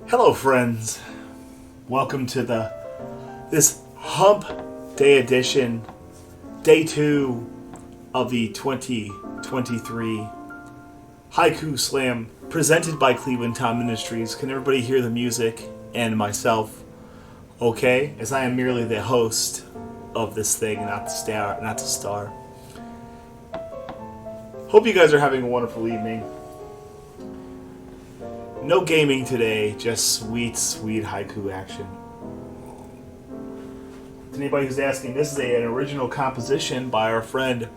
Hello, friends. Welcome to this Hump Day edition, Day 2 of the 2023 Haiku Slam, presented by Cleveland Town Ministries. Can everybody hear the music and myself? Okay, as I am merely the host of this thing, not the star. Hope you guys are having a wonderful evening. No gaming today, just sweet haiku action. To anybody who's asking, this is an original composition by our friend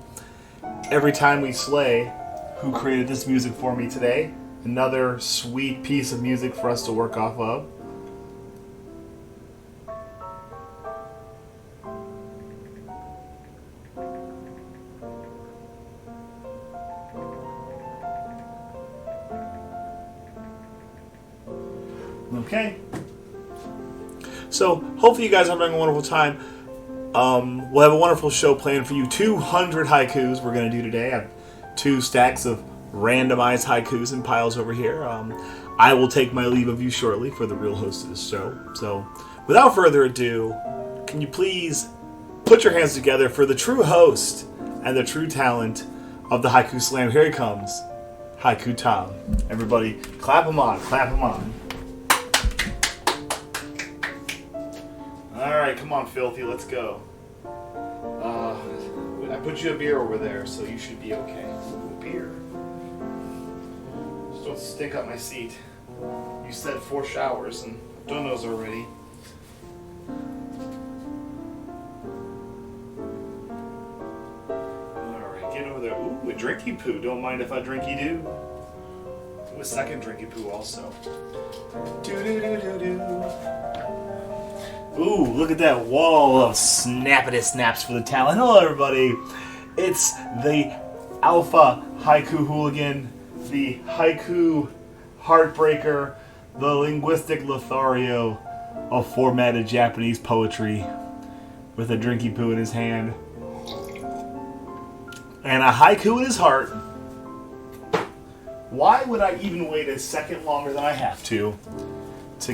EvryTimeWeSlay, who created this music for me today. Another sweet piece of music for us to work off of. Okay. So, hopefully you guys are having a wonderful time. We'll have a wonderful show planned for you. 200 haikus we're going to do today. I have 2 stacks of randomized haikus and piles over here. I will take my leave of you shortly for the real host of this show. So, without further ado, can you please put your hands together for the true host and the true talent of the Haiku Slam. Here he comes, Haiku Tom. Everybody, clap him on, clap him on. Alright, come on, Filthy, let's go. I put you a beer over there, so you should be okay. Ooh, beer. Just don't stink up my seat. You said 4 showers, and I've done those already. Alright, get over there. Ooh, a drinky poo. Don't mind if I drinky do. Do a second drinky poo also. Do-do-do-do-do. Ooh, look at that wall of snappity snaps for the talent. Hello, everybody. It's the Alpha Haiku Hooligan, the Haiku Heartbreaker, the Linguistic Lothario of formatted Japanese poetry with a drinky poo in his hand and a haiku in his heart. Why would I even wait a second longer than I have to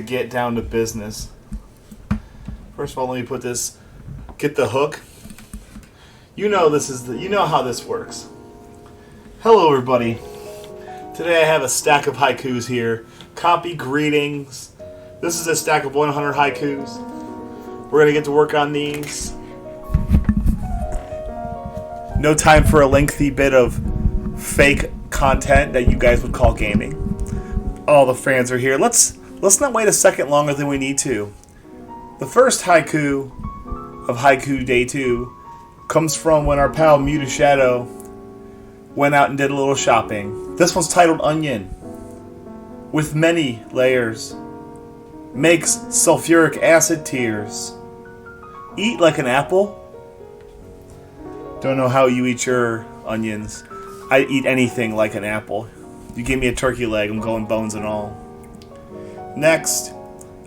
get down to business? First of all, let me put this, get the hook. You know how this works. Hello, everybody. Today I have a stack of haikus here. Copy greetings. This is a stack of 100 haikus. We're gonna get to work on these. No time for a lengthy bit of fake content that you guys would call gaming. All the fans are here. Let's not wait a second longer than we need to. The first haiku of Haiku Day 2 comes from when our pal Muta Shadow went out and did a little shopping. This one's titled Onion. With many layers, makes sulfuric acid tears. Eat like an apple? Don't know how you eat your onions. I eat anything like an apple. You give me a turkey leg, I'm going bones and all. Next,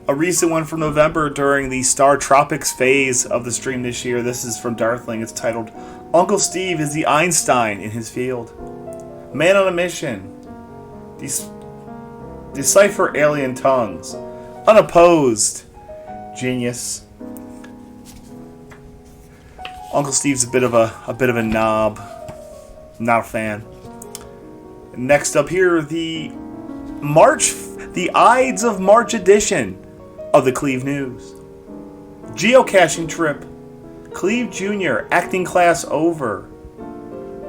a recent one from November during the Star Tropics phase of the stream this year. This is from Darthling. It's titled, Uncle Steve is the Einstein in his field. Man on a mission. Decipher alien tongues. Unopposed. Genius. Uncle Steve's a bit of a knob. Not a fan. Next up here, the Ides of March edition of the Cleve News. Geocaching trip. Cleve Jr. acting class over.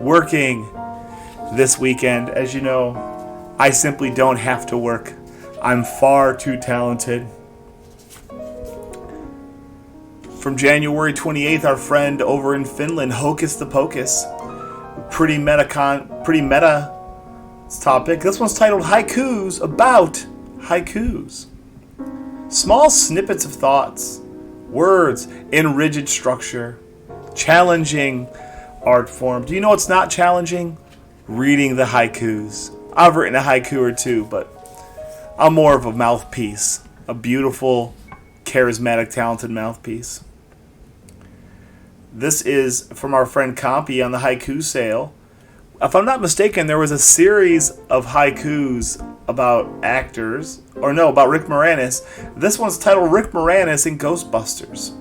Working this weekend. As you know, I simply don't have to work. I'm far too talented. From January 28th, our friend over in Finland, Hocus the Pocus. Pretty meta topic. This one's titled Haikus about haikus. Small snippets of thoughts, words in rigid structure, challenging art form. Do you know what's not challenging? Reading the haikus. I've written a haiku or two, but I'm more of a mouthpiece. A beautiful, charismatic, talented mouthpiece. This is from our friend Compy on the haiku sale. If I'm not mistaken, there was a series of haikus about actors, or no, about Rick Moranis. This one's titled Rick Moranis in Ghostbusters.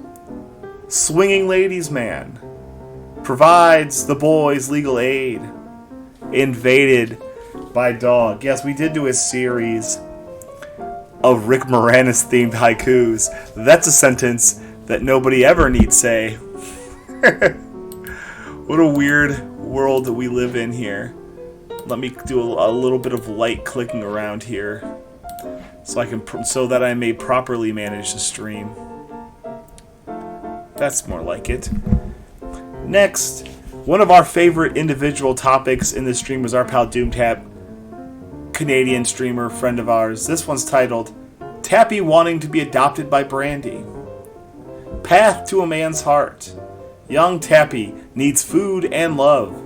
Swinging ladies man provides the boys legal aid. Invaded by dog. Yes, we did do a series of Rick Moranis themed haikus. That's a sentence that nobody ever need say. What a weird world that we live in here. Let me do a little bit of light clicking around here so that I may properly manage the stream. That's more like it. Next, one of our favorite individual topics in this stream was our pal Doomtap, Canadian streamer, friend of ours. This one's titled Tappy Wanting to be Adopted by Brandy. Path to a Man's Heart. Young Tappy needs food and love.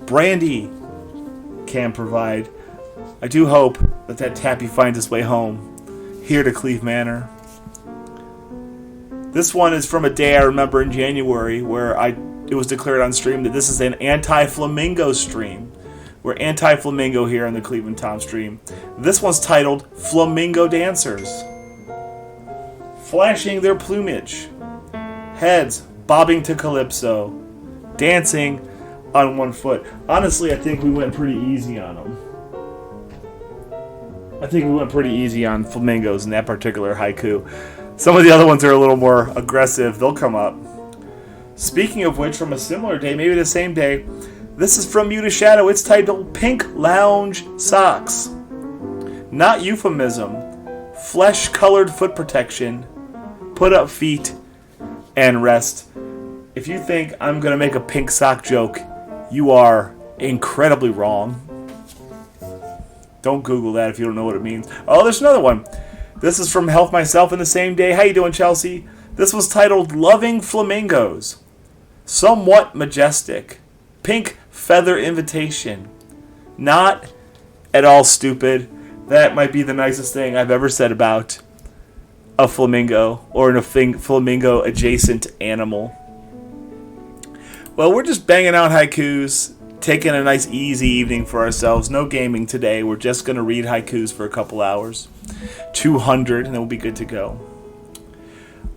Brandy can provide. I do hope that Tappy finds his way home, here to Cleve Manor. This one is from a day I remember in January where it was declared on stream that this is an anti-flamingo stream. We're anti-flamingo here on the Cleveland Tom stream. This one's titled Flamingo Dancers. Flashing their plumage. Heads bobbing to calypso. Dancing on one foot. Honestly, I think we went pretty easy on them. I think we went pretty easy on flamingos in that particular haiku. Some of the other ones are a little more aggressive. They'll come up. Speaking of which, from a similar day, maybe the same day, this is from You to Shadow. It's titled Pink Lounge Socks. Not euphemism. Flesh-colored foot protection. Put up feet and rest. If you think I'm going to make a pink sock joke, you are incredibly wrong. Don't Google that if you don't know what it means. Oh, there's another one. This is from helfmyselp in the same day. How you doing, Chelsea? This was titled Loving Flamingos. Somewhat majestic. Pink feather invitation. Not at all stupid. That might be the nicest thing I've ever said about a flamingo or a flamingo adjacent animal. Well, we're just banging out haikus, taking a nice easy evening for ourselves. No gaming today. We're just going to read haikus for a couple hours. 200, and then we'll be good to go.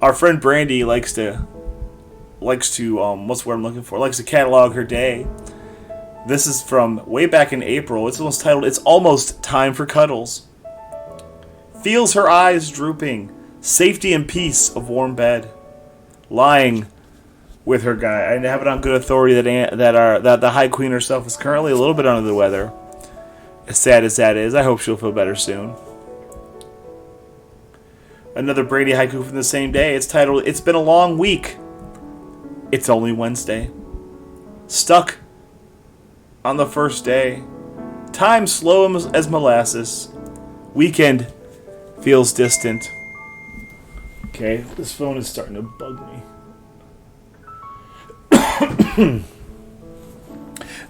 Our friend Brandy likes to what's the word I'm looking for? Likes to catalog her day. This is from way back in April. It's almost titled, It's Almost Time for Cuddles. Feels her eyes drooping. Safety and peace of warm bed. Lying with her guy. I have it on good authority that the High Queen herself is currently a little bit under the weather. As sad as that is, I hope she'll feel better soon. Another Brady haiku from the same day. It's titled, It's Been a Long Week. It's Only Wednesday. Stuck on the first day. Time slow as molasses. Weekend feels distant. Okay, this phone is starting to bug me.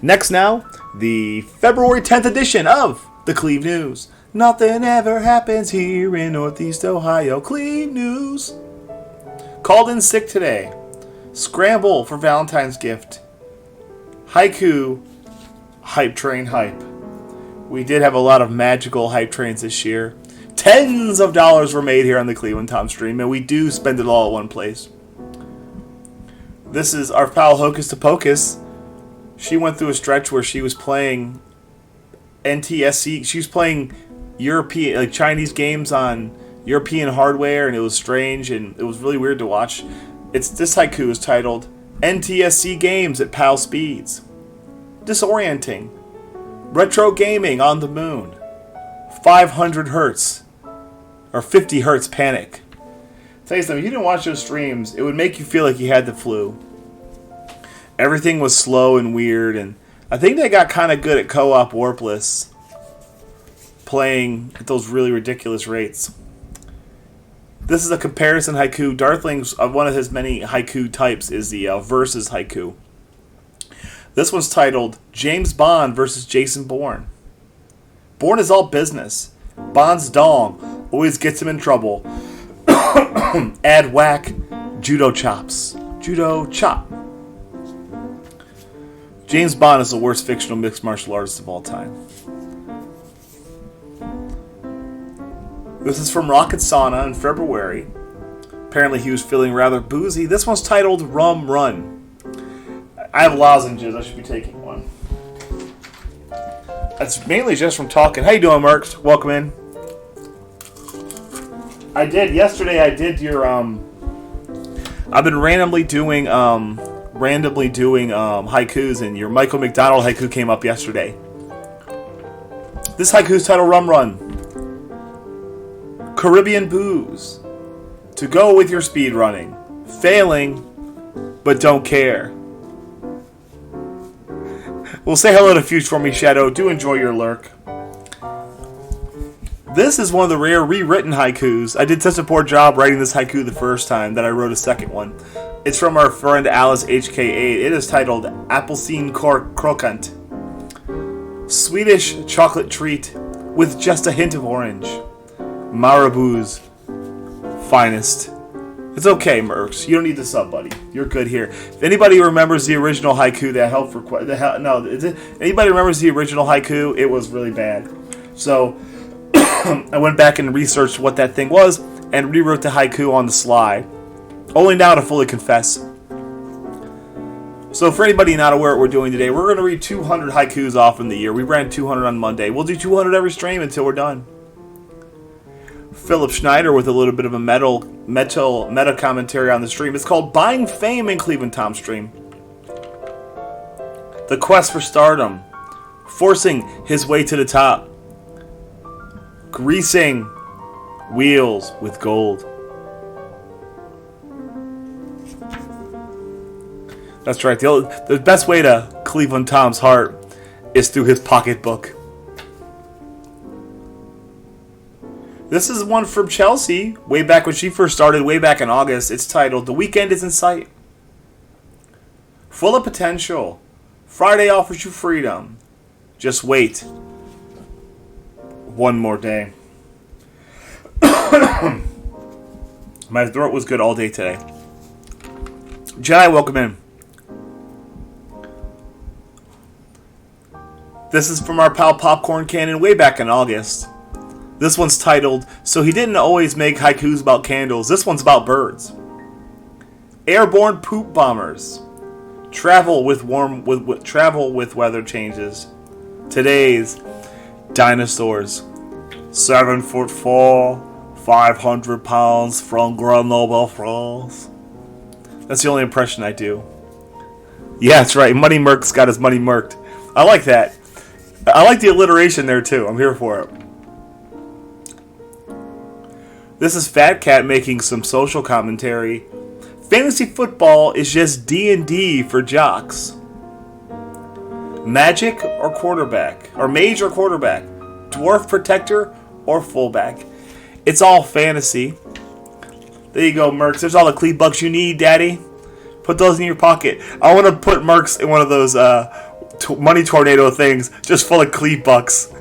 Next now, the February 10th edition of the Cleve News. Nothing ever happens here in Northeast Ohio. Cleve News. Called in sick today. Scramble for Valentine's gift. Haiku. Hype train hype. We did have a lot of magical hype trains this year. Tens of dollars were made here on the Cleveland Tom stream, and we do spend it all at one place. This is our pal Hocus to Pocus. She went through a stretch where she was playing NTSC. She was playing European, like Chinese games on European hardware, and it was strange, and it was really weird to watch. This haiku is titled NTSC Games at PAL Speeds. Disorienting. Retro gaming on the moon. 500 hertz. Or 50 hertz panic. Tell you something, if you didn't watch those streams, it would make you feel like you had the flu. Everything was slow and weird, and I think they got kind of good at co-op warpless. Playing at those really ridiculous rates. This is a comparison haiku. Darthling's one of his many haiku types is the versus haiku. This one's titled James Bond versus Jason Bourne. Bourne is all business. Bond's dong always gets him in trouble. Add whack, judo chops. Judo chop. James Bond is the worst fictional mixed martial artist of all time. This is from Rocket Sauna in February. Apparently he was feeling rather boozy. This one's titled Rum Run. I have lozenges. I should be taking one. That's mainly just from talking. How you doing, Merks? Welcome in. Yesterday I did your I've been randomly doing haikus, and your Michael McDonald haiku came up yesterday. This haiku is titled Rum Run. Caribbean booze. To go with your speed running. Failing, but don't care. Well, say hello to Fuse for me, Shadow. Do enjoy your lurk. This is one of the rare rewritten haikus. I did such a poor job writing this haiku the first time that I wrote a second one. It's from our friend Alice HK8. It is titled Appelsine Krokant. Swedish chocolate treat with just a hint of orange. Marabou's finest. It's okay, Merks. You don't need the sub, buddy. You're good here. If anybody remembers the original haiku, anybody remembers the original haiku, it was really bad. So I went back and researched what that thing was and rewrote the haiku on the sly. Only now to fully confess. So for anybody not aware what we're doing today, we're going to read 200 haikus off in the year. We ran 200 on Monday. We'll do 200 every stream until we're done. Philip Schneider with a little bit of a meta commentary on the stream. It's called Buying Fame in Cleveland Tom stream. The quest for stardom. Forcing his way to the top. Greasing wheels with gold. That's right. The best way to Cleveland Tom's heart is through his pocketbook. This is one from Chelsea, way back when she first started, way back in August. It's titled The Weekend is in Sight. Full of potential. Friday offers you freedom. Just wait. One more day. My throat was good all day today. Jedi, welcome in. This is from our pal Popcorn Cannon way back in August. This one's titled, So He Didn't Always Make Haikus About Candles. This one's about birds. Airborne poop bombers. Travel with weather changes. Today's dinosaurs. 7'4", 500 pounds from Grenoble, France. That's the only impression I do. Yeah, that's right. Money Merc's got his money merked. I like that. I like the alliteration there too. I'm here for it. This is Fat Cat making some social commentary. Fantasy football is just D&D for jocks. Magic or quarterback, or mage or quarterback, dwarf protector or fullback. It's all fantasy. There you go, Mercs. There's all the cleat bucks you need, Daddy. Put those in your pocket. I want to put Mercs in one of those money tornado things, just full of cleat bucks.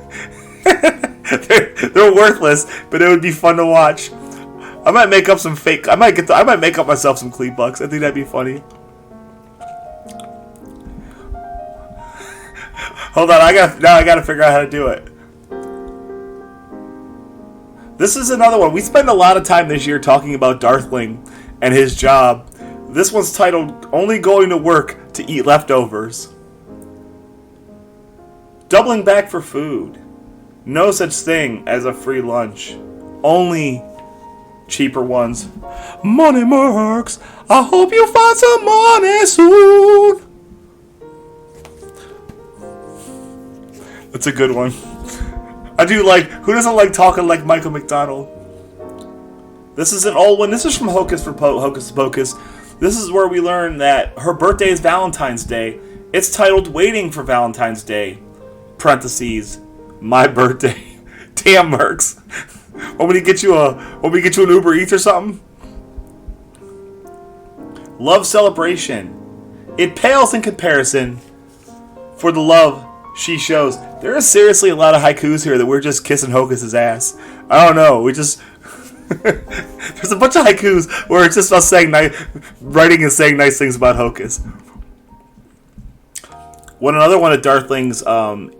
They're worthless, but it would be fun to watch. I might make up some fake. I might make up myself some cleat bucks. I think that'd be funny. Hold on, I gotta figure out how to do it. This is another one. We spend a lot of time this year talking about Darthling and his job. This one's titled Only Going to Work to Eat Leftovers. Doubling back for food. No such thing as a free lunch. Only cheaper ones. Money Mercs, I hope you find some money soon. That's a good one. I do like, who doesn't like talking like Michael McDonald? This is an old one. This is from Hocus Pocus. This is where we learn that her birthday is Valentine's Day. It's titled Waiting for Valentine's Day. Parentheses, my birthday. Damn, Mercs. Want me to get you an Uber Eats or something? Love celebration. It pales in comparison for the love she shows. There is seriously a lot of haikus here that we're just kissing Hocus's ass. I don't know. We just there's a bunch of haikus where it's just us writing and saying nice things about Hocus. Another one of Darthling's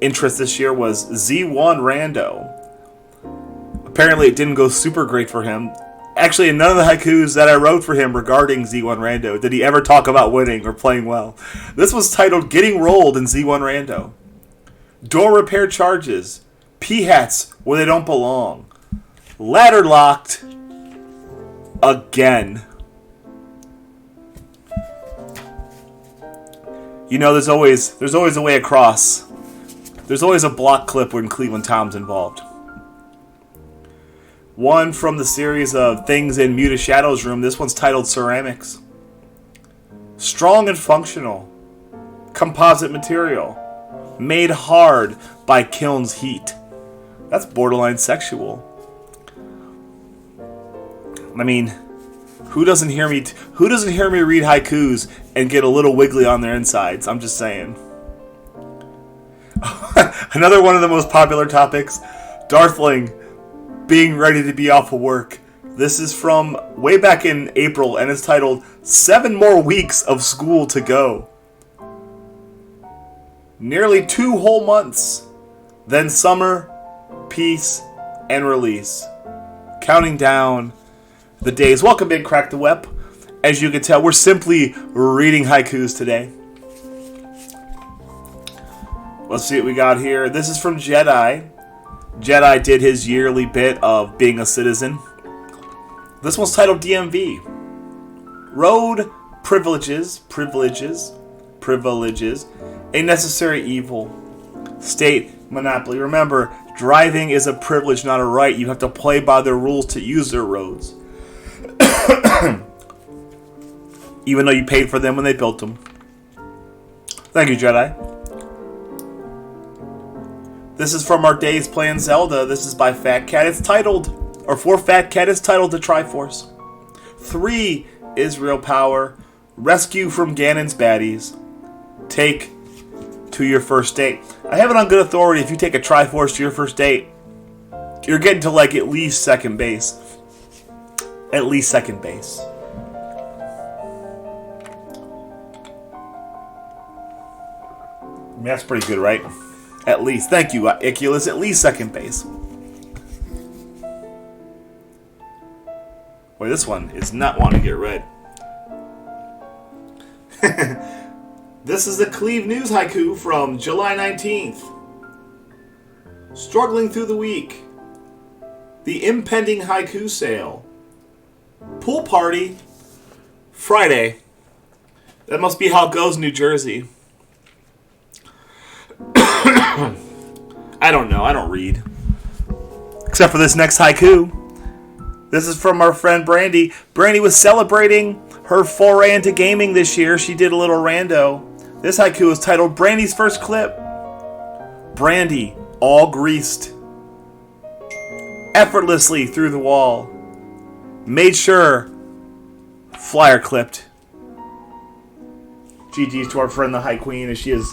interests this year was Z1 Rando. Apparently it didn't go super great for him. Actually, in none of the haikus that I wrote for him regarding Z1 Rando did he ever talk about winning or playing well. This was titled Getting Rolled in Z1 Rando. Door repair charges. P-hats where they don't belong. Ladder locked. Again. You know, there's always a way across. There's always a block clip when Cleveland Tom's involved. One from the series of things in Muta Shadow's room. This one's titled Ceramics. Strong and functional. Composite material. Made hard by kiln's heat. That's borderline sexual. I mean, who doesn't hear me read haikus and get a little wiggly on their insides? I'm just saying. Another one of the most popular topics, Darthling being ready to be off of work. This is from way back in April, and it's titled 7 More Weeks of School to Go. Nearly 2 whole months. Then summer, peace, and release. Counting down the days. Welcome in, Crack the Web. As you can tell, we're simply reading haikus today. Let's see what we got here. This is from Jedi. Jedi did his yearly bit of being a citizen. This one's titled DMV. Road privileges, a necessary evil. State monopoly. Remember, driving is a privilege, not a right. You have to play by their rules to use their roads. Even though you paid for them when they built them. Thank you, Jedi. This is from our days playing Zelda. This is by Fat Cat. It's titled, or for Fat Cat, it's titled The Triforce. 3 Israel Power. Rescue from Ganon's baddies. Take to your first date. I have it on good authority. If you take a Triforce to your first date, you're getting to like at least second base. At least second base. I mean, that's pretty good, right? At least. Thank you, Iculus. At least second base. Boy, this one is not wanting to get read. This is the Cleve News haiku from July 19th. Struggling through the week. The impending haiku sale. Pool party. Friday. That must be how it goes in New Jersey. I don't know. I don't read. Except for this next haiku. This is from our friend Brandy. Brandy was celebrating her foray into gaming this year. She did a little rando. This haiku is titled Brandy's First Clip. Brandy, all greased. Effortlessly through the wall. Made sure. Flyer clipped. GG's to our friend the High Queen as she is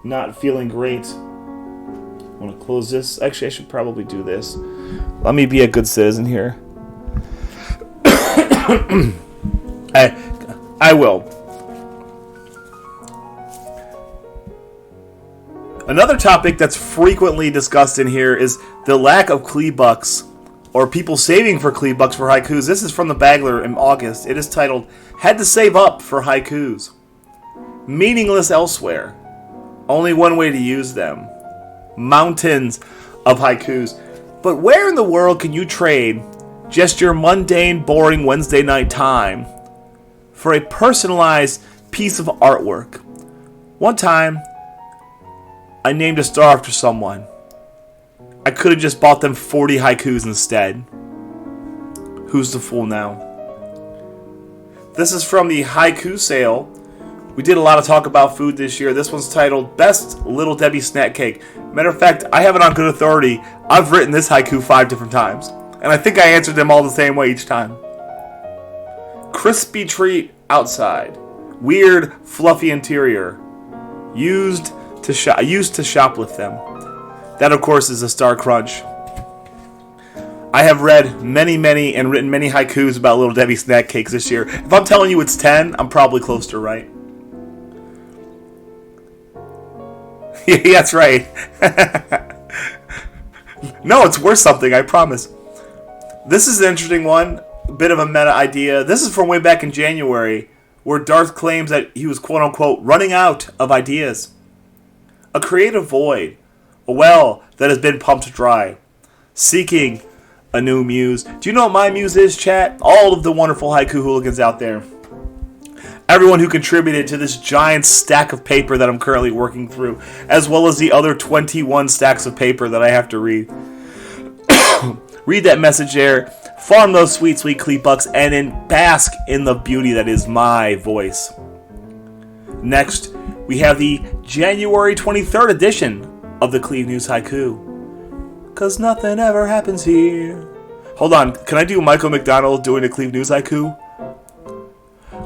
not feeling great. I want to close this. Actually, I should probably do this. Let me be a good citizen here. I will. Another topic that's frequently discussed in here is the lack of Kleebucks, or people saving for Kleebucks for haikus. This is from the Bagler in August. It is titled, Had to Save Up for Haikus. Meaningless elsewhere. Only one way to use them. Mountains of haikus. But where in the world can you trade just your mundane, boring Wednesday night time for a personalized piece of artwork? One time, I named a star after someone. I could have just bought them 40 haikus instead. Who's the fool now? This is from the haiku sale. We did a lot of talk about food this year. This one's titled Best Little Debbie Snack Cake. Matter of fact, I have it on good authority. I've written this haiku 5 different times. And I think I answered them all the same way each time. Crispy treat outside. Weird, fluffy interior. Used to shoplift them. That, of course, is a Star Crunch. I have read many and written many haikus about Little Debbie snack cakes this year. If I'm telling you it's 10, I'm probably close to right. Yeah, that's right. No, it's worth something, I promise. This is an interesting one. A bit of a meta idea. This is from way back in January, where Darth claims that he was quote-unquote running out of ideas. A creative void. A well that has been pumped dry. Seeking a new muse. Do you know what my muse is, chat? All of the wonderful haiku hooligans out there. Everyone who contributed to this giant stack of paper that I'm currently working through, as well as the other 21 stacks of paper that I have to read. Read that message there, farm those sweet, sweet Cleat Bucks, and then bask in the beauty that is my voice. Next, we have the January 23rd edition of the Cleve News Haiku. 'Cause nothing ever happens here. Hold on, can I do Michael McDonald doing a Cleve News Haiku?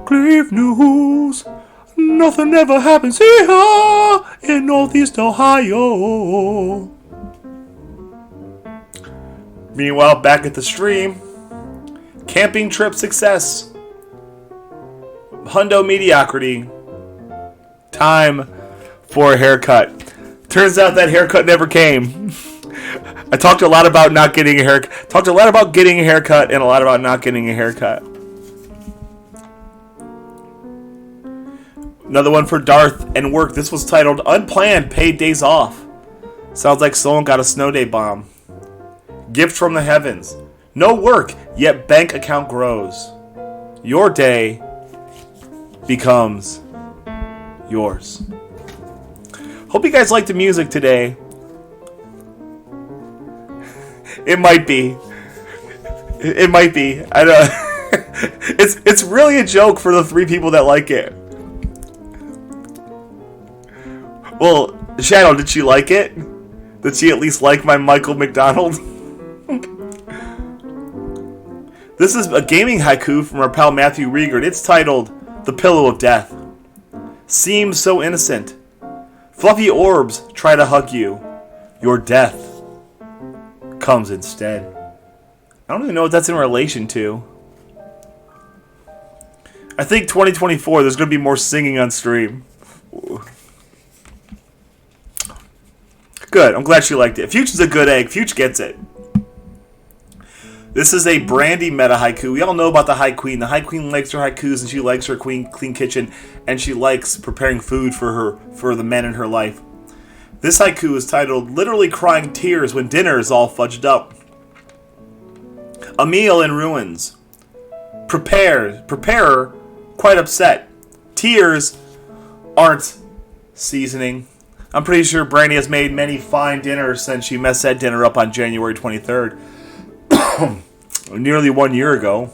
Cleve News, nothing ever happens here in Northeast Ohio. Meanwhile, back at the stream, camping trip success, hundo mediocrity, time for a haircut. Turns out that haircut never came. I talked a lot about not getting a haircut, talked a lot about getting a haircut, and a lot about not getting a haircut. Another one for Darth and work. This was titled Unplanned Paid Days Off. Sounds like someone got a snow day bomb. Gift from the heavens. No work, yet bank account grows. Your day becomes yours. Hope you guys liked the music today. It might be. It might be. I don't. It's really a joke for the 3 people that like it. Well, Shadow, did she like it? Did she at least like my Michael McDonald? This is a gaming haiku from our pal Matthew Riegert. It's titled The Pillow of Death. Seems so innocent. Fluffy orbs try to hug you. Your death comes instead. I don't even know what that's in relation to. I think 2024 there's going to be more singing on stream. Ooh. Good, I'm glad she liked it. Fuch's a good egg. Fuch gets it. This is a Brandy meta haiku. We all know about the High Queen. The High Queen likes her haikus, and she likes her clean kitchen, and she likes preparing food for the men in her life. This haiku is titled Literally Crying Tears When Dinner is All Fudged Up. A meal in ruins. Preparer quite upset. Tears aren't seasoning. I'm pretty sure Brandy has made many fine dinners since she messed that dinner up on January 23rd. Nearly 1 year ago.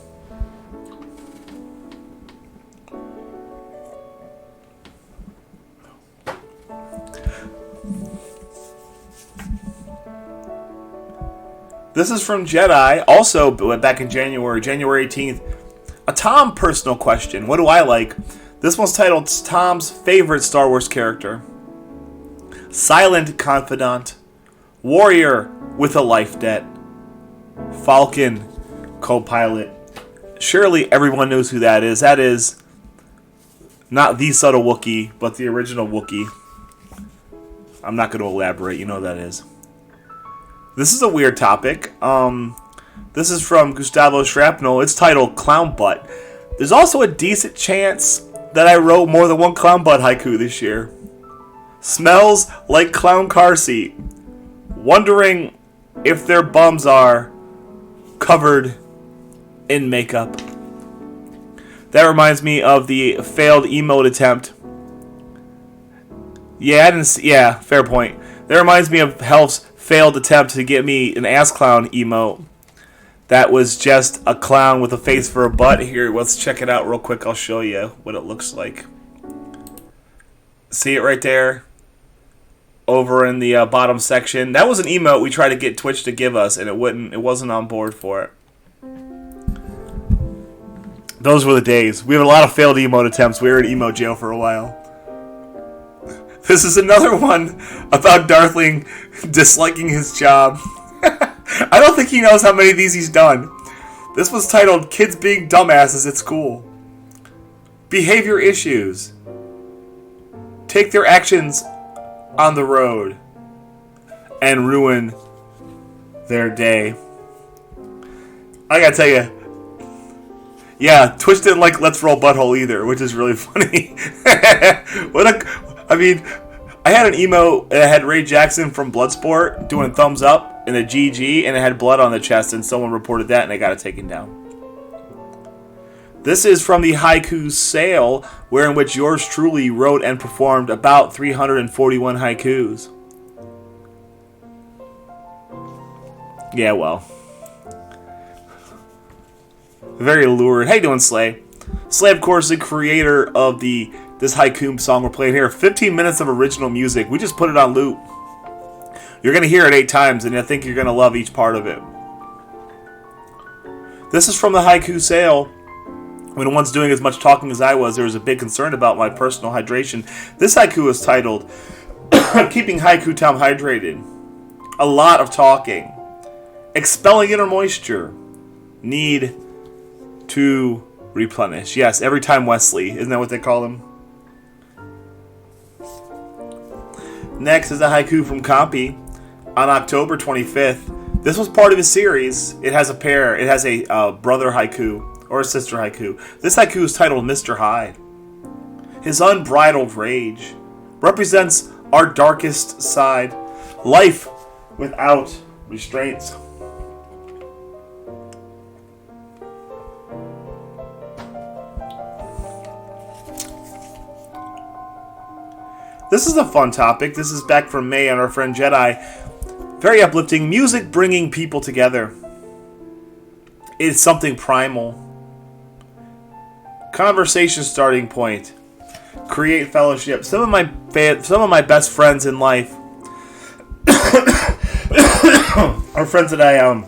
This is from Jedi, also back in January 18th. A Tom personal question. What do I like? This one's titled Tom's favorite Star Wars character. Silent confidant. Warrior with a life debt. Falcon co-pilot. Surely everyone knows who that is. That is not the subtle Wookiee, but the original Wookiee. I'm not going to elaborate. You know who that is. This is a weird topic. This is from Gustavo Shrapnel. It's titled Clown Butt. There's also a decent chance that I wrote more than one clown butt haiku this year. Smells like clown car seat. Wondering if their bums are covered in makeup. That reminds me of the failed emote attempt. Yeah, fair point. That reminds me of Helf's failed attempt to get me an ass clown emote. That was just a clown with a face for a butt. Here, let's check it out real quick. I'll show you what it looks like. See it right there? Over in the bottom section. That was an emote we tried to get Twitch to give us, and it wasn't on board for it. Those were the days. We have a lot of failed emote attempts. We were in emote jail for a while. This is another one about Darthling disliking his job. I don't think he knows how many of these he's done. This was titled Kids Being Dumbasses at School. Behavior issues. Take their actions on the road and ruin their day. I gotta tell you, yeah, Twitch didn't like Let's Roll Butthole either, which is really funny. I had an emo that had Ray Jackson from Bloodsport doing thumbs up and a GG, and it had blood on the chest, and someone reported that, and they got it taken down. This is from the Haiku Sale, wherein which yours truly wrote and performed about 341 haikus. Yeah, well. Very lurid. How you doing, Slay? Slay, of course, the creator of this haiku song we're playing here. 15 minutes of original music. We just put it on loop. You're going to hear it 8 times, and I think you're going to love each part of it. This is from the Haiku Sale. When once doing as much talking as I was, there was a big concern about my personal hydration. This haiku is titled, Keeping Haiku Town Hydrated. A lot of talking. Expelling inner moisture. Need to replenish. Yes, EvryTimeWeSlay. Isn't that what they call him? Next is a haiku from Compy on October 25th. This was part of his series. It has a pair. It has a brother haiku or a sister haiku. This haiku is titled Mr. Hyde. His unbridled rage represents our darkest side. Life without restraints. This is a fun topic. This is back from May and our friend Jedi. Very uplifting. Music bringing people together. It's something primal. Conversation starting point. Create fellowship. Some of my best friends in life are friends that I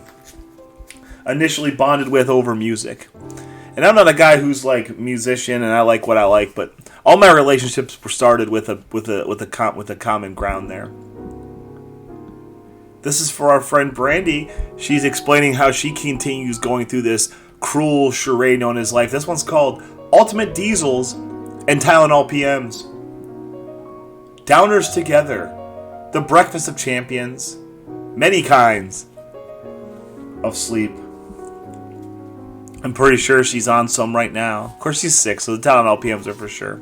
initially bonded with over music. And I'm not a guy who's like musician and I like what I like, but all my relationships were started with a common ground there. This is for our friend Brandy. She's explaining how she continues going through this cruel charade known as life. This one's called Ultimate Diesels and Tylenol PMs. Downers together. The breakfast of champions. Many kinds of sleep. I'm pretty sure she's on some right now. Of course she's sick, so the Tylenol PMs are for sure.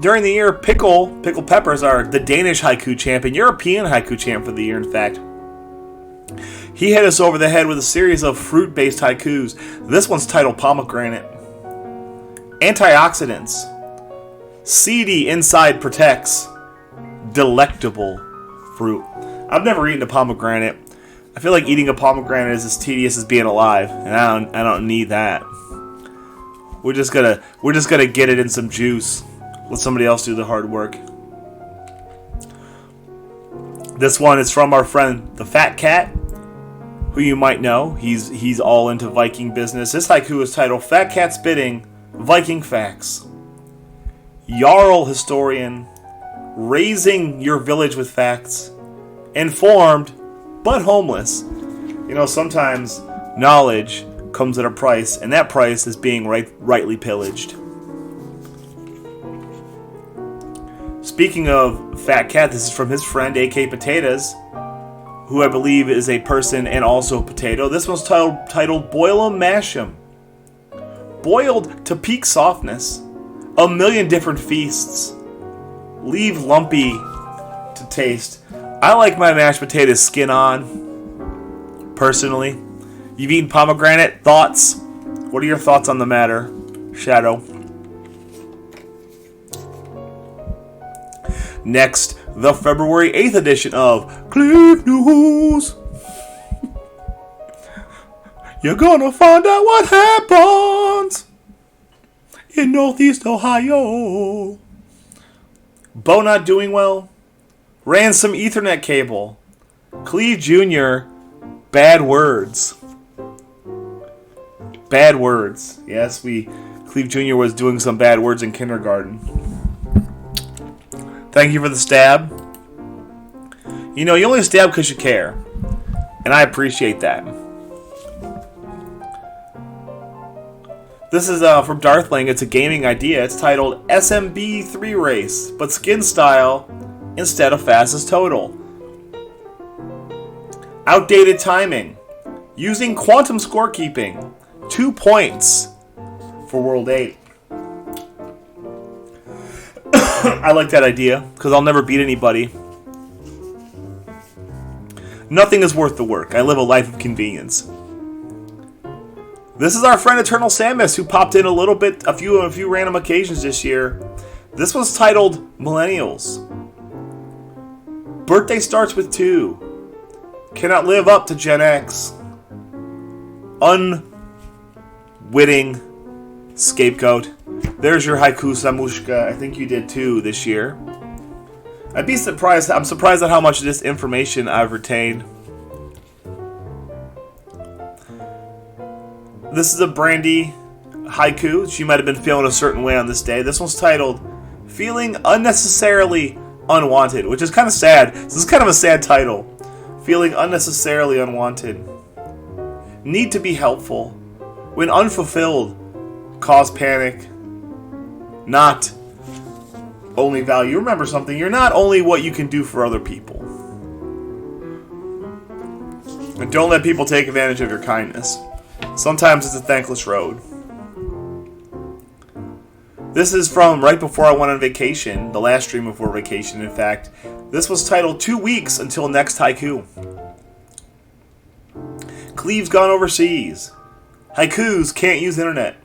During the year, Pickle Peppers are the Danish haiku champ and European haiku champ for the year, in fact. He hit us over the head with a series of fruit-based haikus. This one's titled Pomegranate. Antioxidants. Seedy inside protects. Delectable fruit. I've never eaten a pomegranate. I feel like eating a pomegranate is as tedious as being alive, and I don't need that. We're just gonna get it in some juice. Let somebody else do the hard work. This one is from our friend the Fat Cat, who you might know. He's all into Viking business. This haiku is titled Fat Cat Spitting Viking Facts. Jarl historian, raising your village with facts. Informed, but homeless. You know, sometimes knowledge comes at a price, and that price is being rightly pillaged. Speaking of Fat Cat, this is from his friend AK Potatoes, who I believe is a person and also a potato. This one's titled Boil 'em, Mash 'em. Boiled to peak softness. A million different feasts. Leave lumpy to taste. I like my mashed potatoes skin on, personally. You've eaten pomegranate? Thoughts? What are your thoughts on the matter, Shadow? Next, the February 8th edition of Cliff News. You're gonna find out what happens in Northeast Ohio. Bo not doing well. Ran some Ethernet cable. Cleve Jr. Bad words. Bad words. Yes, Cleve Jr. was doing some bad words in kindergarten. Thank you for the stab. You know, you only stab because you care. And I appreciate that. This is from Darthling. It's a gaming idea. It's titled SMB3 Race, but skin style instead of fastest total. Outdated timing. Using quantum scorekeeping. 2 points for World 8. I like that idea, because I'll never beat anybody. Nothing is worth the work. I live a life of convenience. This is our friend Eternal Samus, who popped in a few random occasions this year. This one's titled Millennials. Birthday starts with 2. Cannot live up to Gen X. Unwitting scapegoat. There's your Haiku Samushka. I think you did 2 this year. I'm surprised at how much of this information I've retained. This is a Brandy haiku. She might have been feeling a certain way on this day. This one's titled Feeling Unnecessarily Unwanted, which is kind of sad. This is kind of a sad title. Feeling unnecessarily unwanted. Need to be helpful. When unfulfilled, cause panic. Not only value. Remember something. You're not only what you can do for other people. And don't let people take advantage of your kindness. Sometimes it's a thankless road. This is from right before I went on vacation, the last stream before vacation, in fact. This was titled 2 weeks until next haiku. Cleve's gone overseas. Haikus can't use internet.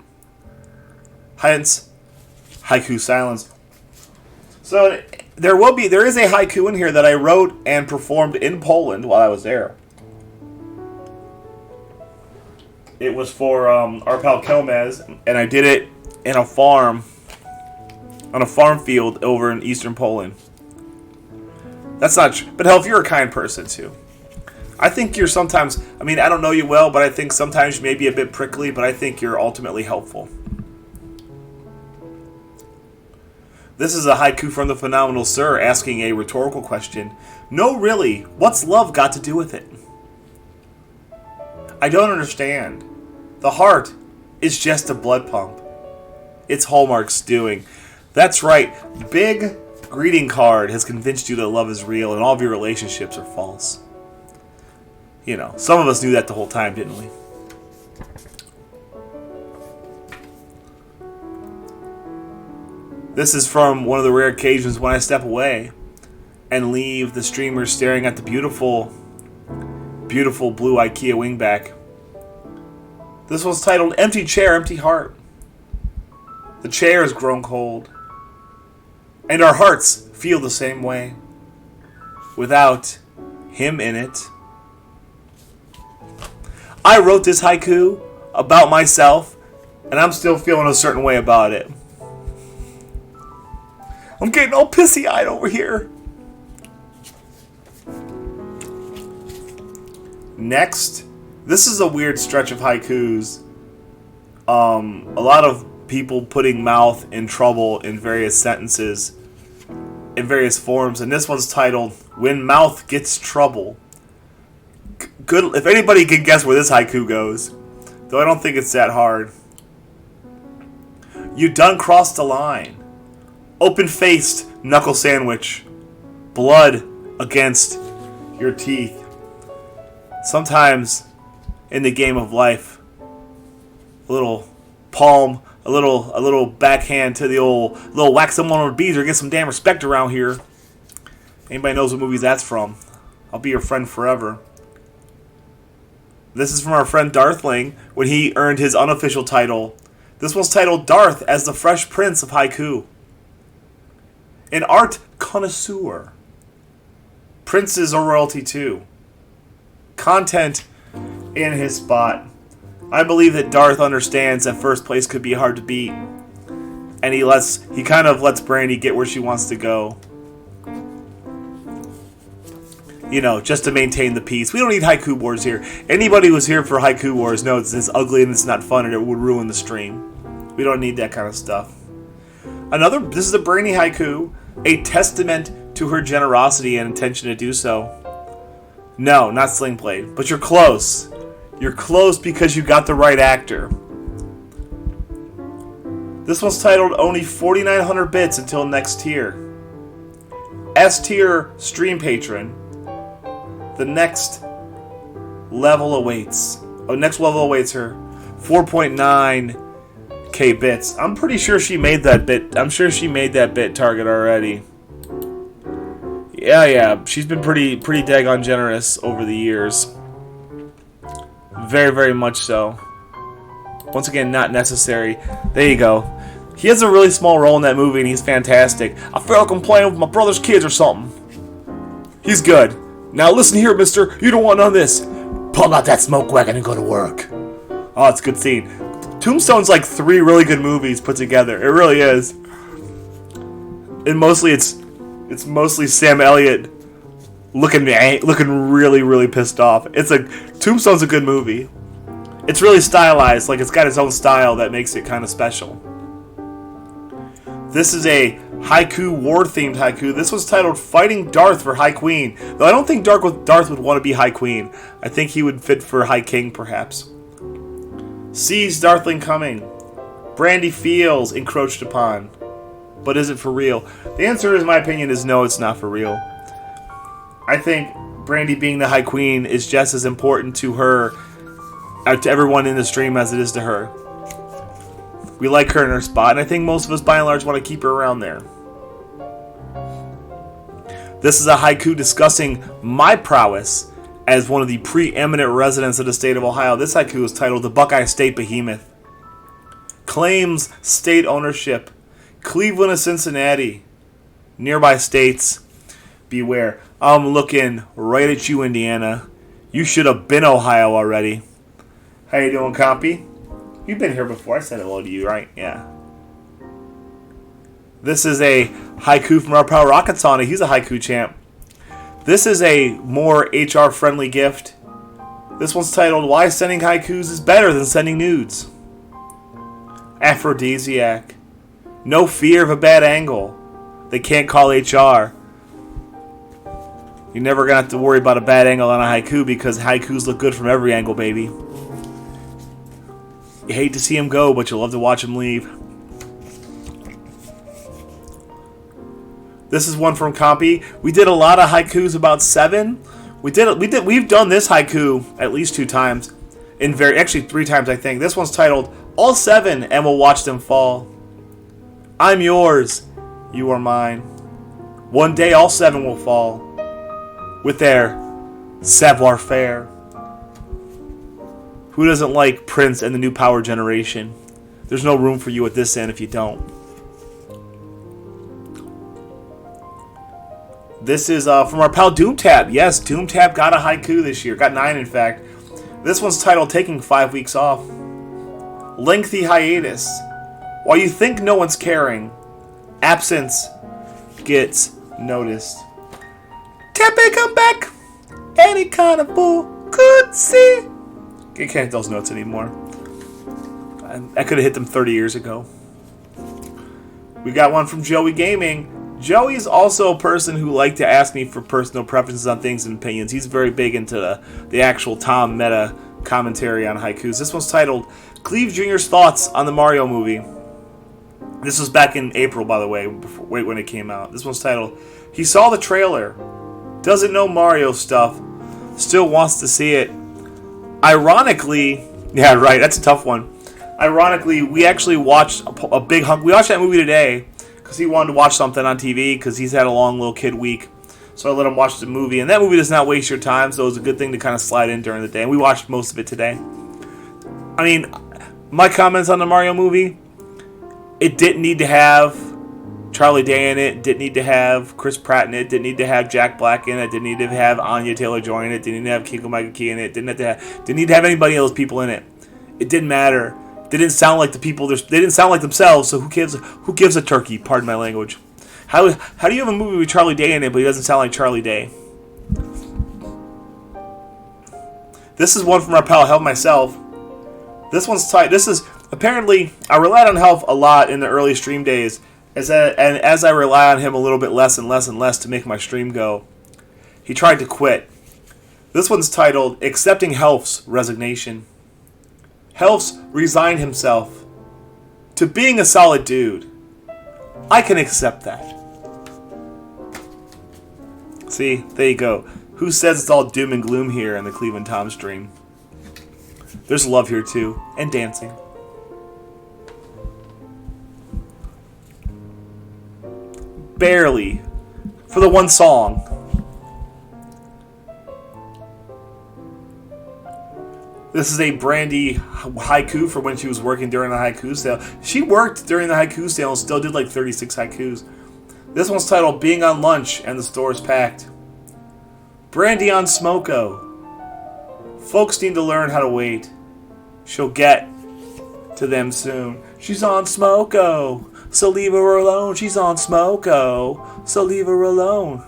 Hence, haiku silence. So there is a haiku in here that I wrote and performed in Poland while I was there. It was for our pal Kelmez, and I did it in a farm, on a farm field over in eastern Poland. That's not true. But hell, if you're a kind person too. I think you're sometimes, I don't know you well, but I think sometimes you may be a bit prickly, but I think you're ultimately helpful. This is a haiku from the Phenomenal Sir asking a rhetorical question. No, really, what's love got to do with it? I don't understand. The heart is just a blood pump. It's Hallmark's doing. That's right. Big greeting card has convinced you that love is real and all of your relationships are false. You know, some of us knew that the whole time, didn't we? This is from one of the rare occasions when I step away and leave the streamers staring at the beautiful, beautiful blue IKEA wingback. This one's titled Empty Chair, Empty Heart. The chair has grown cold, and our hearts feel the same way, without him in it. I wrote this haiku about myself, and I'm still feeling a certain way about it. I'm getting all pissy-eyed over here. Next, this is a weird stretch of haikus. A lot of people putting mouth in trouble in various sentences, in various forms, and this one's titled When Mouth Gets Trouble. Good. If anybody can guess where this haiku goes, though I don't think it's that hard. You done crossed the line. Open-faced knuckle sandwich. Blood against your teeth. Sometimes in the game of life, a little palm, a little backhand to the old little whack someone on the bees or get some damn respect around here. Anybody knows what movies that's from? I'll be your friend forever. This is from our friend Darthling when he earned his unofficial title. This one's titled Darth as the Fresh Prince of Haiku. An art connoisseur. Princes are royalty too. Content in his spot. I believe that Darth understands that first place could be hard to beat. And he kind of lets Brandy get where she wants to go. You know, just to maintain the peace. We don't need haiku wars here. Anybody who's here for haiku wars knows it's ugly and it's not fun and it would ruin the stream. We don't need that kind of stuff. This is a Brandy haiku, a testament to her generosity and intention to do so. No, not Slingblade, but you're close. You're close because you got the right actor. This one's titled Only 4,900 bits until next tier. S tier stream patron. The next level awaits. Oh, next level awaits her. 4.9k bits. I'm pretty sure she made that bit. I'm sure she made that bit target already. Yeah. She's been pretty daggone generous over the years. Very, very much so. Once again, not necessary. There you go. He has a really small role in that movie, and he's fantastic. I feel like I'm playing with my brother's kids or something. He's good. Now listen here, mister. You don't want none of this. Pull out that smoke wagon and go to work. Oh, it's a good scene. Tombstone's like 3 really good movies put together. It really is. And mostly it's mostly Sam Elliott looking really, really pissed off. Tombstone's a good movie. It's really stylized. Like, it's got its own style that makes it kind of special. This is a haiku, war-themed haiku. This was titled Fighting Darth for High Queen. Though I don't think Darth would want to be High Queen. I think he would fit for High King, perhaps. Sees Darthling coming. Brandy feels encroached upon. But is it for real? The answer, in my opinion, is no, it's not for real. I think Brandy being the High Queen is just as important to her, to everyone in the stream, as it is to her. We like her in her spot, and I think most of us, by and large, want to keep her around there. This is a haiku discussing my prowess as one of the preeminent residents of the state of Ohio. This haiku is titled The Buckeye State Behemoth. Claims state ownership. Cleveland and Cincinnati. Nearby states. Beware. I'm looking right at you, Indiana. You should have been Ohio already. How you doing, compy? You've been here before. I said hello to you, right? Yeah. This is a haiku from our pal Rocketana. He's a haiku champ. This is a more HR-friendly gift. This one's titled, Why Sending Haikus is Better Than Sending Nudes. Aphrodisiac. No fear of a bad angle. They can't call HR. You're never going to have to worry about a bad angle on a haiku because haikus look good from every angle, baby. You hate to see him go, but you'll love to watch him leave. This is one from Compy. We did a lot of haikus, about 7. We've done this haiku at least 2 times. Actually 3 times, I think. This one's titled All 7 and We'll Watch Them Fall. I'm yours. You are mine. One day all 7 will fall. With their savoir-faire. Who doesn't like Prince and the New Power Generation? There's no room for you at this end if you don't. This is from our pal Doomtab. Yes, Doomtab got a haiku this year. Got 9, in fact. This one's titled Taking 5 Weeks Off. Lengthy hiatus. While you think no one's caring, absence gets noticed. Tepe come back. Any kind of fool could see. I can't hit those notes anymore. I could have hit them 30 years ago. We got one from Joey Gaming. Joey's also a person who liked to ask me for personal preferences on things and opinions. He's very big into the actual Tom meta commentary on haikus. This one's titled Cleve Jr.'s Thoughts on the Mario Movie. This was back in April, by the way, when it came out. This one's titled He Saw the Trailer. Doesn't know Mario stuff. Still wants to see it. Ironically, yeah, right, that's a tough one. Ironically, we actually watched a big hunk. We watched that movie today because he wanted to watch something on TV because he's had a long little kid week. So I let him watch the movie. And that movie does not waste your time, so it was a good thing to kind of slide in during the day. And we watched most of it today. I mean, my comments on the Mario movie, it didn't need to have Charlie Day in it, didn't need to have Chris Pratt in it, didn't need to have Jack Black in it, didn't need to have Anya Taylor-Joy in it, didn't need to have Keiko Michael in it, didn't need to have anybody else people in it. It didn't matter. They didn't sound like the people. They didn't sound like themselves. So who gives a turkey? Pardon my language. How do you have a movie with Charlie Day in it, but he doesn't sound like Charlie Day? This is one from our pal Help Myself. This one's tight. This is apparently I relied on Help a lot in the early stream days. As I rely on him a little bit less and less and less to make my stream go, he tried to quit. This one's titled Accepting Helf's Resignation. Helf's resigned himself to being a solid dude. I can accept that. See, there you go. Who says it's all doom and gloom here in the Cleveland Tom stream? There's love here too, and dancing. Barely. For the one song. This is a Brandy haiku for when she was working during the haiku sale. She worked during the haiku sale and still did like 36 haikus. This one's titled Being on Lunch and the Store's Packed. Brandy on Smoko. Folks need to learn how to wait. She'll get to them soon. She's on Smoko, so leave her alone. She's on Smoko, so leave her alone.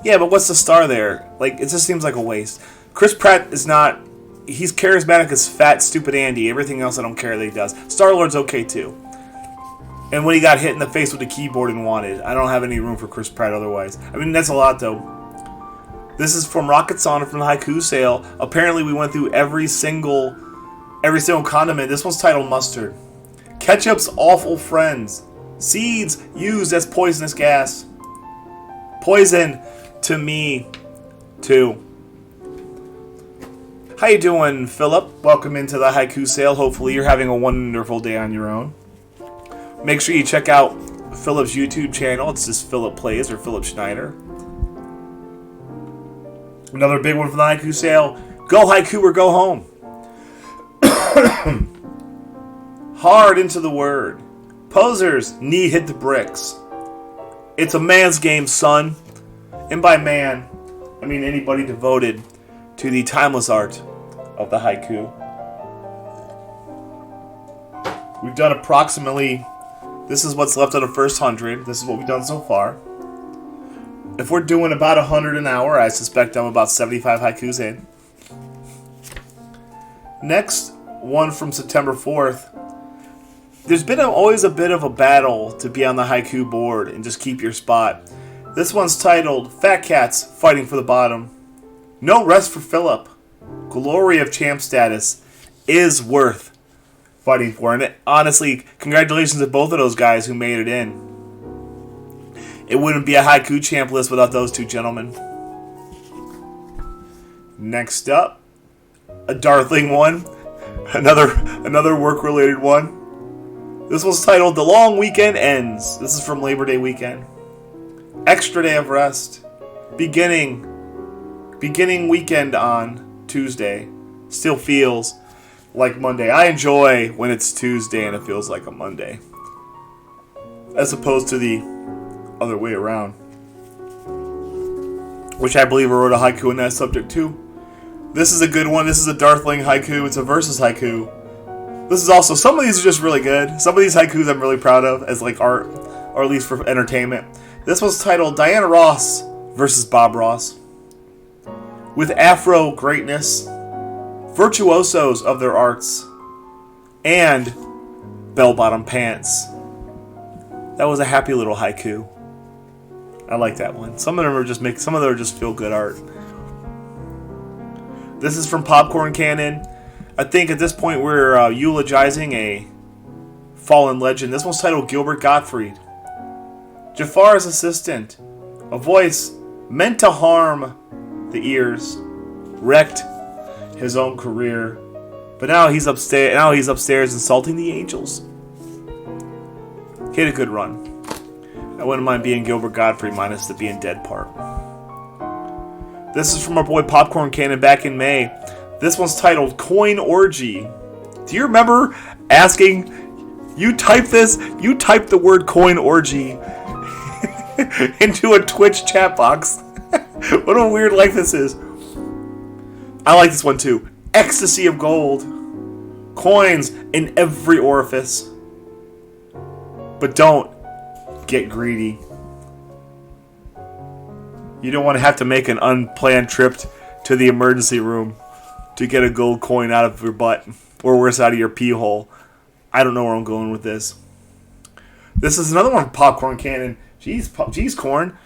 Yeah, but what's the star there? Like, it just seems like a waste. Chris Pratt is not... He's charismatic as fat, stupid Andy. Everything else I don't care that he does. Star-Lord's okay, too. And when he got hit in the face with the keyboard and wanted, I don't have any room for Chris Pratt otherwise. I mean, that's a lot, though. This is from Rocket Sonic from the haiku sale. Apparently, we went through every single condiment. This one's titled Mustard. Ketchup's awful friends. Seeds used as poisonous gas. Poison to me, too. How you doing, Philip? Welcome into the haiku sale. Hopefully you're having a wonderful day on your own. Make sure you check out Philip's YouTube channel. It's just Philip Plays or Philip Schneider. Another big one from the haiku sale. Go haiku or go home. Hard into the word. Posers need hit the bricks. It's a man's game, son. And by man, I mean anybody devoted to the timeless art of the haiku. We've done approximately... This is what's left of the first 100. This is what we've done so far. If we're doing about 100 an hour, I suspect I'm about 75 haikus in. Next one from September 4th. There's been always a bit of a battle to be on the haiku board and just keep your spot. This one's titled Fat Cats Fighting for the Bottom. No rest for Philip. Glory of champ status is worth fighting for. And honestly, congratulations to both of those guys who made it in. It wouldn't be a haiku champ list without those two gentlemen. Next up, a Darthling one. Another work-related one. This one's titled The Long Weekend Ends. This is from Labor Day weekend. Extra day of rest. Beginning weekend on Tuesday. Still feels like Monday. I enjoy when it's Tuesday and it feels like a Monday, as opposed to the other way around. Which I believe I wrote a haiku on that subject too. This is a good one. This is a Darthling haiku. It's a versus haiku. This is also... Some of these are just really good. Some of these haikus I'm really proud of as like art, or at least for entertainment. This one's titled Diana Ross versus Bob Ross. With Afro greatness, virtuosos of their arts, and bell-bottom pants. That was a happy little haiku. I like that one. Some of them are just feel-good art. This is from Popcorn Cannon. I think at this point we're eulogizing a fallen legend. This one's titled Gilbert Gottfried. Jafar's assistant. A voice meant to harm the ears. Wrecked his own career. But now he's upstairs insulting the angels. He had a good run. I wouldn't mind being Gilbert Gottfried minus the being dead part. This is from our boy Popcorn Cannon back in May. This one's titled Coin Orgy. Do you remember asking, you type the word coin orgy into a Twitch chat box? What a weird life this is. I like this one too. Ecstasy of gold. Coins in every orifice. But don't get greedy. You don't want to have to make an unplanned trip to the emergency room to get a gold coin out of your butt, or worse, out of your pee hole. I don't know where I'm going with this. This is another one, Popcorn Cannon. Jeez, Corn.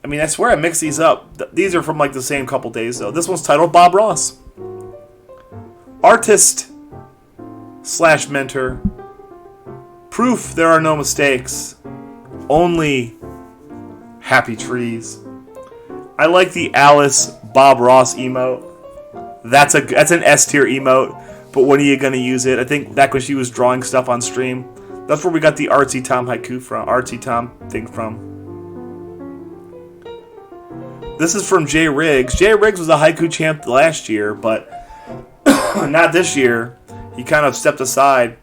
I mean, I swear I mixed these up. These are from like the same couple days, though. This one's titled Bob Ross. Artist / mentor. Proof there are no mistakes. Only happy trees. I like the Alice Bob Ross emote. That's an S tier emote. But when are you gonna use it? I think back when she was drawing stuff on stream, that's where we got the Artsy Tom haiku from. Artsy Tom thing from. This is from Jay Riggs. Jay Riggs was a haiku champ last year, but not this year. He kind of stepped aside.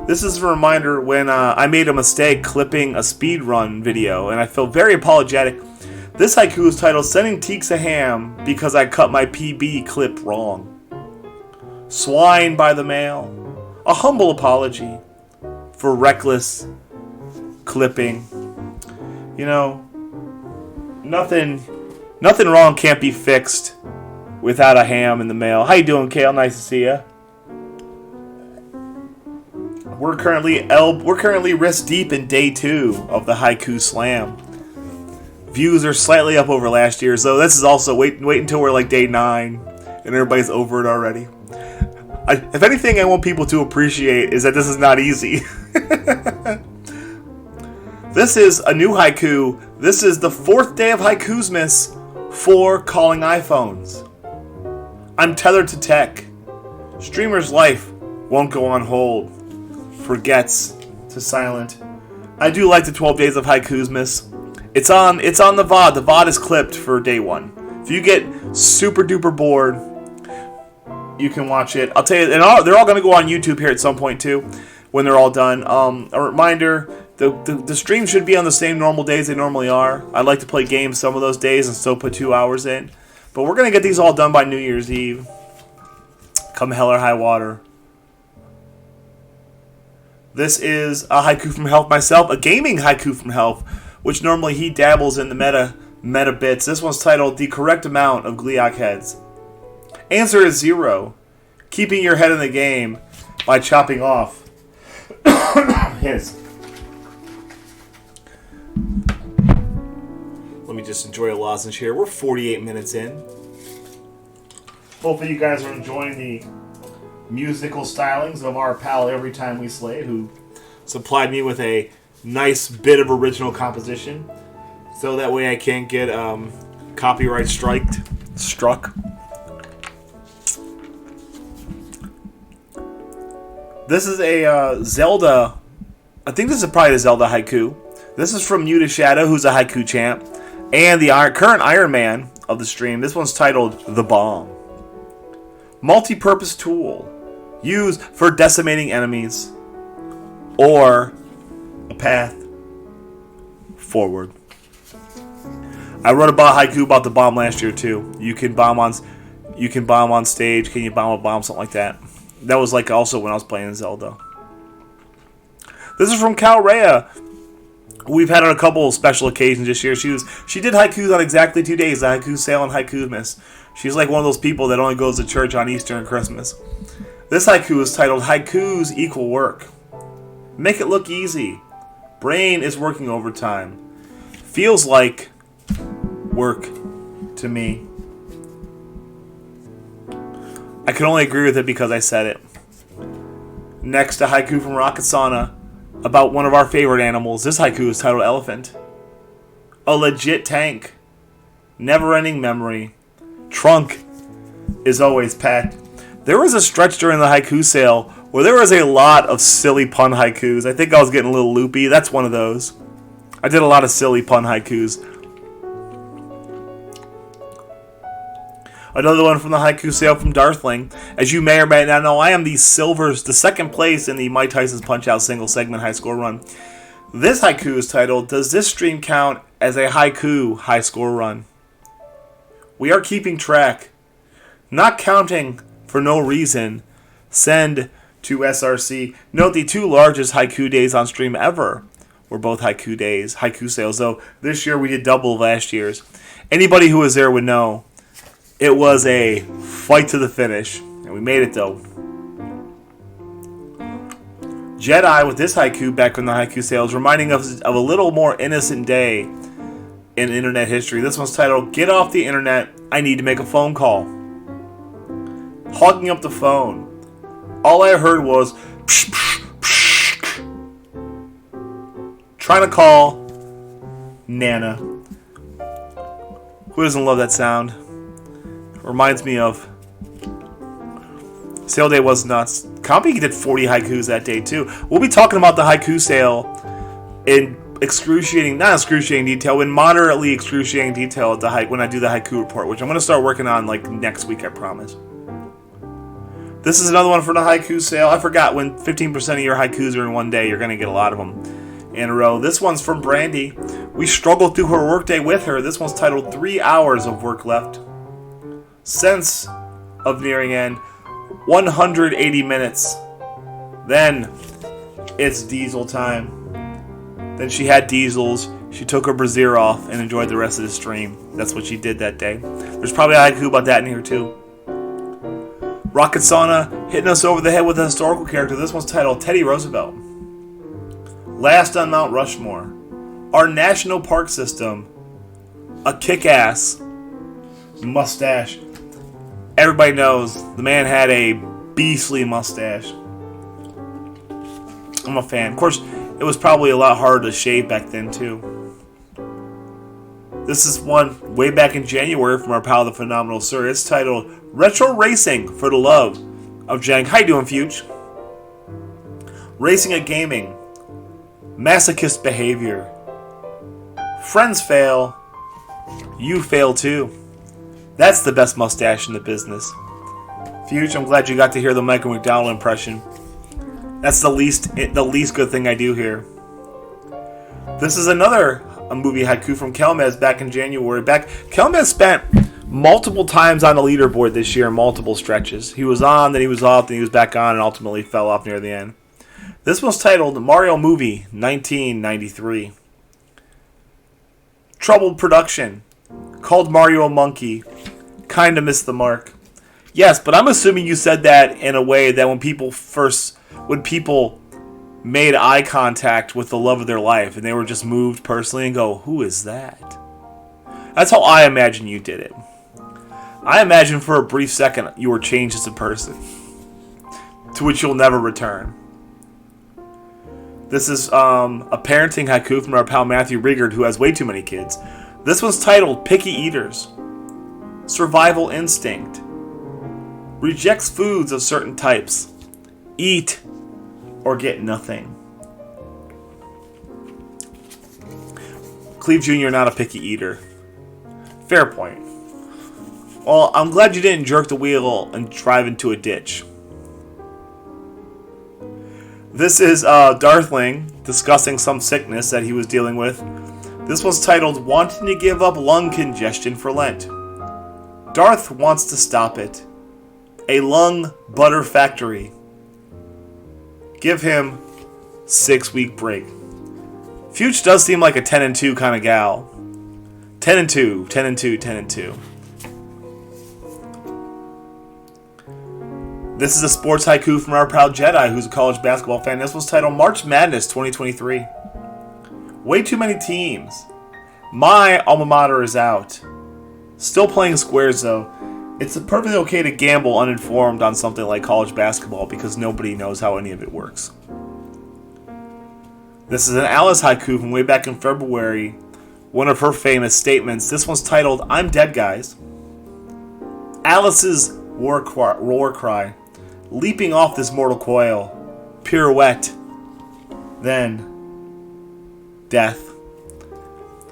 This is a reminder when I made a mistake clipping a speedrun video, and I feel very apologetic. This haiku is titled Sending Teeks a Ham Because I Cut My PB Clip Wrong. Swine by the mail. A humble apology for reckless clipping. You know, nothing wrong can't be fixed without a ham in the mail. How you doing, Kale? Nice to see you. We're currently wrist deep in day 2 of the Haiku Slam. Views are slightly up over last year, so this is also wait until we're like day 9 and everybody's over it already. If anything, I want people to appreciate is that this is not easy. This is a new haiku. This is the 4th day of Haikusmas for calling iPhones. I'm tethered to tech. Streamer's life won't go on hold. Forgets to silent. I do like the 12 days of Haikusmas. It's on the VOD. The VOD is clipped for day 1. If you get super duper bored, you can watch it. I'll tell you, and they're all going to go on YouTube here at some point too, when they're all done. A reminder, the stream should be on the same normal days they normally are. I like to play games some of those days and still put 2 hours in. But we're going to get these all done by New Year's Eve. Come hell or high water. This is a haiku from helfmyselp, a gaming haiku from helf, which normally he dabbles in the meta bits. This one's titled The Correct Amount of Gliok Heads. Answer is 0. Keeping your head in the game by chopping off his. Let me just enjoy a lozenge here. We're 48 minutes in. Hopefully you guys are enjoying the musical stylings of our pal EvryTimeWeSlay, who supplied me with a nice bit of original composition, so that way I can't get copyright struck. This is a Zelda. I think this is probably a Zelda haiku. This is from Muta Shadow, who's a haiku champ, and the current Iron Man of the stream. This one's titled The Bomb. Multi-purpose tool. Used for decimating enemies. Or a path forward. I wrote about haiku about the bomb last year too. You can bomb on stage. Can you bomb a bomb? Something like that. That was like also when I was playing Zelda. This is from Cal Rhea. We've had on a couple of special occasions this year. She did haikus on exactly 2 days, the haiku sale and Haikusmas. She's like one of those people that only goes to church on Easter and Christmas. This haiku is titled Haikus Equal Work. Make it look easy. Brain is working overtime. Feels like work to me. I can only agree with it because I said it. Next, a haiku from Rocket Sauna about one of our favorite animals. This haiku is titled Elephant. A legit tank. Never-ending memory. Trunk is always packed. There was a stretch during the haiku sale where there was a lot of silly pun haikus. I think I was getting a little loopy. That's one of those. I did a lot of silly pun haikus. Another one from the haiku sale from Darthling. As you may or may not know, I am the second place in the Mike Tyson's Punch-Out single segment high score run. This haiku is titled, Does this stream count as a haiku high score run? We are keeping track. Not counting for no reason. Send to SRC. Note the 2 largest haiku days on stream ever were both haiku days, haiku sales. Though this year we did double last year's. Anybody who was there would know it was a fight to the finish, and we made it though. Jedi with this haiku back from the haiku sales, reminding us of a little more innocent day in internet history. This one's titled, Get Off the Internet, I Need to Make a Phone Call. Hogging up the phone. All I heard was psh, psh, psh. Trying to call Nana. Who doesn't love that sound? Reminds me of sale day was nuts. Compy did 40 haikus that day too. We'll be talking about the haiku sale in not excruciating detail, in moderately excruciating detail when I do the haiku report, which I'm going to start working on like next week, I promise. This is another one for the haiku sale. I forgot, when 15% of your haikus are in one day, you're going to get a lot of them in a row. This one's from Brandy. We struggled through her workday with her. This one's titled 3 hours of work left. Sense of nearing end. 180 minutes. Then it's diesel time. Then she had diesels. She took her brassiere off and enjoyed the rest of the stream. That's what she did that day. There's probably a haiku about that in here too. Rocket Sauna hitting us over the head with a historical character. This one's titled Teddy Roosevelt. Last on Mount Rushmore. Our national park system. A kick-ass mustache. Everybody knows the man had a beastly mustache. I'm a fan. Of course, it was probably a lot harder to shave back then too. This is one way back in January from our pal the Phenomenal Sir. It's titled Retro Racing for the Love of Jank. How you doing, Fuge? Racing at gaming. Masochist behavior. Friends fail. You fail too. That's the best mustache in the business. Fuge, I'm glad you got to hear the Michael McDonald impression. That's the least good thing I do here. This is another movie haiku from Kelmez back in January. Kelmez spent multiple times on the leaderboard this year in multiple stretches. He was on, then he was off, then he was back on, and ultimately fell off near the end. This one's titled Mario Movie 1993. Troubled production. Called Mario a monkey. Kinda missed the mark. Yes, but I'm assuming you said that in a way that when people made eye contact with the love of their life and they were just moved personally and go, who is that? That's how I imagine you did it. I imagine for a brief second you were changed as a person, to which you'll never return. This is a parenting haiku from our pal Matthew Rigard, who has way too many kids. This one's titled Picky Eaters. Survival instinct. Rejects foods of certain types. Eat or get nothing. Cleve Jr. not a picky eater. Fair point. Well, I'm glad you didn't jerk the wheel and drive into a ditch. This is Darthling discussing some sickness that he was dealing with. This one's titled Wanting to Give Up Lung Congestion for Lent. Darth wants to stop it. A lung butter factory. Give him 6-week break. Fuge does seem like a 10-2 kind of gal. 10-2, 10-2, 10-2. This is a sports haiku from our proud Jedi, who's a college basketball fan. This was titled March Madness 2023. Way too many teams. My alma mater is out. Still playing squares though. It's perfectly okay to gamble uninformed on something like college basketball because nobody knows how any of it works. This is an Alice haiku from way back in February. One of her famous statements. This one's titled I'm Dead, Guys. Alice's war cry. Leaping off this mortal coil. Pirouette. Then death.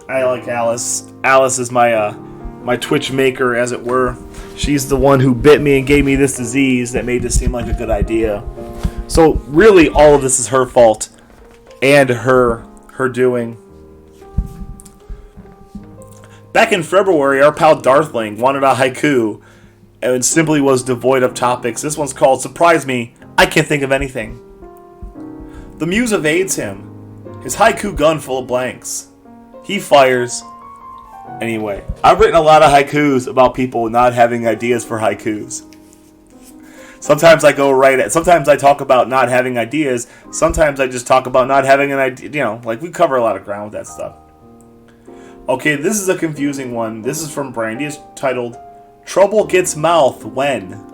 I like Alice. Alice is my Twitch maker, as it were. She's the one who bit me and gave me this disease that made this seem like a good idea. So really, all of this is her fault and her doing. Back in February, our pal Darthling wanted a haiku and simply was devoid of topics. This one's called Surprise Me, I Can't Think of Anything. The muse evades him. His haiku gun full of blanks. He fires. Anyway, I've written a lot of haikus about people not having ideas for haikus. Sometimes I go right at. Sometimes I talk about not having ideas. Sometimes I just talk about not having an idea. You know, like we cover a lot of ground with that stuff. Okay, this is a confusing one. This is from Brandy. It's titled Trouble Gets Mouth When.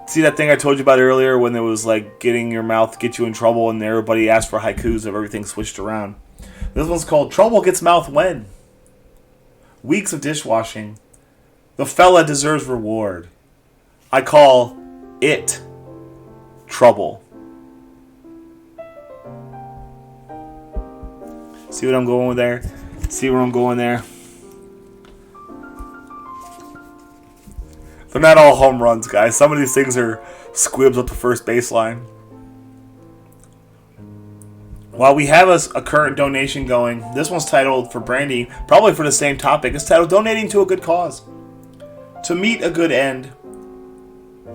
See that thing I told you about earlier when it was like getting your mouth get you in trouble and everybody asked for haikus of everything switched around. This one's called Trouble Gets Mouth When. weeks of dishwashing. The fella deserves reward. I call it trouble. See what I'm going with there? See where I'm going there? They're not all home runs, guys. Some of these things are squibs up the first baseline. While we have a current donation going, this one's titled for Brandy, probably for the same topic. It's titled Donating to a Good Cause. To meet a good end,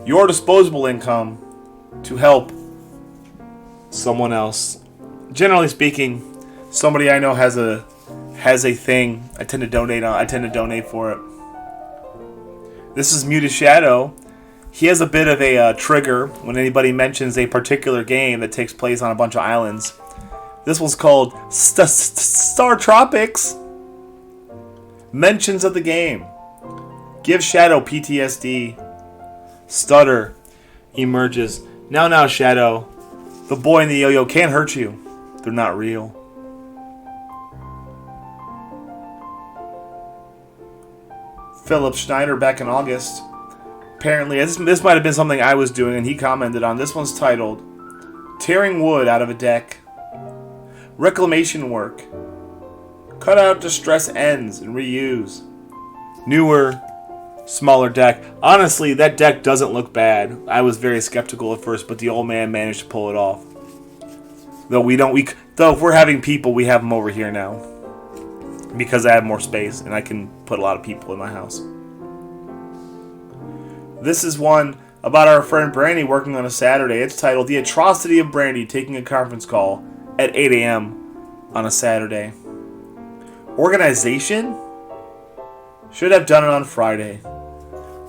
your disposable income to help someone else. Generally speaking, somebody I know has a thing. I tend to donate for it. This is Muted Shadow. He has a bit of a trigger when anybody mentions a particular game that takes place on a bunch of islands. This one's called Star Tropics. Mentions of the game. Give Shadow PTSD. Stutter emerges. Now, Shadow. The boy and the yo-yo can't hurt you. They're not real. Philip Schneider back in August. Apparently, this might have been something I was doing, and he commented on. This one's titled Tearing Wood Out of a Deck. Reclamation work. Cut out distress ends and reuse. Newer, smaller deck. Honestly, that deck doesn't look bad. I was very skeptical at first, but the old man managed to pull it off. Though if we're having people, we have them over here now. Because I have more space and I can put a lot of people in my house. This is one about our friend Brandy working on a Saturday. It's titled The Atrocity of Brandy Taking a Conference Call at 8 a.m. on a Saturday. Organization? Should have done it on Friday.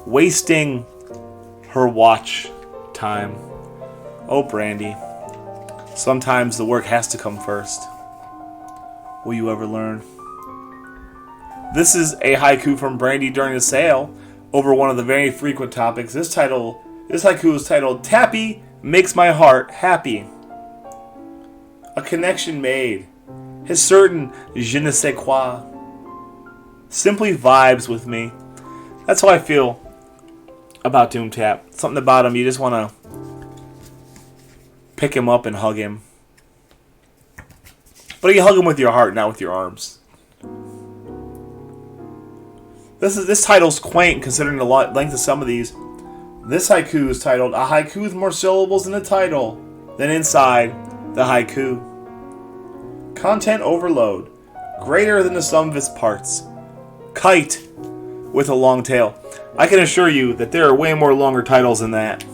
Wasting her watch time. Oh, Brandy. Sometimes the work has to come first. Will you ever learn? This is a haiku from Brandy during the sale over one of the very frequent topics. This haiku is titled Tappy Makes My Heart Happy. A connection made. His certain je ne sais quoi simply vibes with me. That's how I feel about Doomtap. Something about him, you just want to pick him up and hug him. But you hug him with your heart, not with your arms. This title's quaint considering the length of some of these. This haiku is titled A Haiku with More Syllables in the Title Than Inside the Haiku. Content overload. Greater than the sum of its parts. Kite with a long tail. I can assure you that there are way more longer titles than that.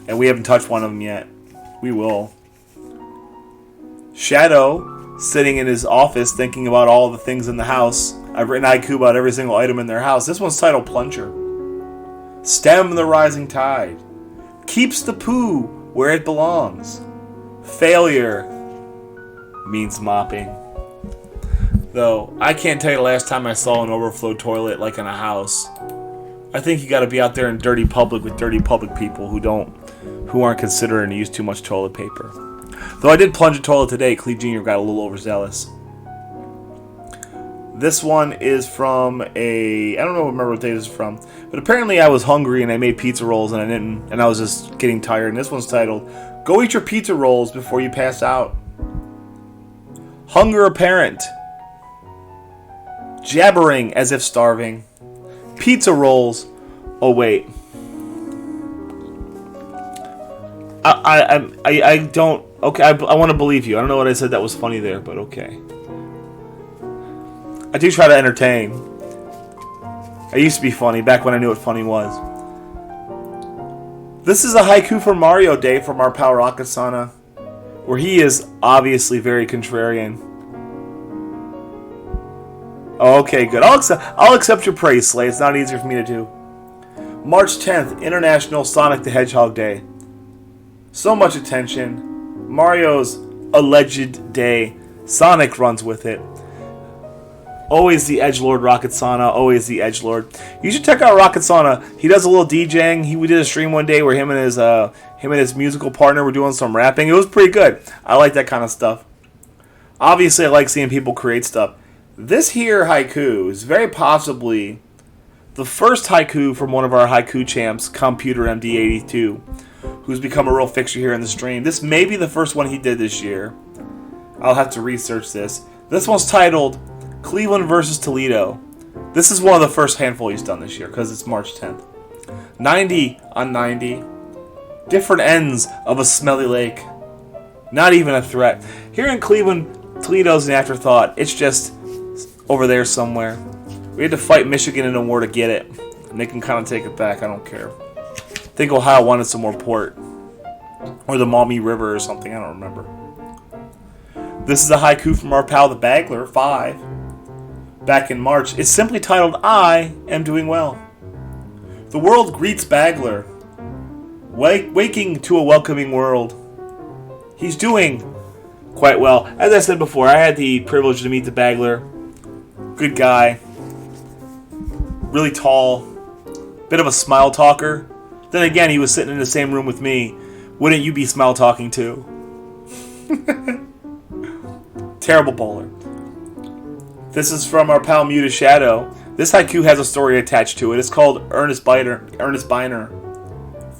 And we haven't touched one of them yet. We will. Shadow, sitting in his office thinking about all the things in the house. I've written haiku about every single item in their house. This one's titled Plunger. Stem the rising tide. Keeps the poo where it belongs. Failure means mopping. Though, I can't tell you the last time I saw an overflow toilet like in a house. I think you gotta be out there in dirty public with dirty public people who aren't considering to use too much toilet paper. Though I did plunge a toilet today, Cleve Jr. got a little overzealous. This one is from I don't remember what day this is from, but apparently I was hungry and I made pizza rolls and I was just getting tired. And this one's titled, Go Eat Your Pizza Rolls Before You Pass Out. Hunger apparent. Jabbering as if starving. Pizza rolls. Oh wait. I don't. Okay, I want to believe you. I don't know what I said that was funny there, but okay. I do try to entertain. I used to be funny back when I knew what funny was. This is a haiku for Mario Day from our pal Rocket Sana, where he is obviously very contrarian. Okay, good. I'll accept your praise, Slay. It's not easier for me to do. March 10th, International Sonic the Hedgehog Day. So much attention. Mario's alleged day. Sonic runs with it. Always the edgelord, Rocket Sana. Always the edgelord. You should check out Rocket Sana. He does a little DJing. We did a stream one day where him and his musical partner were doing some rapping. It was pretty good. I like that kind of stuff. Obviously, I like seeing people create stuff. This here haiku is very possibly the first haiku from one of our haiku champs, Computer MD82, who's become a real fixture here in the stream. This may be the first one he did this year. I'll have to research this. This one's titled Cleveland versus Toledo. This is one of the first handful he's done this year because it's March 10th. 90 on 90. Different ends of a smelly lake. Not even a threat. Here in Cleveland, Toledo's an afterthought. It's just over there somewhere. We had to fight Michigan in a war to get it. And they can kind of take it back. I don't care. I think Ohio wanted some more port. Or the Maumee River or something. I don't remember. This is a haiku from our pal the Bagler, 5. Back in March. It's simply titled, I am doing well. The world greets Bagler. Waking to a welcoming world. He's doing quite well. As I said before, I had the privilege to meet the Bagler. Good guy. Really tall. Bit of a smile talker. Then again, he was sitting in the same room with me. Wouldn't you be smile talking too? Terrible bowler. This is from our pal Muta Shadow. This haiku has a story attached to it. It's called Ernest Biner.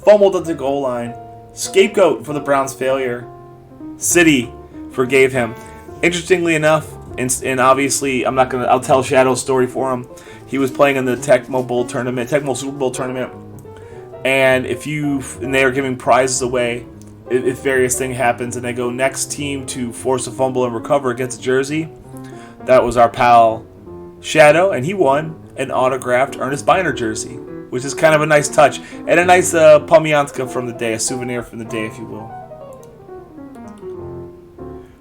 Fumbled at the goal line. Scapegoat for the Browns' failure. City forgave him. Interestingly enough, and obviously I'll tell Shadow's story for him. He was playing in the Tecmo Super Bowl tournament, and they are giving prizes away if various thing happens, and they go next team to force a fumble and recover against a jersey. That was our pal Shadow, and he won an autographed Ernest Biner jersey, which is kind of a nice touch and a nice pamiantka from the day, a souvenir from the day, if you will.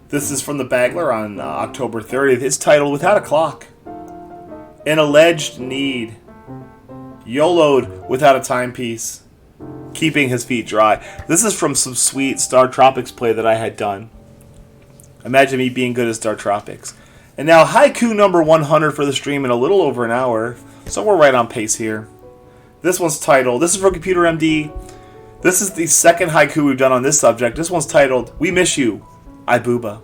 This is from the Bagler on October 30th. It's titled Without a Clock. An alleged need. YOLO'd without a timepiece. Keeping his feet dry. This is from some sweet Star Tropics play that I had done. Imagine me being good at Star Tropics. And now haiku number 100 for the stream in a little over an hour. So we're right on pace here. This one's titled, this is from Computer MD. This is the second haiku we've done on this subject. This one's titled, We Miss You, Ibuba.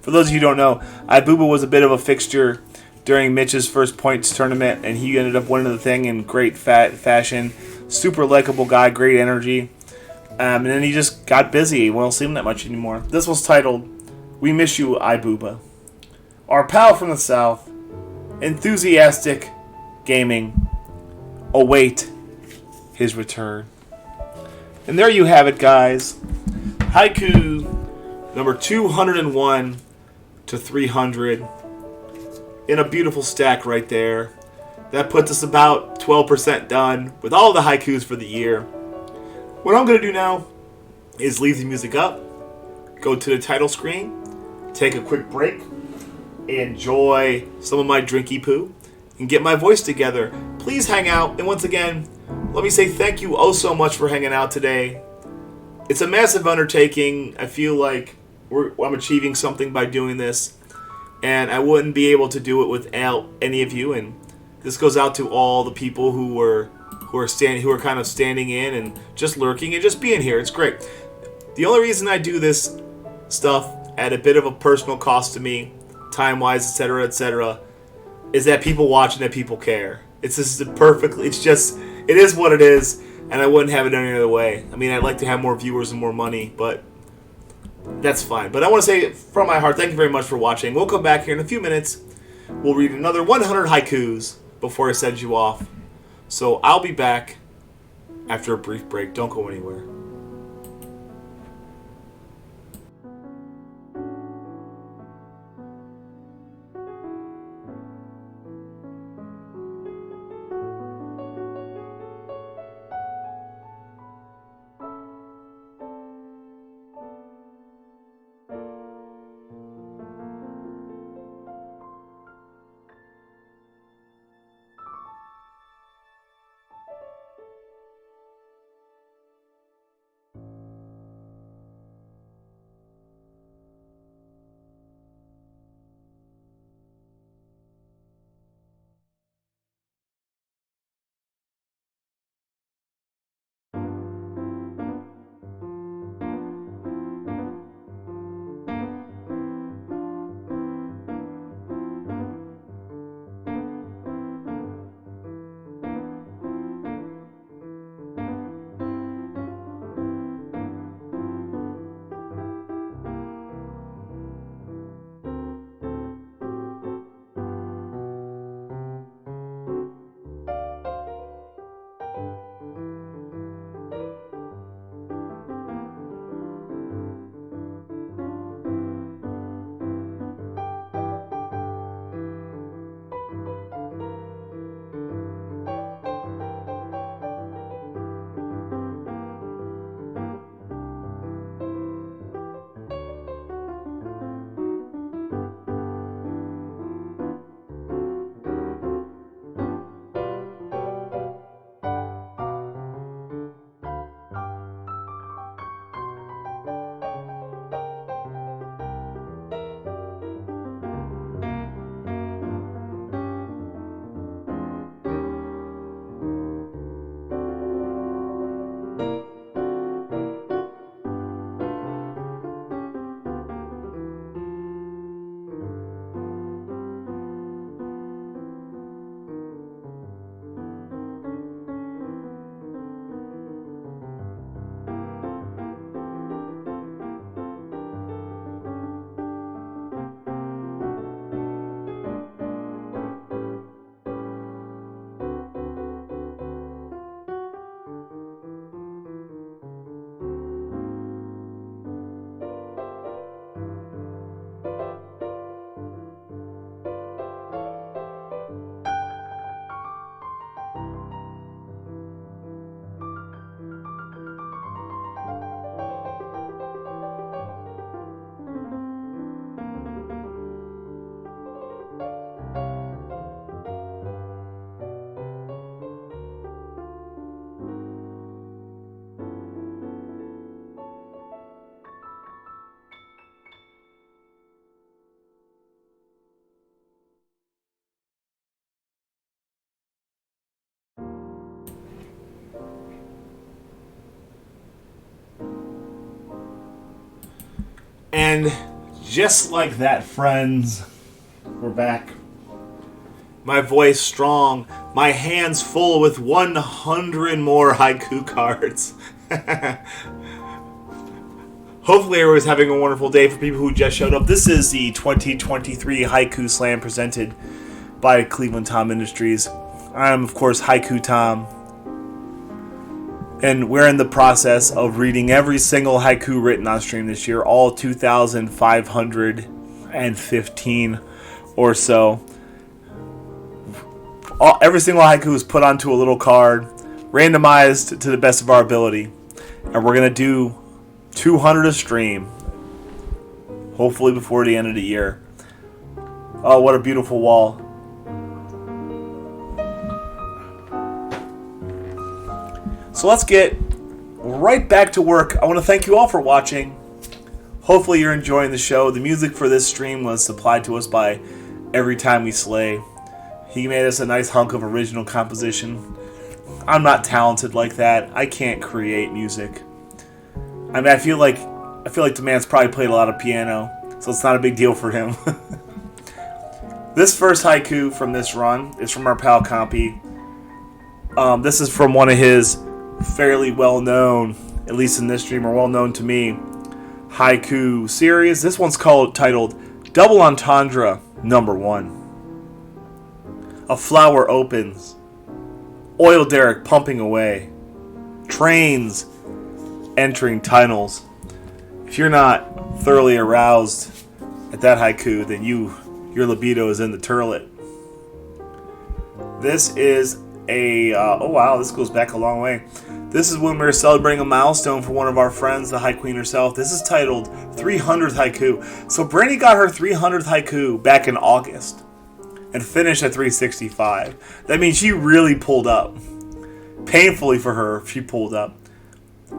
For those of you who don't know, Ibuba was a bit of a fixture during Mitch's first points tournament, and he ended up winning the thing in great fashion. Super likable guy, great energy. And then he just got busy. We don't see him that much anymore. This was titled, We Miss You, Ibuba. Our pal from the South, enthusiastic gaming, await his return. And there you have it, guys. Haiku number 201 to 300 in a beautiful stack right there. That puts us about 12% done with all the haikus for the year. What I'm going to do now is leave the music up, go to the title screen, take a quick break, enjoy some of my drinky poo, and get my voice together. Please hang out, and once again, let me say thank you oh so much for hanging out today. It's a massive undertaking. I feel like I'm achieving something by doing this, and I wouldn't be able to do it without any of you. And this goes out to all the people who are kind of standing in and just lurking and just being here. It's great. The only reason I do this stuff at a bit of a personal cost to me, time-wise, etc., is that people watch and that people care. It's just it is what it is, and I wouldn't have it any other way. I mean, I'd like to have more viewers and more money, but that's fine. But I want to say from my heart, thank you very much for watching. We'll come back here in a few minutes. We'll read another 100 haikus before I send you off. So I'll be back after a brief break. Don't go anywhere. And just like that, friends, we're back. My voice strong, my hands full with 100 more haiku cards. Hopefully everyone's having a wonderful day. For people who just showed up, this is the 2023 Haiku Slam presented by Cleveland Tom Industries. I'm, of course, Haiku Tom. And we're in the process of reading every single haiku written on stream this year, all 2,515 or so. Every single haiku is put onto a little card, randomized to the best of our ability. And we're going to do 200 a stream, hopefully before the end of the year. Oh, what a beautiful wall. So let's get right back to work. I want to thank you all for watching. Hopefully you're enjoying the show. The music for this stream was supplied to us by EvryTimeWeSlay. He made us a nice hunk of original composition. I'm not talented like that. I can't create music. I mean, I feel like the man's probably played a lot of piano, so it's not a big deal for him. This first haiku from this run is from our pal Compy. This is from one of his fairly well-known, at least in this stream, or well-known to me, haiku series. This one's titled Double Entendre Number 1. A flower opens, oil derrick pumping away, trains entering tunnels. If you're not thoroughly aroused at that haiku, then your libido is in the turlet. This is oh wow, this goes back a long way. This is when we were celebrating a milestone for one of our friends, the High Queen herself. This is titled 300th Haiku. So Brandy got her 300th haiku back in August and finished at 365. That means she really pulled up. Painfully for her, she pulled up.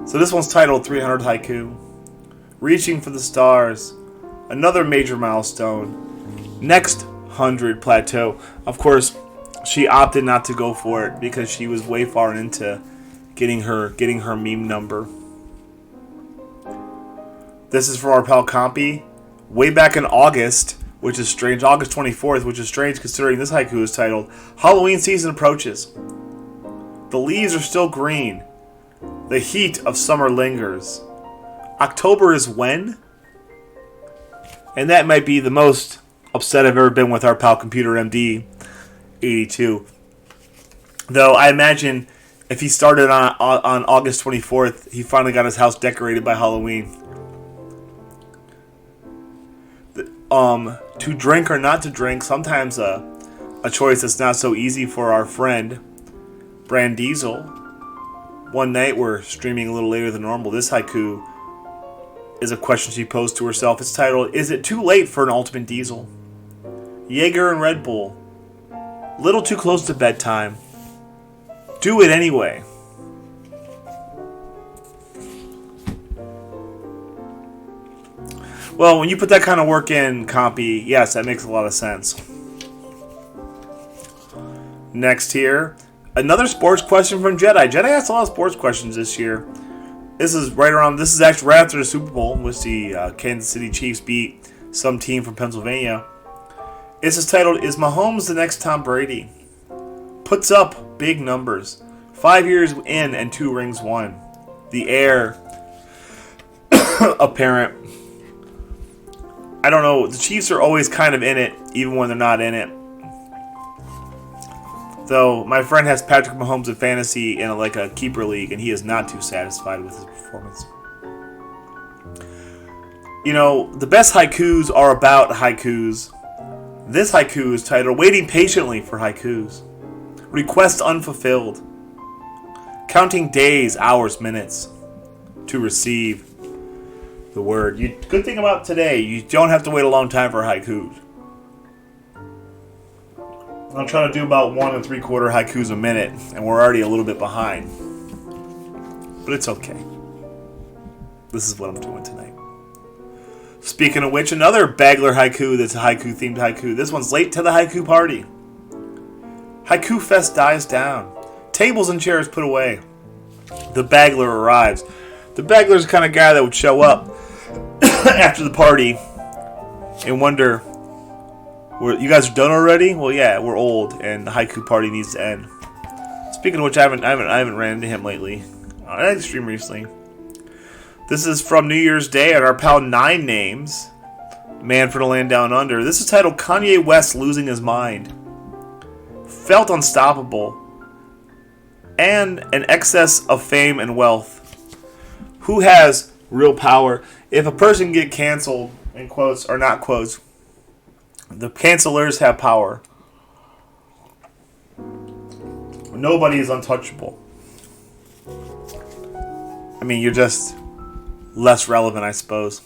So this one's titled 300th Haiku. Reaching for the stars. Another major milestone. Next 100 plateau. Of course, she opted not to go for it because she was way far into getting her meme number. This is for our pal Compy. Way back in August, which is strange, August 24th, which is strange considering this haiku is titled Halloween season approaches. The leaves are still green. The heat of summer lingers. October is when? And that might be the most upset I've ever been with our pal Computer MD 82. Though I imagine if he started on August 24th, he finally got his house decorated by Halloween. To drink or not to drink, sometimes a choice that's not so easy for our friend Brand Diesel. One night we're streaming a little later than normal. This haiku is a question she posed to herself. It's titled, Is it too late for an ultimate diesel? Jaeger and Red Bull. Little too close to bedtime. Do it anyway. Well, when you put that kind of work in, Compy, yes, that makes a lot of sense. Next here, another sports question from Jedi. Jedi asked a lot of sports questions this year. This is actually right after the Super Bowl, in which the Kansas City Chiefs beat some team from Pennsylvania. This is titled, Is Mahomes the next Tom Brady? Puts up big numbers. 5 years in and 2 rings won. The heir apparent. I don't know. The Chiefs are always kind of in it, even when they're not in it. Though my friend has Patrick Mahomes in fantasy in a keeper league, and he is not too satisfied with his performance. You know, the best haikus are about haikus. This haiku is titled Waiting Patiently for Haikus. Request unfulfilled. Counting days, hours, minutes to receive the word. Good thing about today, you don't have to wait a long time for haikus. I'm trying to do about 1 3/4 haikus a minute, and we're already a little bit behind. But it's okay. This is what I'm doing tonight. Speaking of which, another Bagler haiku that's a haiku-themed haiku. This one's late to the haiku party. Haiku Fest dies down. Tables and chairs put away. The Bagler arrives. The Bagler's the kind of guy that would show up after the party and wonder, you guys are done already? Well, yeah, we're old, and the haiku party needs to end. Speaking of which, I haven't ran into him lately. I had to stream recently. This is from New Year's Day at our pal 9 Names, Man for the Land Down Under. This is titled Kanye West Losing His Mind. Felt unstoppable, and an excess of fame and wealth. Who has real power? If a person get canceled, in quotes or not quotes, the cancelers have power. Nobody is untouchable. I mean, you're just less relevant, I suppose.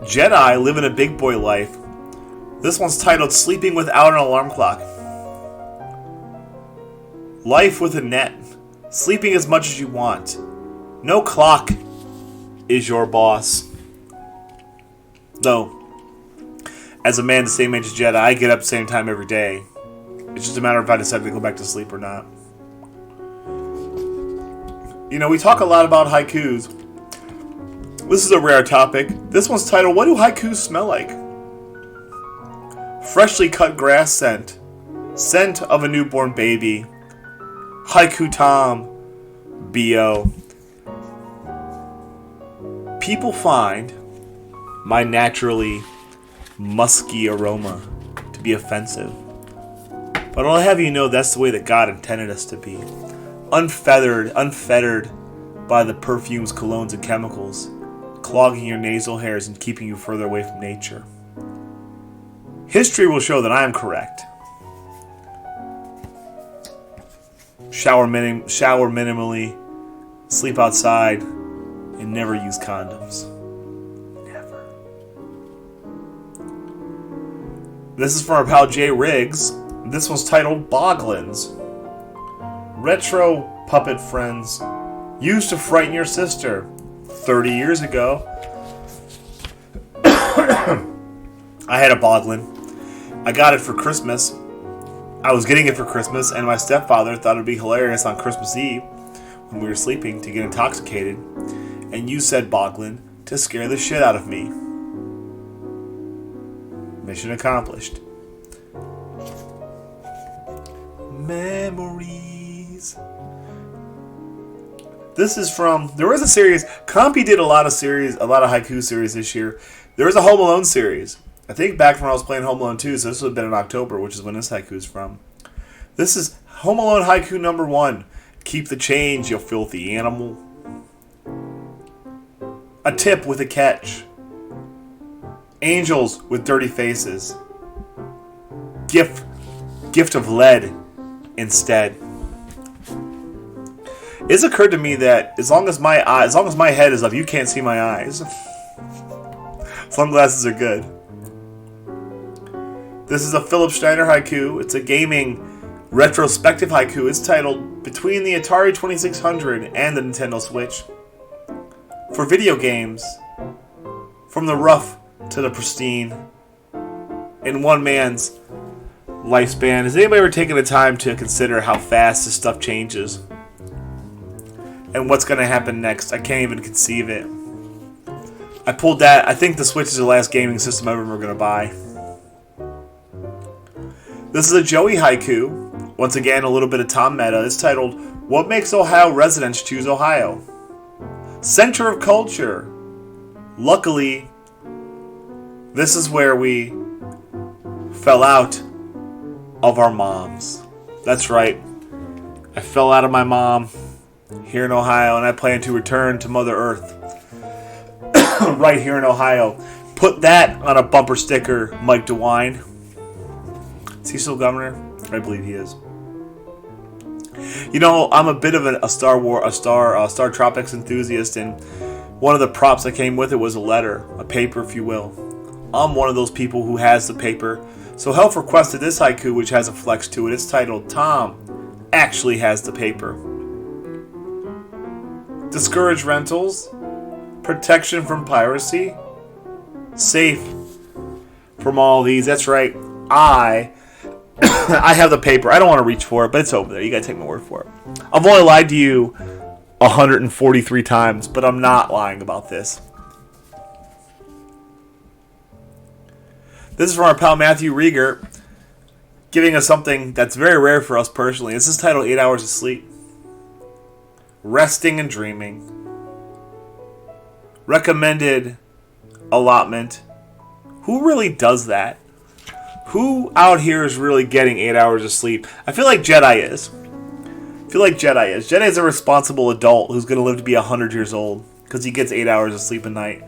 Jedi living a big boy life. This one's titled Sleeping Without an Alarm Clock. Life with a net. Sleeping as much as you want. No clock is your boss. Though, as a man the same age as Jedi, I get up the same time every day. It's just a matter of if I decide to go back to sleep or not. You know, we talk a lot about haikus. This is a rare topic. This one's titled, What Do Haikus Smell Like? Freshly cut grass scent. Scent of a newborn baby. Haiku Tom. B.O. People find my naturally musky aroma to be offensive. But I'll have you know that's the way that God intended us to be. Unfettered by the perfumes, colognes, and chemicals, clogging your nasal hairs and keeping you further away from nature. History will show that I am correct. Shower minimally, sleep outside, and never use condoms. Never. This is from our pal Jay Riggs. This one's titled Boglins. Retro puppet friends used to frighten your sister 30 years ago. I had a Boglin. I got it for Christmas. I was getting it for Christmas, and my stepfather thought it would be hilarious on Christmas Eve when we were sleeping to get intoxicated and use said Boglin to scare the shit out of me. Mission accomplished. Memories. This is from, there was a series, Compy did a lot of haiku series this year. There was a Home Alone series. I think back when I was playing Home Alone 2, so this would have been in October, which is when this haiku is from. This is Home Alone haiku number 1. Keep the change, you filthy animal. A tip with a catch. Angels with dirty faces. Gift of lead instead. It's occurred to me that as long as my head is up, you can't see my eyes. Sunglasses are good. This is a Philip Schneider haiku. It's a gaming retrospective haiku. It's titled Between the Atari 2600 and the Nintendo Switch. For video games, from the rough to the pristine, in one man's lifespan. Has anybody ever taken the time to consider how fast this stuff changes? And what's going to happen next? I can't even conceive it. I pulled that. I think the Switch is the last gaming system I'm ever going to buy. This is a Joey haiku. Once again, a little bit of Tom Meta. It's titled, What Makes Ohio Residents Choose Ohio? Center of Culture. Luckily, this is where we fell out of our moms. That's right. I fell out of my mom here in Ohio, and I plan to return to Mother Earth right here in Ohio. Put that on a bumper sticker, Mike DeWine. Is he still governor? I believe he is. You know, I'm a bit of a Star Tropics enthusiast, and one of the props that came with it was a letter, a paper, if you will. I'm one of those people who has the paper. So Helf requested this haiku, which has a flex to it. It's titled, Tom Actually Has the Paper. Discourage rentals. Protection from piracy. Safe from all these. That's right. I have the paper. I don't want to reach for it, but it's over there. You gotta take my word for it. I've only lied to you 143 times, but I'm not lying about this. This is from our pal Matthew Rieger, giving us something that's very rare for us personally. This is titled 8 Hours of Sleep. Resting and dreaming. Recommended allotment. Who really does that? Who out here is really getting 8 hours of sleep? I feel like Jedi is. Jedi is a responsible adult who's going to live to be 100 years old because he gets 8 hours of sleep a night.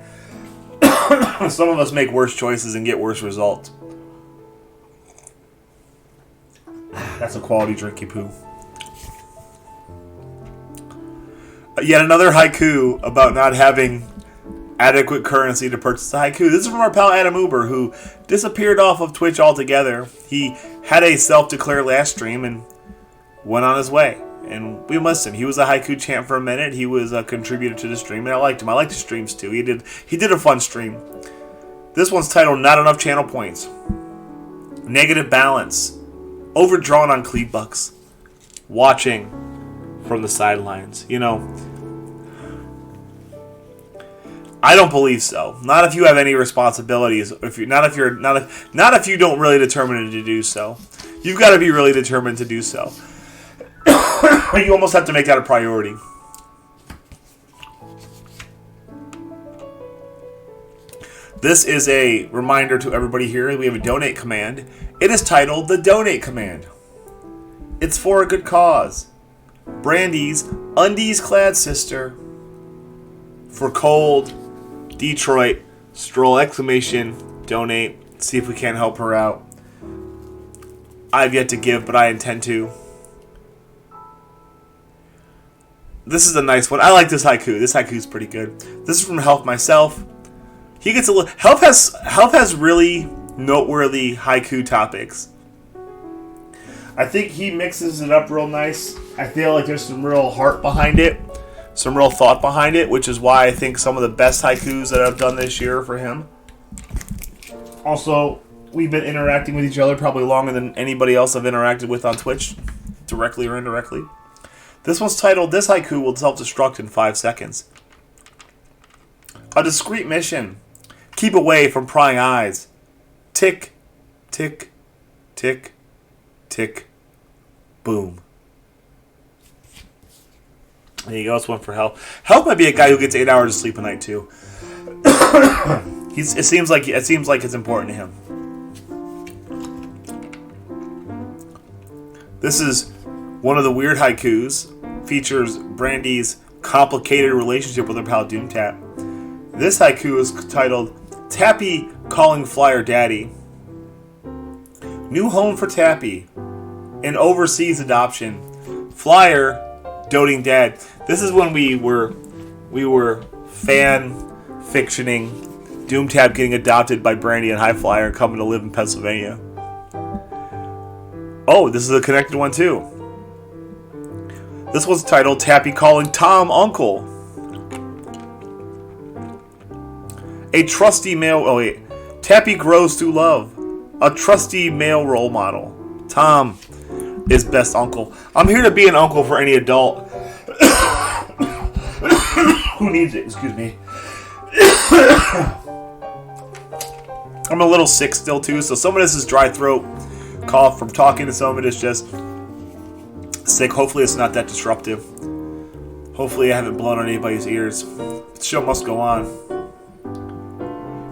Some of us make worse choices and get worse results. That's a quality drinky poo. Yet another haiku about not having adequate currency to purchase a haiku. This is from our pal Adam Uber, who disappeared off of Twitch altogether. He had a self-declared last stream and went on his way. And we missed him. He was a haiku champ for a minute. He was a contributor to the stream, and I liked him. I liked his streams too. He did a fun stream. This one's titled Not Enough Channel Points. Negative balance. Overdrawn on cleat bucks. Watching from the sidelines. You know, I don't believe so. Not if you have any responsibilities. Not if you don't really determine to do so. You've got to be really determined to do so. You almost have to make that a priority. This is a reminder to everybody here. We have a donate command. It is titled the Donate Command. It's for a good cause. Brandy's undies-clad sister. For cold Detroit. Stroll exclamation. Donate. See if we can't help her out. I've yet to give, but I intend to. This is a nice one. I like this haiku. This haiku is pretty good. This is from Help Myself. He gets a little. Help has really noteworthy haiku topics. I think he mixes it up real nice. I feel like there's some real heart behind it, some real thought behind it, which is why I think some of the best haikus that I've done this year are for him. Also, we've been interacting with each other probably longer than anybody else I've interacted with on Twitch, directly or indirectly. This one's titled, This Haiku Will Self-Destruct in 5 Seconds. A discreet mission. Keep away from prying eyes. Tick, tick, tick, tick, boom. There you go. That's one for Help. Help might be a guy who gets 8 hours of sleep a night too. It seems like it's important to him. This is one of the weird haikus. Features Brandy's complicated relationship with her pal Doomtap. This haiku is titled Tappy Calling Flyer Daddy. New home for Tappy. An overseas adoption. Flyer doting dad. This is when we were fan fictioning Doomtap getting adopted by Brandy and High Flyer and coming to live in Pennsylvania. Oh, this is a connected one too. This one's titled Tappy Calling Tom Uncle. A trusty male... Oh, wait. Tappy grows through love. A trusty male role model. Tom is best uncle. I'm here to be an uncle for any adult who needs it. Excuse me. I'm a little sick still, too, so some of this is dry throat, cough from talking, and some of it is just sick. Hopefully it's not that disruptive. Hopefully I haven't blown on anybody's ears. The show must go on.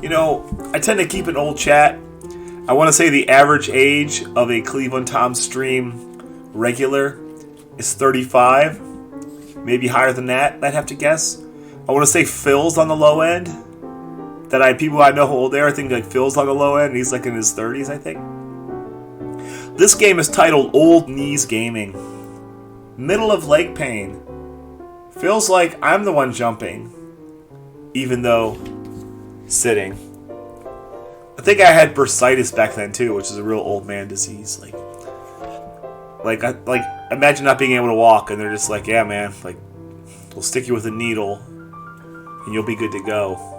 You know, I tend to keep an old chat. I want to say the average age of a Cleveland Tom stream regular is 35. Maybe higher than that, I'd have to guess. I want to say Phil's on the low end. People I know who old they are, I think like Phil's on the low end, and he's like in his 30s, I think. This game is titled Old Knees Gaming. Middle of leg pain. Feels like I'm the one jumping, even though sitting. I think I had bursitis back then too, which is a real old man disease. Like imagine not being able to walk, and they're just like, yeah, man, like we'll stick you with a needle, and you'll be good to go.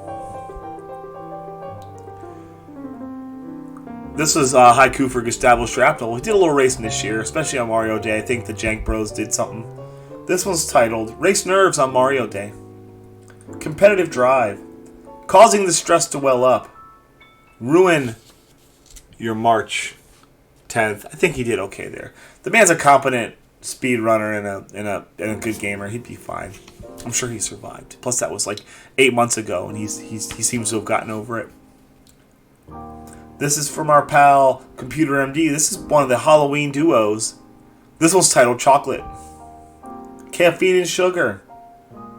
This was haiku for Gustavo Shrapnel. We did a little racing this year, especially on Mario Day. I think the Jank Bros did something. This one's titled Race Nerves on Mario Day. Competitive drive. Causing the stress to well up. Ruin your March 10th. I think he did okay there. The man's a competent speedrunner and a good gamer. He'd be fine. I'm sure he survived. Plus, that was like 8 months ago, and he seems to have gotten over it. This is from our pal Computer MD. This is one of the Halloween duos. This one's titled Chocolate. Caffeine and sugar.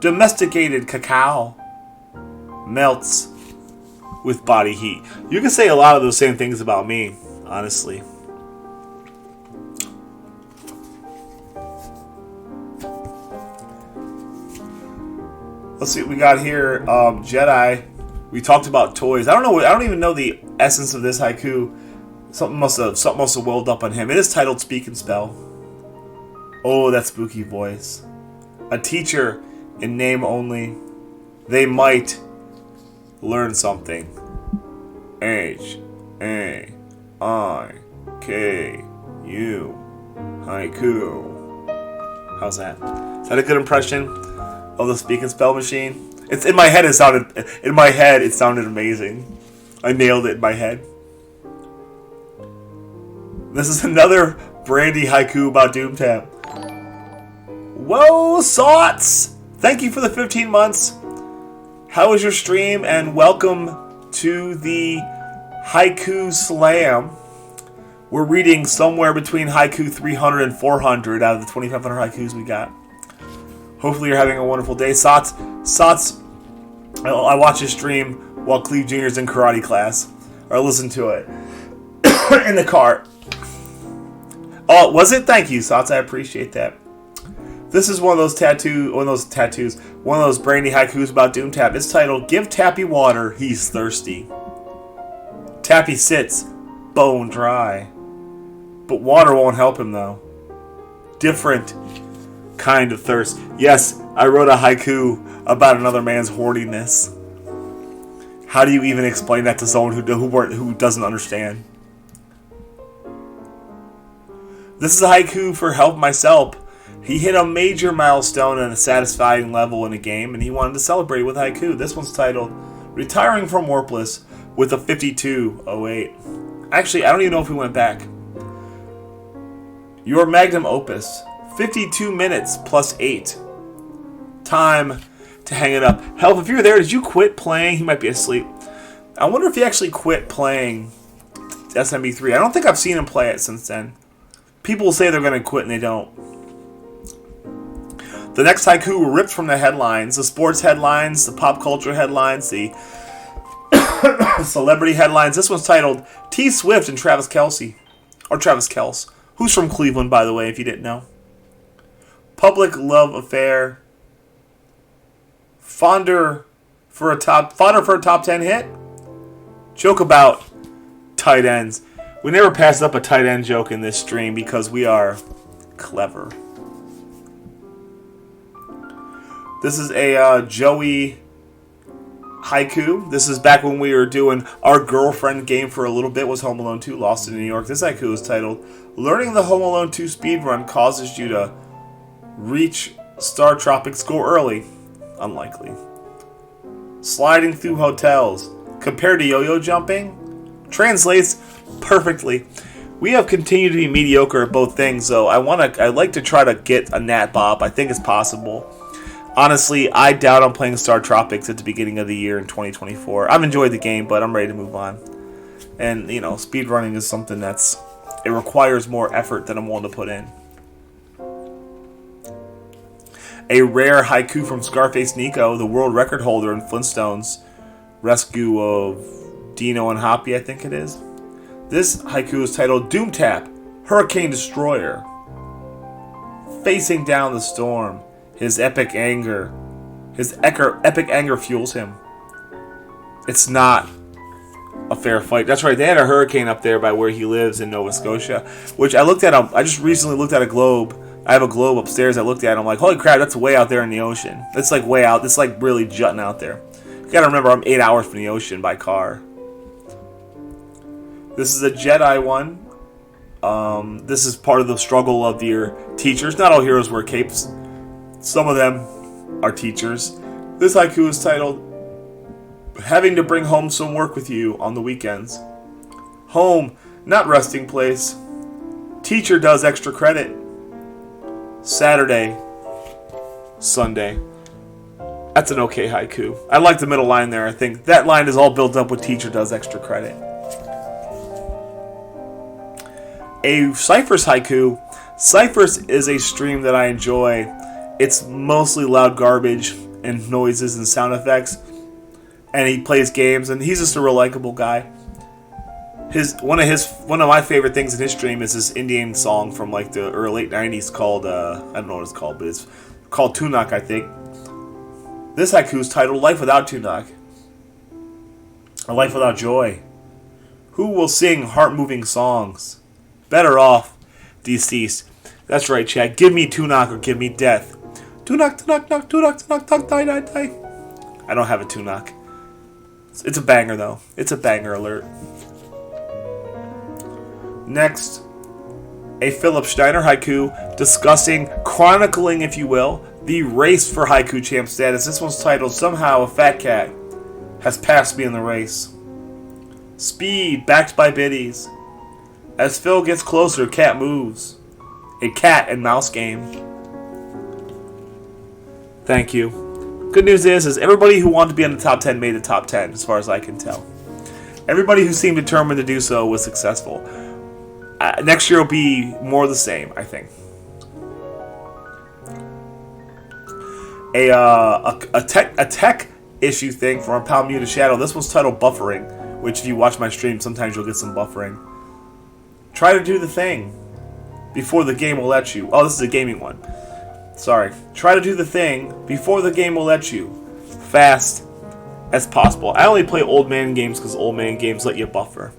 Domesticated cacao. Melts with body heat. You can say a lot of those same things about me, honestly. Let's see what we got here. Jedi. We talked about toys. I don't even know the essence of this haiku. Something must have welled up on him. It is titled Speak and Spell. Oh, that spooky voice. A teacher in name only. They might learn something. H-A-I-K-U. Haiku. How's that? Is that a good impression of the Speak and Spell machine? It's in my head. It sounded amazing. I nailed it in my head. This is another Brandy haiku about Doomtap. Whoa, Sots! Thank you for the 15 months. How was your stream? And welcome to the Haiku Slam. We're reading somewhere between haiku 300 and 400 out of the 2,500 haikus we got. Hopefully you're having a wonderful day. Sots, I watch his stream while Cleve Jr.'s in karate class. Or I listen to it in the car. Oh, was it? Thank you, Sots. I appreciate that. This is one of those Brandy haikus about Doomtap. It's titled, Give Tappy Water, He's Thirsty. Tappy sits, bone dry. But water won't help him, though. Different kind of thirst. Yes, I wrote a haiku about another man's horniness. How do you even explain that to someone who doesn't understand? This is a haiku for helfmyselp. He hit a major milestone and a satisfying level in a game, and he wanted to celebrate with haiku. This one's titled, Retiring from Warpless with a 5208. Actually, I don't even know if we went back. Your magnum opus. 52 minutes plus 8. Time to hang it up. Help, if you're there, did you quit playing? He might be asleep. I wonder if he actually quit playing SMB3. I don't think I've seen him play it since then. People say they're going to quit and they don't. The next haiku were ripped from the headlines. The sports headlines, the pop culture headlines, the celebrity headlines. This one's titled T. Swift and Travis Kelce. Or Travis Kelce. Who's from Cleveland, by the way, if you didn't know. Public love affair. Fonder for a top 10 hit. Joke about tight ends. We never pass up a tight end joke in this stream because we are clever. This is a Joey haiku. This is back when we were doing our girlfriend game for a little bit. Was Home Alone 2 Lost in New York. This haiku is titled, Learning the Home Alone 2 speedrun causes you to reach Star Tropics Go early. Unlikely. Sliding through hotels. Compared to yo-yo jumping. Translates perfectly. We have continued to be mediocre at both things, though. I'd like to try to get a Nat Bob. I think it's possible. Honestly, I doubt I'm playing Star Tropics at the beginning of the year in 2024. I've enjoyed the game, but I'm ready to move on. And, speedrunning is something it requires more effort than I'm willing to put in. A rare haiku from Scarface Nico, the world record holder in Flintstones rescue of Dino and Hoppy, I think it is. This haiku is titled Doomtap, Hurricane Destroyer. Facing down the storm, his epic anger fuels him. It's not a fair fight. That's right, they had a hurricane up there by where he lives in Nova Scotia, which I looked at. I just recently looked at a globe. I have a globe upstairs I looked at. I'm like, holy crap, that's way out there in the ocean. It's like way out. It's like really jutting out there. You gotta remember, I'm 8 hours from the ocean by car. This is a Jedi one. This is part of the struggle of your teachers. Not all heroes wear capes. Some of them are teachers. This haiku is titled, Having to Bring Home Some Work With You on the Weekends. Home Not resting place. Teacher does extra credit. Saturday. Sunday. That's an okay haiku. I like the middle line there. I think that line is all built up with teacher does extra credit. A Cypher's haiku. Cypher's is a stream that I enjoy. It's mostly loud garbage and noises and sound effects. And he plays games, and he's just a real likable guy. One of my favorite things in his stream is this Indian song from like the early late 90s called I don't know what it's called, but it's called Tunak, I think. This haiku is titled Life Without Tunak. A life without joy. Who will sing heart-moving songs? Better off deceased. That's right, Chad. Give me Tunak or give me death. Tunak, Tunak, Tunak, Tunak, Tunak, Tunak, die, die, die. I don't have a Tunak. It's a banger, though. It's a banger alert. Next, a Philip Steiner haiku discussing, chronicling, if you will, the race for haiku champ status. This one's titled, Somehow a Fat Cat Has Passed Me in the Race. Speed, backed by biddies. As Phil gets closer, cat moves. A cat and mouse game. Thank you. Good news is everybody who wanted to be in the top 10 made the top 10, as far as I can tell. Everybody who seemed determined to do so was successful. Next year will be more the same, I think. A tech issue thing from our pal Muted Shadow. This one's titled Buffering, which if you watch my stream, sometimes you'll get some buffering. Try to do the thing before the game will let you. Oh, this is a gaming one. Sorry. Try to do the thing before the game will let you. Fast as possible. I only play old man games because old man games let you buffer.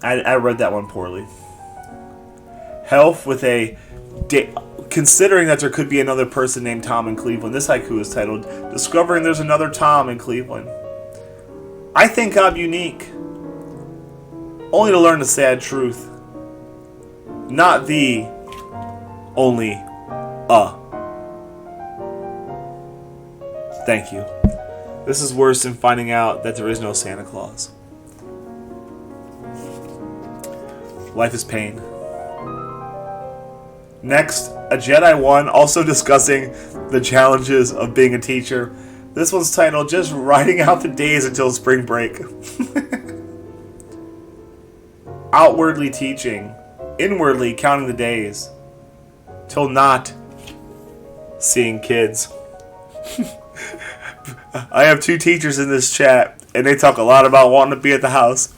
I read that one poorly. Health with a... Considering that there could be another person named Tom in Cleveland, this haiku is titled, Discovering There's Another Tom in Cleveland. I think I'm unique. Only to learn the sad truth. Not the... Only... Thank you. This is worse than finding out that there is no Santa Claus. Life is pain. Next, a Jedi one, also discussing the challenges of being a teacher. This one's titled, Just Riding Out the Days Until Spring Break. Outwardly teaching, inwardly counting the days, till not seeing kids. I have two teachers in this chat, and they talk a lot about wanting to be at the house.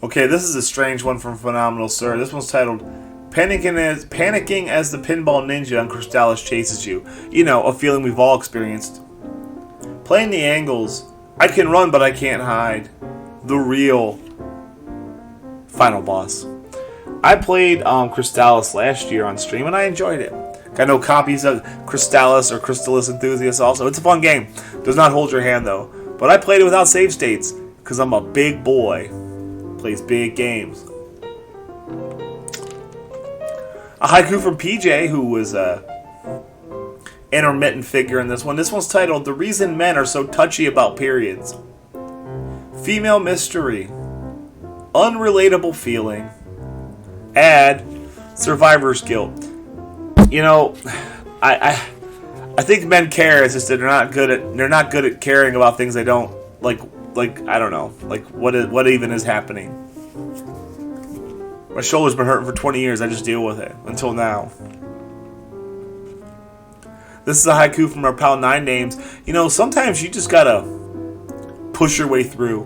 Okay, this is a strange one from Phenomenal Sir. This one's titled, Panicking as the Pinball Ninja and Crystallis Chases You. You know, a feeling we've all experienced. Playing the angles. I can run, but I can't hide. The real final boss. I played Crystallis last year on stream, and I enjoyed it. Got no copies of Crystallis or Crystallis Enthusiast also. It's a fun game. Does not hold your hand, though. But I played it without save states, because I'm a big boy. Plays big games. A haiku from PJ, who was a intermittent figure in this one. This one's titled, The Reason Men Are So Touchy About Periods. Female mystery. Unrelatable feeling. Add survivor's guilt. You know, I think men care. It's just that they're not good at caring about things they don't like I don't know, like what even is happening. My shoulder's been hurting for 20 years. I just deal with it until now. This is a haiku from our pal 9 Names. You know, sometimes you just gotta push your way through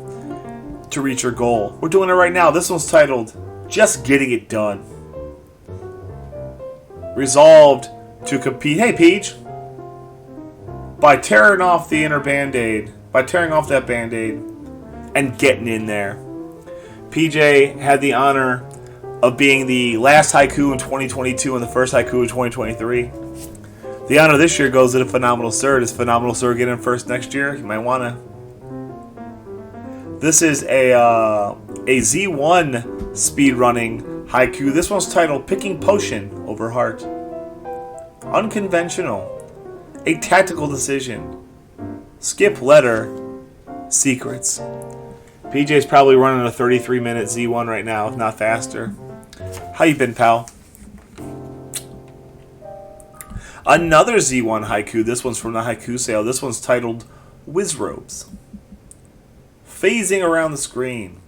to reach your goal. We're doing it right now. This one's titled, Just Getting It Done. Resolved to compete. Hey, Peach. By tearing off the inner band-aid. By tearing off that band-aid and getting in there. PJ had the honor of being the last haiku in 2022 and the first haiku in 2023. The honor this year goes to the Phenomenal Sir. Does Phenomenal Sir get in first next year? You might want to. This is a Z1 speedrunning haiku. This one's titled Picking Potion Over Heart. Unconventional. A tactical decision. Skip letter. Secrets. PJ's probably running a 33-minute Z1 right now, if not faster. How you been, pal? Another Z1 haiku. This one's from the haiku sale. This one's titled Wizrobes. Phasing around the screen.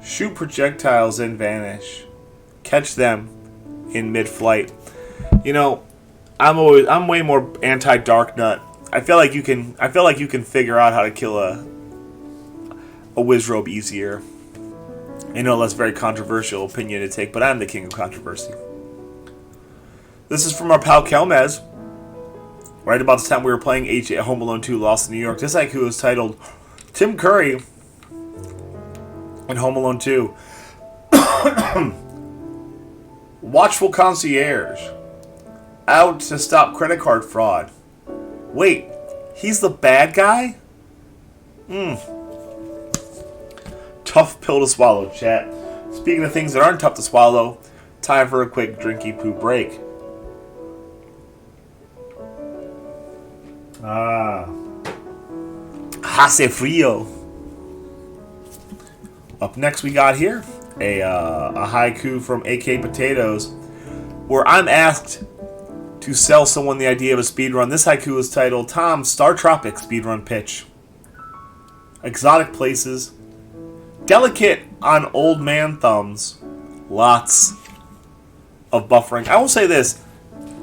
Shoot projectiles and vanish. Catch them in mid-flight. You know, I'm way more anti-Dark Nut. I feel like you can figure out how to kill a Wizrobe easier. I know that's a very controversial opinion to take, but I'm the king of controversy. This is from our pal Kelmez. Right about the time we were playing Home Alone 2 Lost in New York. This haiku is titled Tim Curry in Home Alone 2. Watchful concierge. Out to stop credit card fraud. Wait, he's the bad guy? Tough pill to swallow, chat. Speaking of things that aren't tough to swallow, time for a quick drinky poo break. Hace frio. Up next we got here a haiku from AK Potatoes, where I'm asked to sell someone the idea of a speedrun. This haiku is titled Tom's Star Tropics Speedrun Pitch. Exotic places. Delicate on old man thumbs. Lots of buffering. I will say this.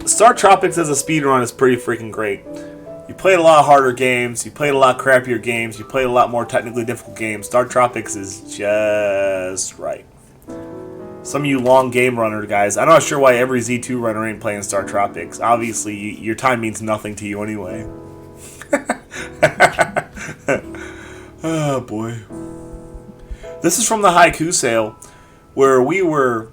Star Tropics as a speedrun is pretty freaking great. You played a lot of harder games. You played a lot crappier games. You played a lot more technically difficult games. Star Tropics is just right. Some of you long game runner guys, I'm not sure why every Z2 runner ain't playing Star Tropics. Obviously, your time means nothing to you anyway. Oh, boy. This is from the haiku sale, where we were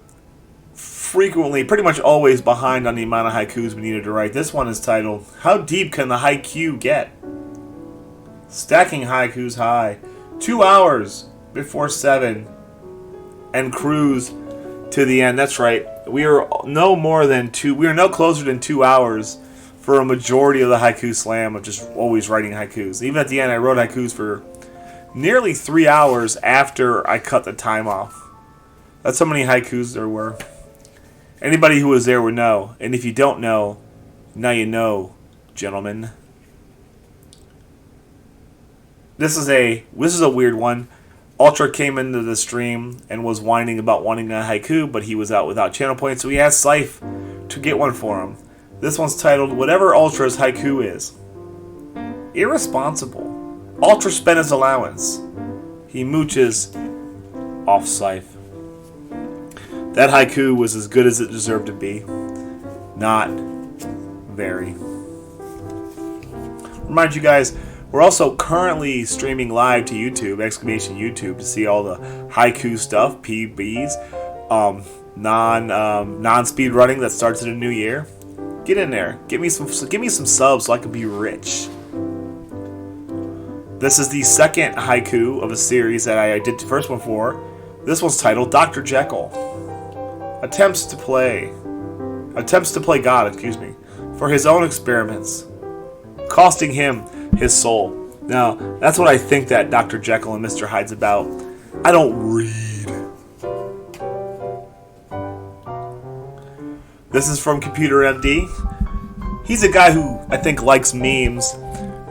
frequently, pretty much always behind on the amount of haikus we needed to write. This one is titled, How Deep Can the Haiku Get? Stacking haikus high. 2 hours before 7. And cruise to the end. That's right. We are no closer than 2 hours for a majority of the Haiku Slam of just always writing haikus. Even at the end, I wrote haikus for nearly 3 hours after I cut the time off. That's how many haikus there were. Anybody who was there would know. And if you don't know, now you know, gentlemen. This is a weird one. Ultra came into the stream and was whining about wanting a haiku, but he was out without channel points, so he asked Scythe to get one for him. This one's titled, Whatever Ultra's Haiku Is. Irresponsible. Ultra spent his allowance. He mooches off Scythe. That haiku was as good as it deserved to be. Not very. Remind you guys, we're also currently streaming live to YouTube, !YouTube, to see all the haiku stuff, PBs, non-speed running that starts in a new year. Get in there. Give me some subs so I can be rich. This is the second haiku of a series that I did the first one for. This one's titled Dr. Jekyll. Attempts to play God, for his own experiments, costing him his soul. Now, that's what I think that Dr. Jekyll and Mr. Hyde's about. I don't read. This is from Computer MD. He's a guy who I think likes memes.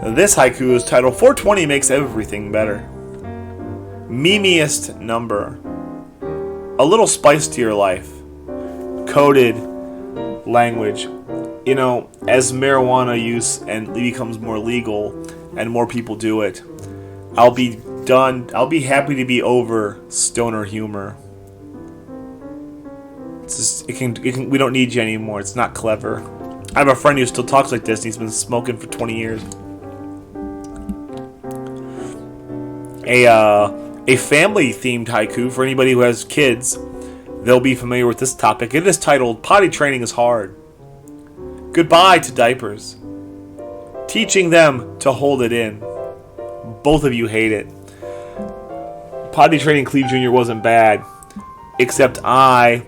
This haiku is titled 420 Makes Everything Better. Memeiest number. A little spice to your life. Coded language. You know, as marijuana use and becomes more legal and more people do it, I'll be happy to be over stoner humor. It's just, we don't need you anymore. It's not clever. I have a friend who still talks like this, and he's been smoking for 20 years. A family-themed haiku for anybody who has kids. They'll be familiar with this topic. It is titled, Potty Training is Hard. Goodbye to diapers. Teaching them to hold it in. Both of you hate it. Potty training Cleve Jr. wasn't bad. Except I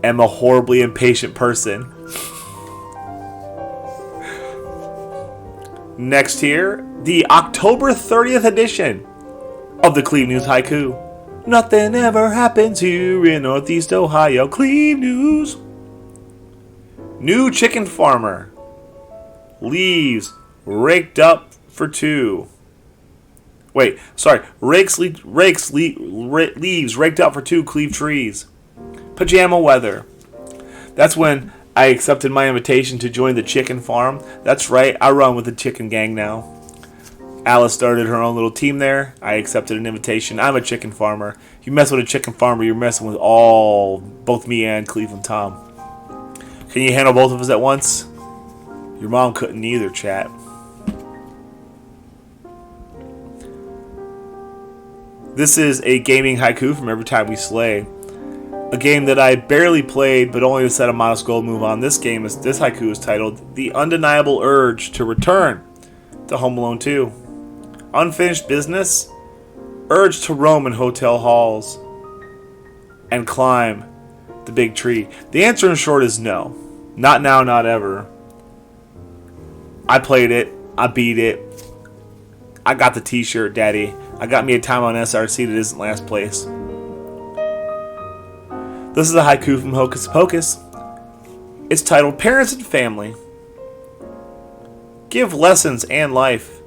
am a horribly impatient person. Next here, the October 30th edition of the Cleve News Haiku. Nothing ever happens here in Northeast Ohio. Cleve News. New chicken farmer. Leaves raked up for two. Wait, sorry. Leaves raked up for two Cleve trees. Pajama weather. That's when I accepted my invitation to join the chicken farm. That's right, I run with the chicken gang now. Alice started her own little team there. I accepted an invitation. I'm a chicken farmer. You mess with a chicken farmer, you're messing with both me and Cleveland Tom. Can you handle both of us at once? Your mom couldn't either, chat. This is a gaming haiku from EvryTimeWeSlay. A game that I barely played, but only to set a modest goal move on. This haiku is titled The Undeniable Urge to Return to Home Alone 2. Unfinished business? Urge to roam in hotel halls and climb the big tree. The answer in short is no. Not now, not ever. I played it. I beat it. I got the t-shirt, daddy. I got me a time on SRC that isn't last place. This is a haiku from Hocus Pocus. It's titled Parents and Family. Give lessons and life.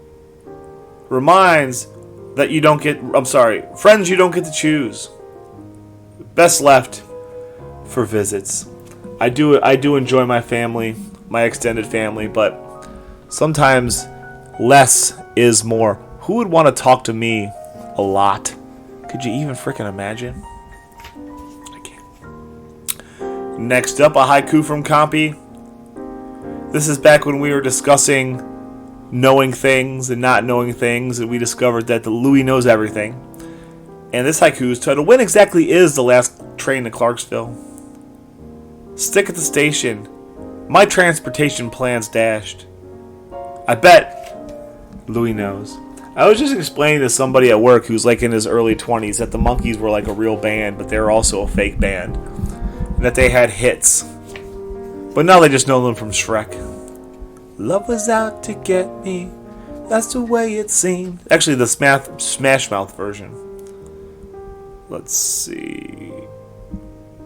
Reminds that you don't get, friends you don't get to choose. Best left for visits. I do enjoy my family, my extended family, but sometimes less is more. Who would want to talk to me a lot? Could you even freaking imagine? I can't. Next up, a haiku from Compy. This is back when we were discussing knowing things and not knowing things, and we discovered that the Louie knows everything. And this haiku is titled, When exactly is the last train to Clarksville? Stick at the station. My transportation plan's dashed. I bet Louie knows. I was just explaining to somebody at work who's like in his early 20s that the Monkees were like a real band, but they were also a fake band. And that they had hits. But now they just know them from Shrek. Love was out to get me. That's the way it seemed. Actually, the Smash Mouth version. Let's see.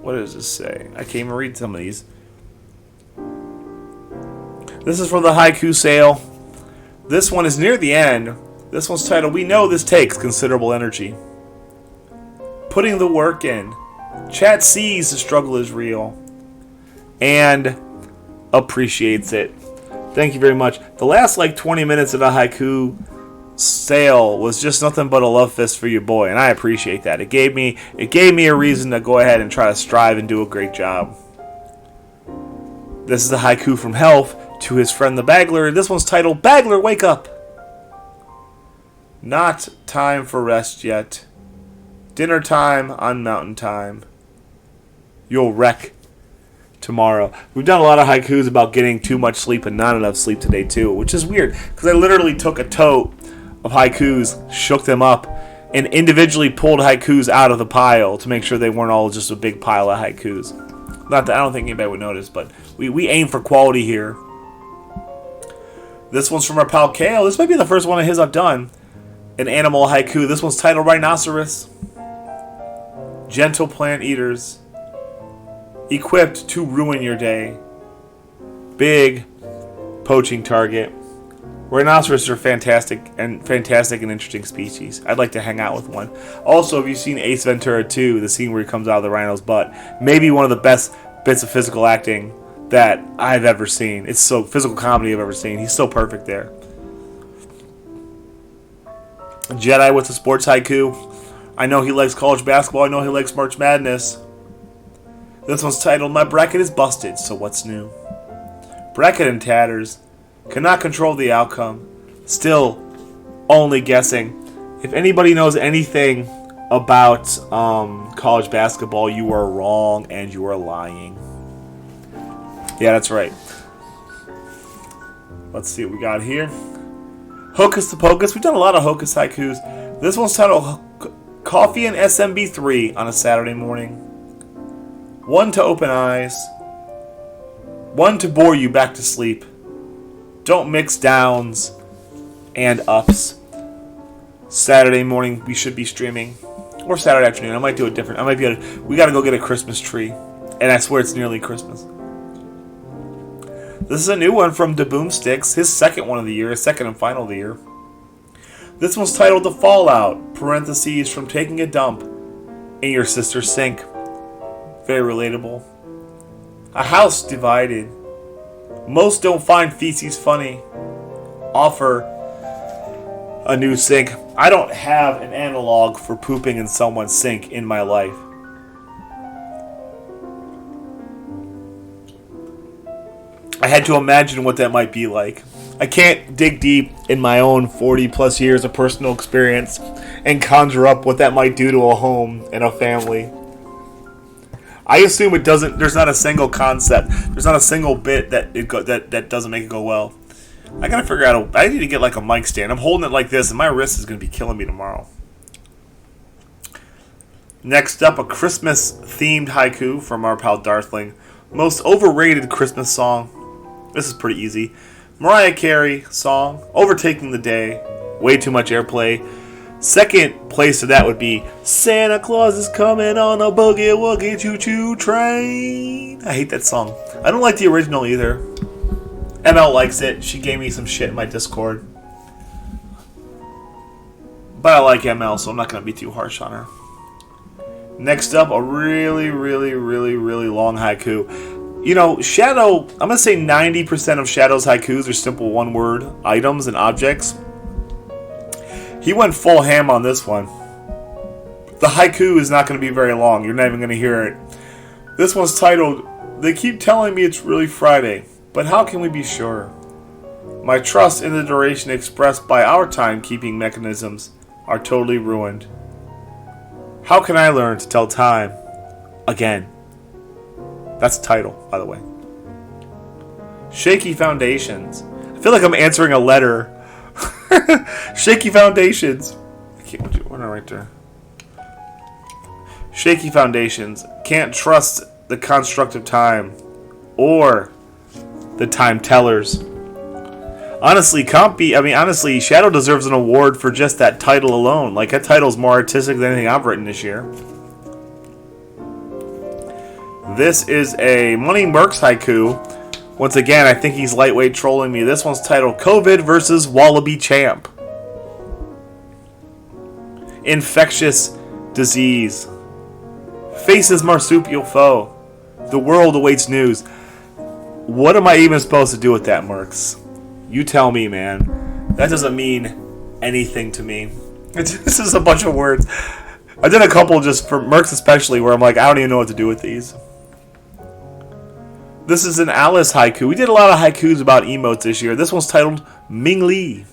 What does this say? I can't even read some of these. This is for the haiku sale. This one is near the end. This one's titled, We Know This Takes Considerable Energy. Putting the work in. Chat sees the struggle is real. And appreciates it. Thank you very much. The last 20 minutes of the haiku sale was just nothing but a love fist for your boy, and I appreciate that. It gave me a reason to go ahead and try to strive and do a great job. This is a haiku from Helf to his friend the Bagler. This one's titled Bagler, Wake Up. Not time for rest yet. Dinner time on mountain time. You'll wreck tomorrow. We've done a lot of haikus about getting too much sleep and not enough sleep today too, which is weird because I literally took a tote of haikus, shook them up, and individually pulled haikus out of the pile to make sure they weren't all just a big pile of haikus. Not that I don't think anybody would notice, but we aim for quality here. This one's from our pal Kale. This might be the first one of his I've done. An animal haiku. This one's titled Rhinoceros. Gentle plant eaters. Equipped to ruin your day. Big poaching target. Rhinoceros are fantastic and interesting species. I'd like to hang out with one. Also, if you've seen Ace Ventura 2, the scene where he comes out of the rhino's butt, maybe one of the best bits of physical acting that I've ever seen. It's so physical comedy I've ever seen. He's so perfect there. Jedi with the sports haiku. I know he likes college basketball. I know he likes March Madness. This one's titled, My Bracket is Busted, So What's New? Bracket in tatters. Cannot control the outcome. Still only guessing. If anybody knows anything about college basketball, you are wrong and you are lying. Yeah, that's right. Let's see what we got here. Hocus the Pocus. We've done a lot of Hocus haikus. This one's titled Coffee and SMB3 on a Saturday morning. One to open eyes. One to bore you back to sleep. Don't mix downs and ups. Saturday morning we should be streaming, or Saturday afternoon. I might do it different. I might be able to, we got to go get a Christmas tree, and I swear it's nearly Christmas. This is a new one from Da Boomsticks, his second one of the year, his second and final of the year. This one's titled The Fallout, parentheses, from taking a dump in your sister's sink. Very relatable. A house divided. Most don't find feces funny. Offer a new sink. I don't have an analog for pooping in someone's sink in my life. I had to imagine what that might be like. I can't dig deep in my own 40 plus years of personal experience and conjure up what that might do to a home and a family. I assume it doesn't. There's not a single concept. There's not a single bit that doesn't make it go well. I gotta figure out. I need to get like a mic stand. I'm holding it like this, and my wrist is gonna be killing me tomorrow. Next up, a Christmas-themed haiku from our pal Darthling. Most overrated Christmas song. This is pretty easy. Mariah Carey song, Overtaking the Day. Way too much airplay. Second place to that would be Santa Claus is coming on a boogie woogie choo choo train. I hate that song. I don't like the original either. ML likes it. She gave me some shit in my Discord. But I like ML, so I'm not going to be too harsh on her. Next up, a really, really, really, really long haiku. You know, Shadow, I'm going to say 90% of Shadow's haikus are simple one-word items and objects. He went full ham on this one. The haiku is not going to be very long. You're not even going to hear it. This one's titled, They Keep Telling Me It's Really Friday, but how can we be sure? My trust in the duration expressed by our timekeeping mechanisms are totally ruined. How can I learn to tell time again? That's the title, by the way. Shaky Foundations. I feel like I'm answering a letter. Shaky Foundations. I can't put it right there. Shaky Foundations. Can't trust the construct of time or the time tellers. Honestly, honestly, Shadow deserves an award for just that title alone. Like, that title's more artistic than anything I've written this year. This is a Money Mercs haiku. Once again, I think he's lightweight trolling me. This one's titled COVID versus Wallaby Champ. Infectious disease. Faces marsupial foe. The world awaits news. What am I even supposed to do with that, Mercs? You tell me, man. That doesn't mean anything to me. This is a bunch of words. I did a couple just for Mercs especially where I'm like, I don't even know what to do with these. This is an Alice haiku. We did a lot of haikus about emotes this year. This one's titled Ming Lee.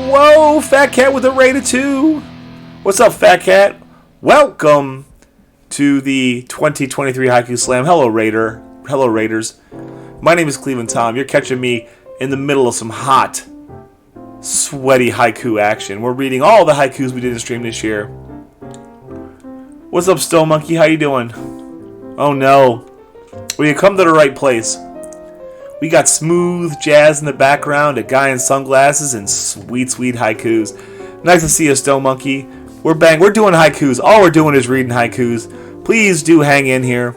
Whoa, Fat Cat with a rate of 2. What's up, Fat Cat? Welcome to the 2023 Haiku Slam. Hello, Raider. Hello, Raiders. My name is Cleveland Tom. You're catching me in the middle of some hot, sweaty haiku action. We're reading all the haikus we did in stream this year. What's up, Stone Monkey? How you doing? Oh no. Well, you come to the right place. We got smooth jazz in the background, a guy in sunglasses, and sweet, sweet haikus. Nice to see you, Stone Monkey. We're doing haikus. All we're doing is reading haikus. Please do hang in here.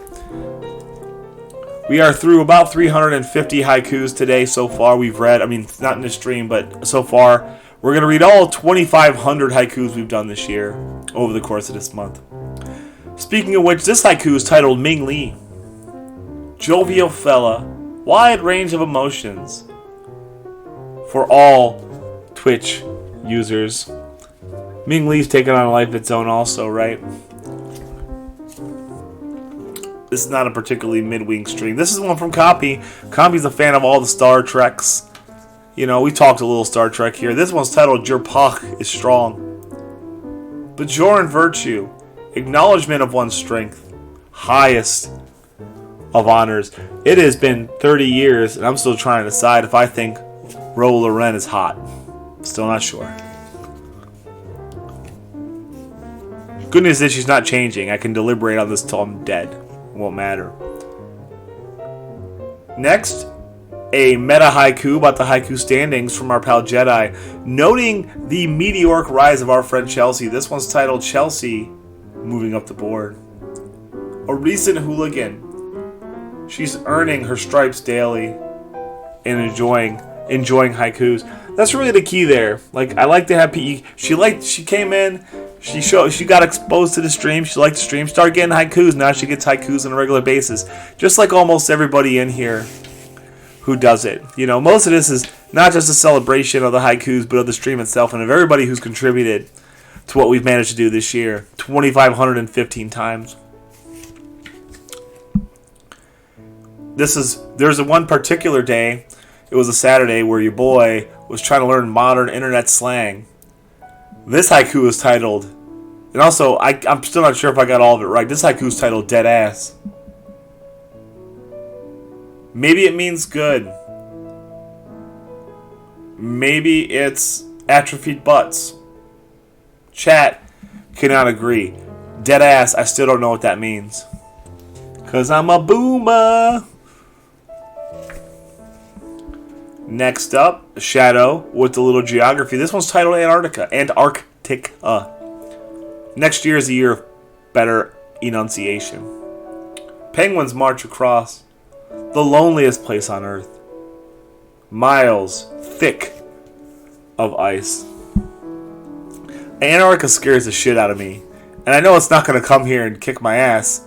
We are through about 350 haikus today so far we've read. I mean, not in the stream, but so far. We're going to read all 2,500 haikus we've done this year over the course of this month. Speaking of which, this haiku is titled Ming Lee. Jovial fella, wide range of emotions for all Twitch users. Ming Lee's taking on a life of its own also, right? This is not a particularly mid-wing stream. This is one from Copy. Copy's a fan of all the Star Treks. You know, we talked a little Star Trek here. This one's titled Your Puck is Strong. Bajoran Virtue. Acknowledgement of one's strength. Highest of honors. It has been 30 years, and I'm still trying to decide if I think Ro Loren is hot. Still not sure. Good news is she's not changing. I can deliberate on this till I'm dead. It won't matter. Next, a meta haiku about the haiku standings from our pal Jedi, noting the meteoric rise of our friend Chelsea. This one's titled Chelsea Moving Up the Board. A recent hooligan. She's earning her stripes daily and enjoying haikus. That's really the key there. Like, I like to have PE. She came in, she got exposed to the stream. She liked the stream, started getting haikus. Now she gets haikus on a regular basis. Just like almost everybody in here who does it. You know, most of this is not just a celebration of the haikus, but of the stream itself and of everybody who's contributed to what we've managed to do this year. 2,515 times. There's one particular day, it was a Saturday, where your boy was trying to learn modern internet slang. This haiku is titled, and also, I'm still not sure if I got all of it right. This haiku is titled Dead Ass. Maybe it means good. Maybe it's atrophied butts. Chat cannot agree. Dead ass, I still don't know what that means. 'Cause I'm a boomer. Next up, Shadow with a little geography. This one's titled Antarctica. Next year is a year of better enunciation. Penguins march across the loneliest place on Earth. Miles thick of ice. Antarctica scares the shit out of me. And I know it's not going to come here and kick my ass.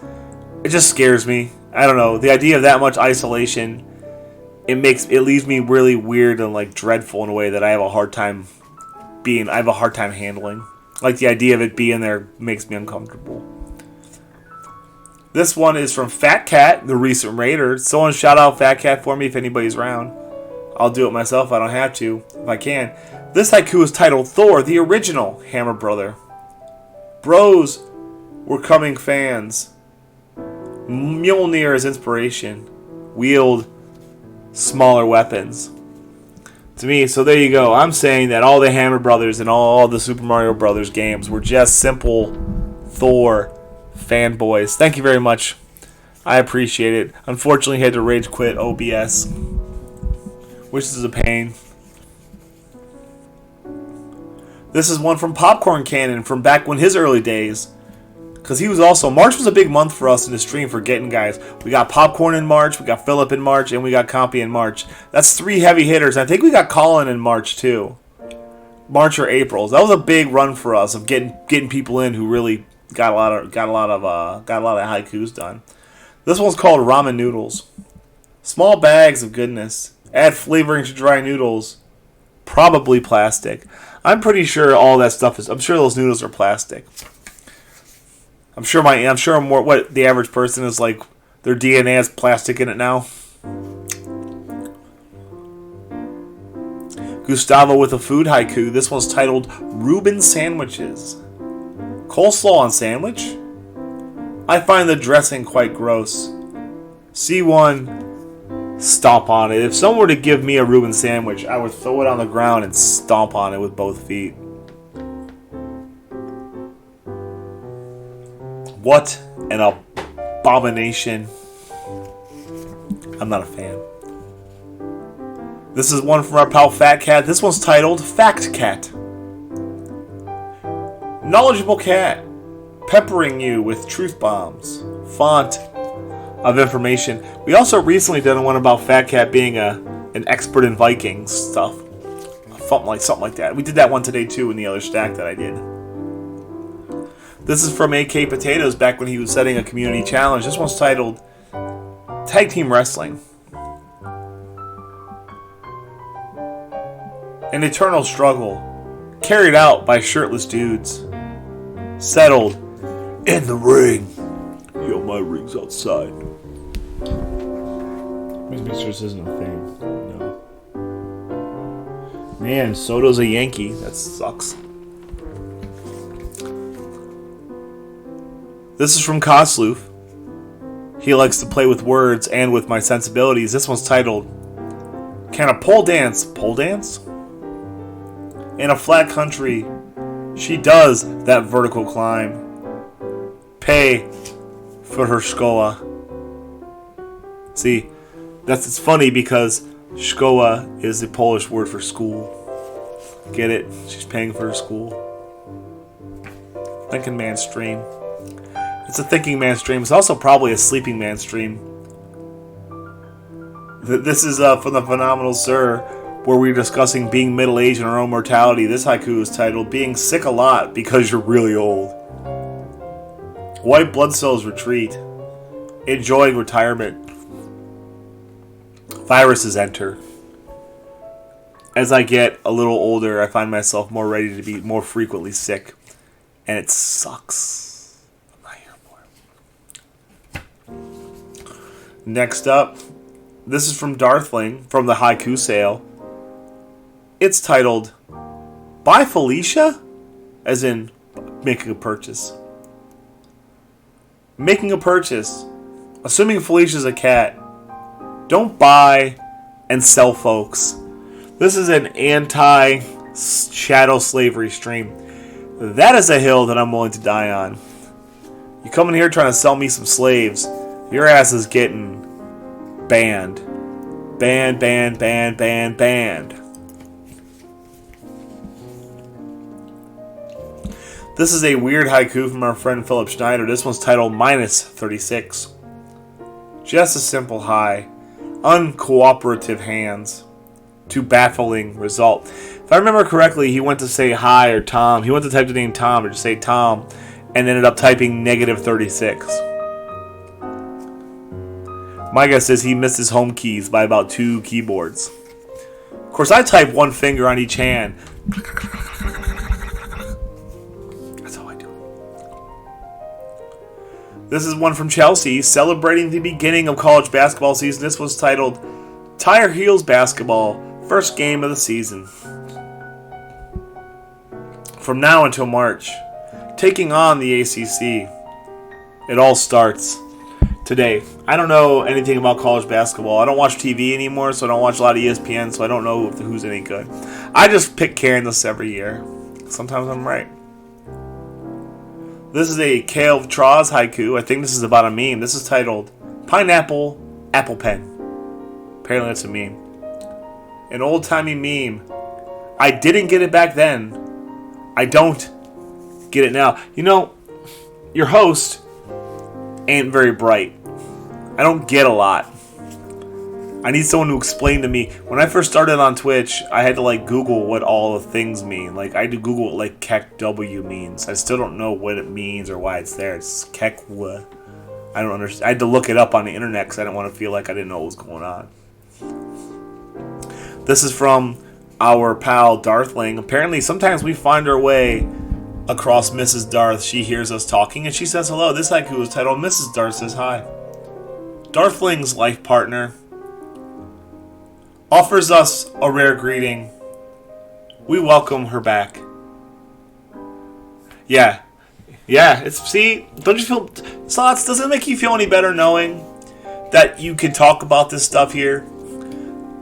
It just scares me. I don't know. The idea of that much isolation, it leaves me really weird and like dreadful in a way that I have a hard time handling. Like the idea of it being there makes me uncomfortable. This one is from Fat Cat, the recent raider. Someone shout out Fat Cat for me if anybody's around. I'll do it myself. I don't have to if I can. This haiku is titled Thor, the original Hammer Brother. Bros were coming fans. Mjolnir is inspiration. Wield smaller weapons. To me, so there you go. I'm saying that all the Hammer Brothers and all the Super Mario Brothers games were just simple Thor fanboys. Thank you very much. I appreciate it. Unfortunately, had to rage quit OBS, which is a pain. This is one from Popcorn Cannon from back when his early days. Because he was also... March was a big month for us in the stream for getting guys. We got Popcorn in March, we got Philip in March, and we got Compy in March. That's 3 heavy hitters. I think we got Colin in March too. March or April. That was a big run for us of getting people in who really got a lot of haikus done. This one's called Ramen Noodles. Small bags of goodness. Add flavoring to dry noodles. Probably plastic. I'm pretty sure all that stuff is... I'm sure those noodles are plastic. I'm sure more what the average person is like. Their DNA has plastic in it now. Gustavo with a food haiku. This one's titled Reuben Sandwiches. Coleslaw on sandwich? I find the dressing quite gross. See one, stomp on it. If someone were to give me a Reuben sandwich, I would throw it on the ground and stomp on it with both feet. What an abomination. I'm not a fan. This is one from our pal Fat Cat. This one's titled Fact Cat. Knowledgeable cat, peppering you with truth bombs. Font of information. We also recently did one about Fat Cat being an expert in Vikings stuff. Something like that. We did that one today too in the other stack that I did. This is from AK Potatoes back when he was setting a community challenge. This one's titled Tag Team Wrestling. An eternal struggle carried out by shirtless dudes. Settled in the ring. Yo, my ring's outside. Let me make sure this isn't a thing. No. Man, Soto's a Yankee. That sucks. This is from Kosloof. He likes to play with words and with my sensibilities. This one's titled Can a Pole Dance In a flat country, she does that vertical climb. Pay for her skoa. See, it's funny because Szkoła is the Polish word for school. Get it? She's paying for her school. Thinking man's stream. It's a thinking man's stream. It's also probably a sleeping man's stream. This is from the Phenomenal Sir, where we're discussing being middle-aged and our own mortality. This haiku is titled, Being Sick a Lot Because You're Really Old. White blood cells retreat. Enjoying retirement. Viruses enter. As I get a little older, I find myself more ready to be more frequently sick. And it sucks. I'm not here for it. Next up, this is from Darthling, from the Haiku Sale. It's titled, Buy Felicia? As in, making a purchase. Making a purchase. Assuming Felicia's a cat. Don't buy and sell folks. This is an anti-chattel slavery stream. That is a hill that I'm willing to die on. You come in here trying to sell me some slaves, your ass is getting banned. Banned, banned, banned, banned, banned. This is a weird haiku from our friend Philip Schneider. This one's titled Minus 36. Just a simple hi. Uncooperative hands. To baffling result. If I remember correctly, he went to say hi or Tom. He went to type the name Tom or just say Tom and ended up typing negative 36. My guess is he missed his home keys by about 2 keyboards. Of course, I type one finger on each hand. That's how I do it. This is one from Chelsea, celebrating the beginning of college basketball season. This was titled Tire Heels Basketball. First game of the season. From now until March, taking on the ACC. It all starts today. I don't know anything about college basketball. I don't watch TV anymore, so I don't watch a lot of ESPN, so I don't know who's any good. I just pick Kansas every year. Sometimes I'm right. This is a Kale Troz haiku. I think this is about a meme. This is titled Pineapple Apple Pen. Apparently that's a meme. An old-timey meme. I didn't get it back then. I don't get it now. You know, your host ain't very bright. I don't get a lot. I need someone to explain to me. When I first started on Twitch, I had to Google what all the things mean. I had to Google what KEKW means. I still don't know what it means or why it's there. It's KEKW. I don't understand. I had to look it up on the internet because I didn't want to feel like I didn't know what was going on. This is from our pal Darthling. Apparently, sometimes we find our way across Mrs. Darth. She hears us talking and she says hello. This haiku is titled Mrs. Darth Says Hi. Darthling's life partner offers us a rare greeting. We welcome her back. Yeah. See, don't you feel, Slots, does it make you feel any better knowing that you can talk about this stuff here?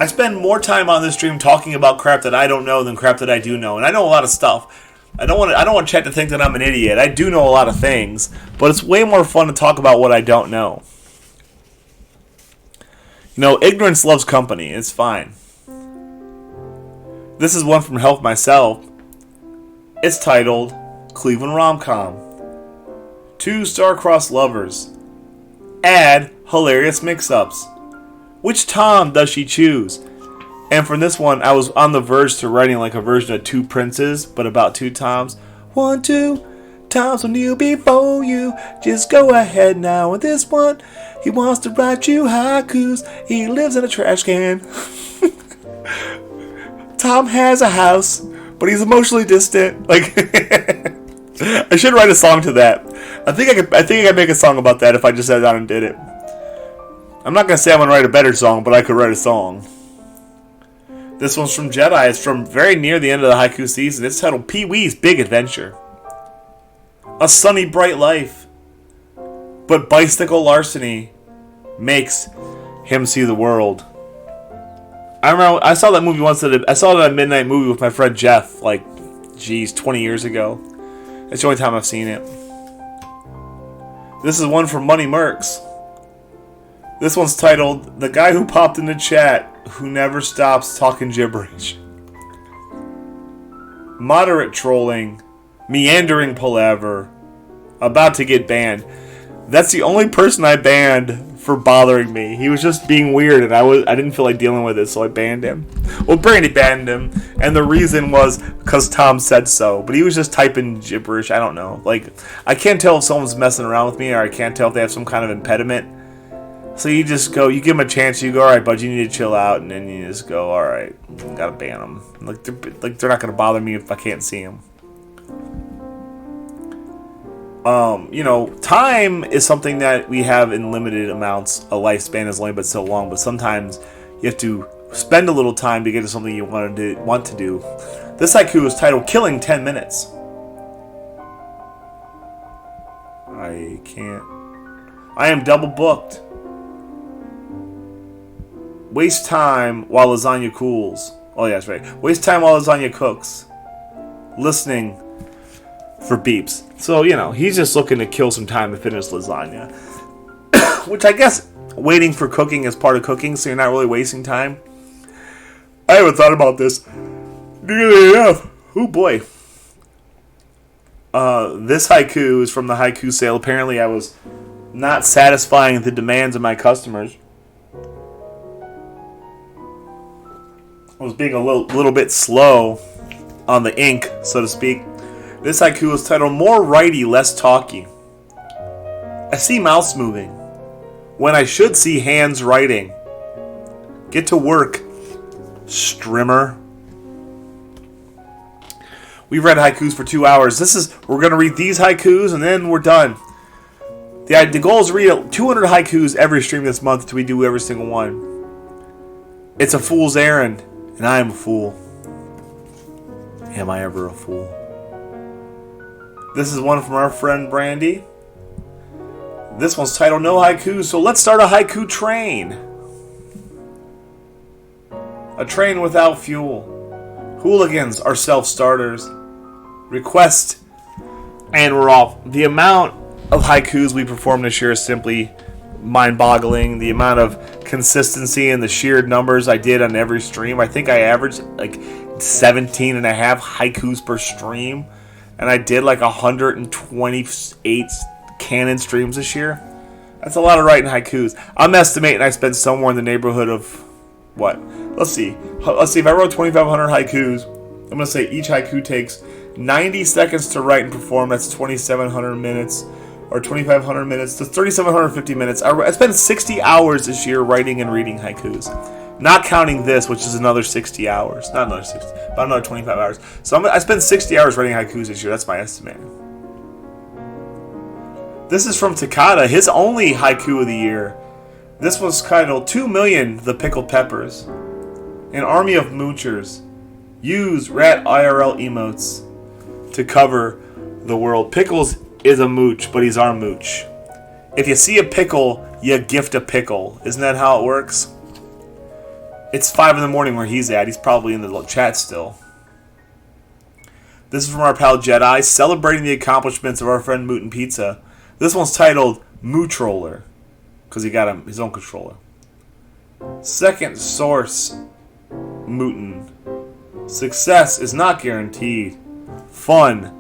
I spend more time on this stream talking about crap that I don't know than crap that I do know, and I know a lot of stuff. I don't want chat to think that I'm an idiot. I do know a lot of things, but it's way more fun to talk about what I don't know. You know, ignorance loves company. It's fine. This is one from Help Myself. It's titled Cleveland Rom-Com. 2 star-crossed lovers. Add hilarious mix-ups. Which Tom does she choose? And from this one, I was on the verge to writing a version of 2 Princes, but about 2 Toms. 1, 2 Toms will kneel before you. Just go ahead now with this one. He wants to write you haikus. He lives in a trash can. Tom has a house, but he's emotionally distant. I should write a song to that. I think I could make a song about that if I just sat down and did it. I'm not going to say I'm going to write a better song, but I could write a song. This one's from Jedi. It's from very near the end of the haiku season. It's titled Pee-wee's Big Adventure. A sunny, bright life. But bicycle larceny makes him see the world. I remember I saw that movie once. I saw it at a midnight movie with my friend Jeff, 20 years ago. It's the only time I've seen it. This is one from Money Mercs. This one's titled, The Guy Who Popped in the Chat Who Never Stops Talking Gibberish. Moderate trolling, meandering palaver, about to get banned. That's the only person I banned for bothering me. He was just being weird, and I didn't feel like dealing with it, so I banned him. Well, Brandy banned him, and the reason was because Tom said so. But he was just typing gibberish. I don't know. Like, I can't tell if someone's messing around with me, or I can't tell if they have some kind of impediment. So you just go, you give them a chance, you go, alright, bud, you need to chill out, and then you just go, alright, gotta ban them. Like they're not gonna bother me if I can't see them. Time is something that we have in limited amounts. A lifespan is only but so long, but sometimes you have to spend a little time to get to something you want to do. This haiku is titled Killing 10 Minutes. I am double booked. Waste time while lasagna cools. Oh, yeah, that's right. Waste time while lasagna cooks. Listening for beeps. So, he's just looking to kill some time to finish lasagna. Which I guess waiting for cooking is part of cooking, so you're not really wasting time. I haven't thought about this nearly enough. Oh, boy. This haiku is from the haiku sale. Apparently, I was not satisfying the demands of my customers. I was being a little bit slow on the ink, so to speak. This haiku is titled More Writey, Less Talky. I see mouse moving when I should see hands writing. Get to work, strimmer. We've read haikus for 2 hours. We're going to read these haikus and then we're done. The goal is to read 200 haikus every stream this month until we do every single one. It's a fool's errand. And I am a fool. Am I ever a fool? This is one from our friend Brandy. This one's titled No Haiku, so let's start a haiku train. A train without fuel. Hooligans are self-starters. Request, and we're off. The amount of haikus we perform this year is simply mind-boggling. The amount of consistency and the sheer numbers I did on every stream. I think I averaged like 17 and a half haikus per stream, and I did like 128 canon streams this year. That's a lot of writing haikus. I'm estimating I spent somewhere in the neighborhood of what? Let's see. If I wrote 2,500 haikus, I'm going to say each haiku takes 90 seconds to write and perform. That's 2,700 minutes. Or 2,500 minutes to 3,750 minutes. I spent 60 hours this year writing and reading haikus. Not counting this, which is another 60 hours. Not another 60, about another 25 hours. So I spent 60 hours writing haikus this year. That's my estimate. This is from Takada, his only haiku of the year. This was titled 2 Million The Pickled Peppers. An army of moochers. Use rat IRL emotes to cover the world. Pickles is a mooch, but he's our mooch. If you see a pickle, you gift a pickle. Isn't that how it works? It's 5 in the morning where he's at. He's probably in the chat still. This is from our pal Jedi, celebrating the accomplishments of our friend Mootin Pizza. This one's titled Mootroller, because he got his own controller. Second source, Mootin. Success is not guaranteed. Fun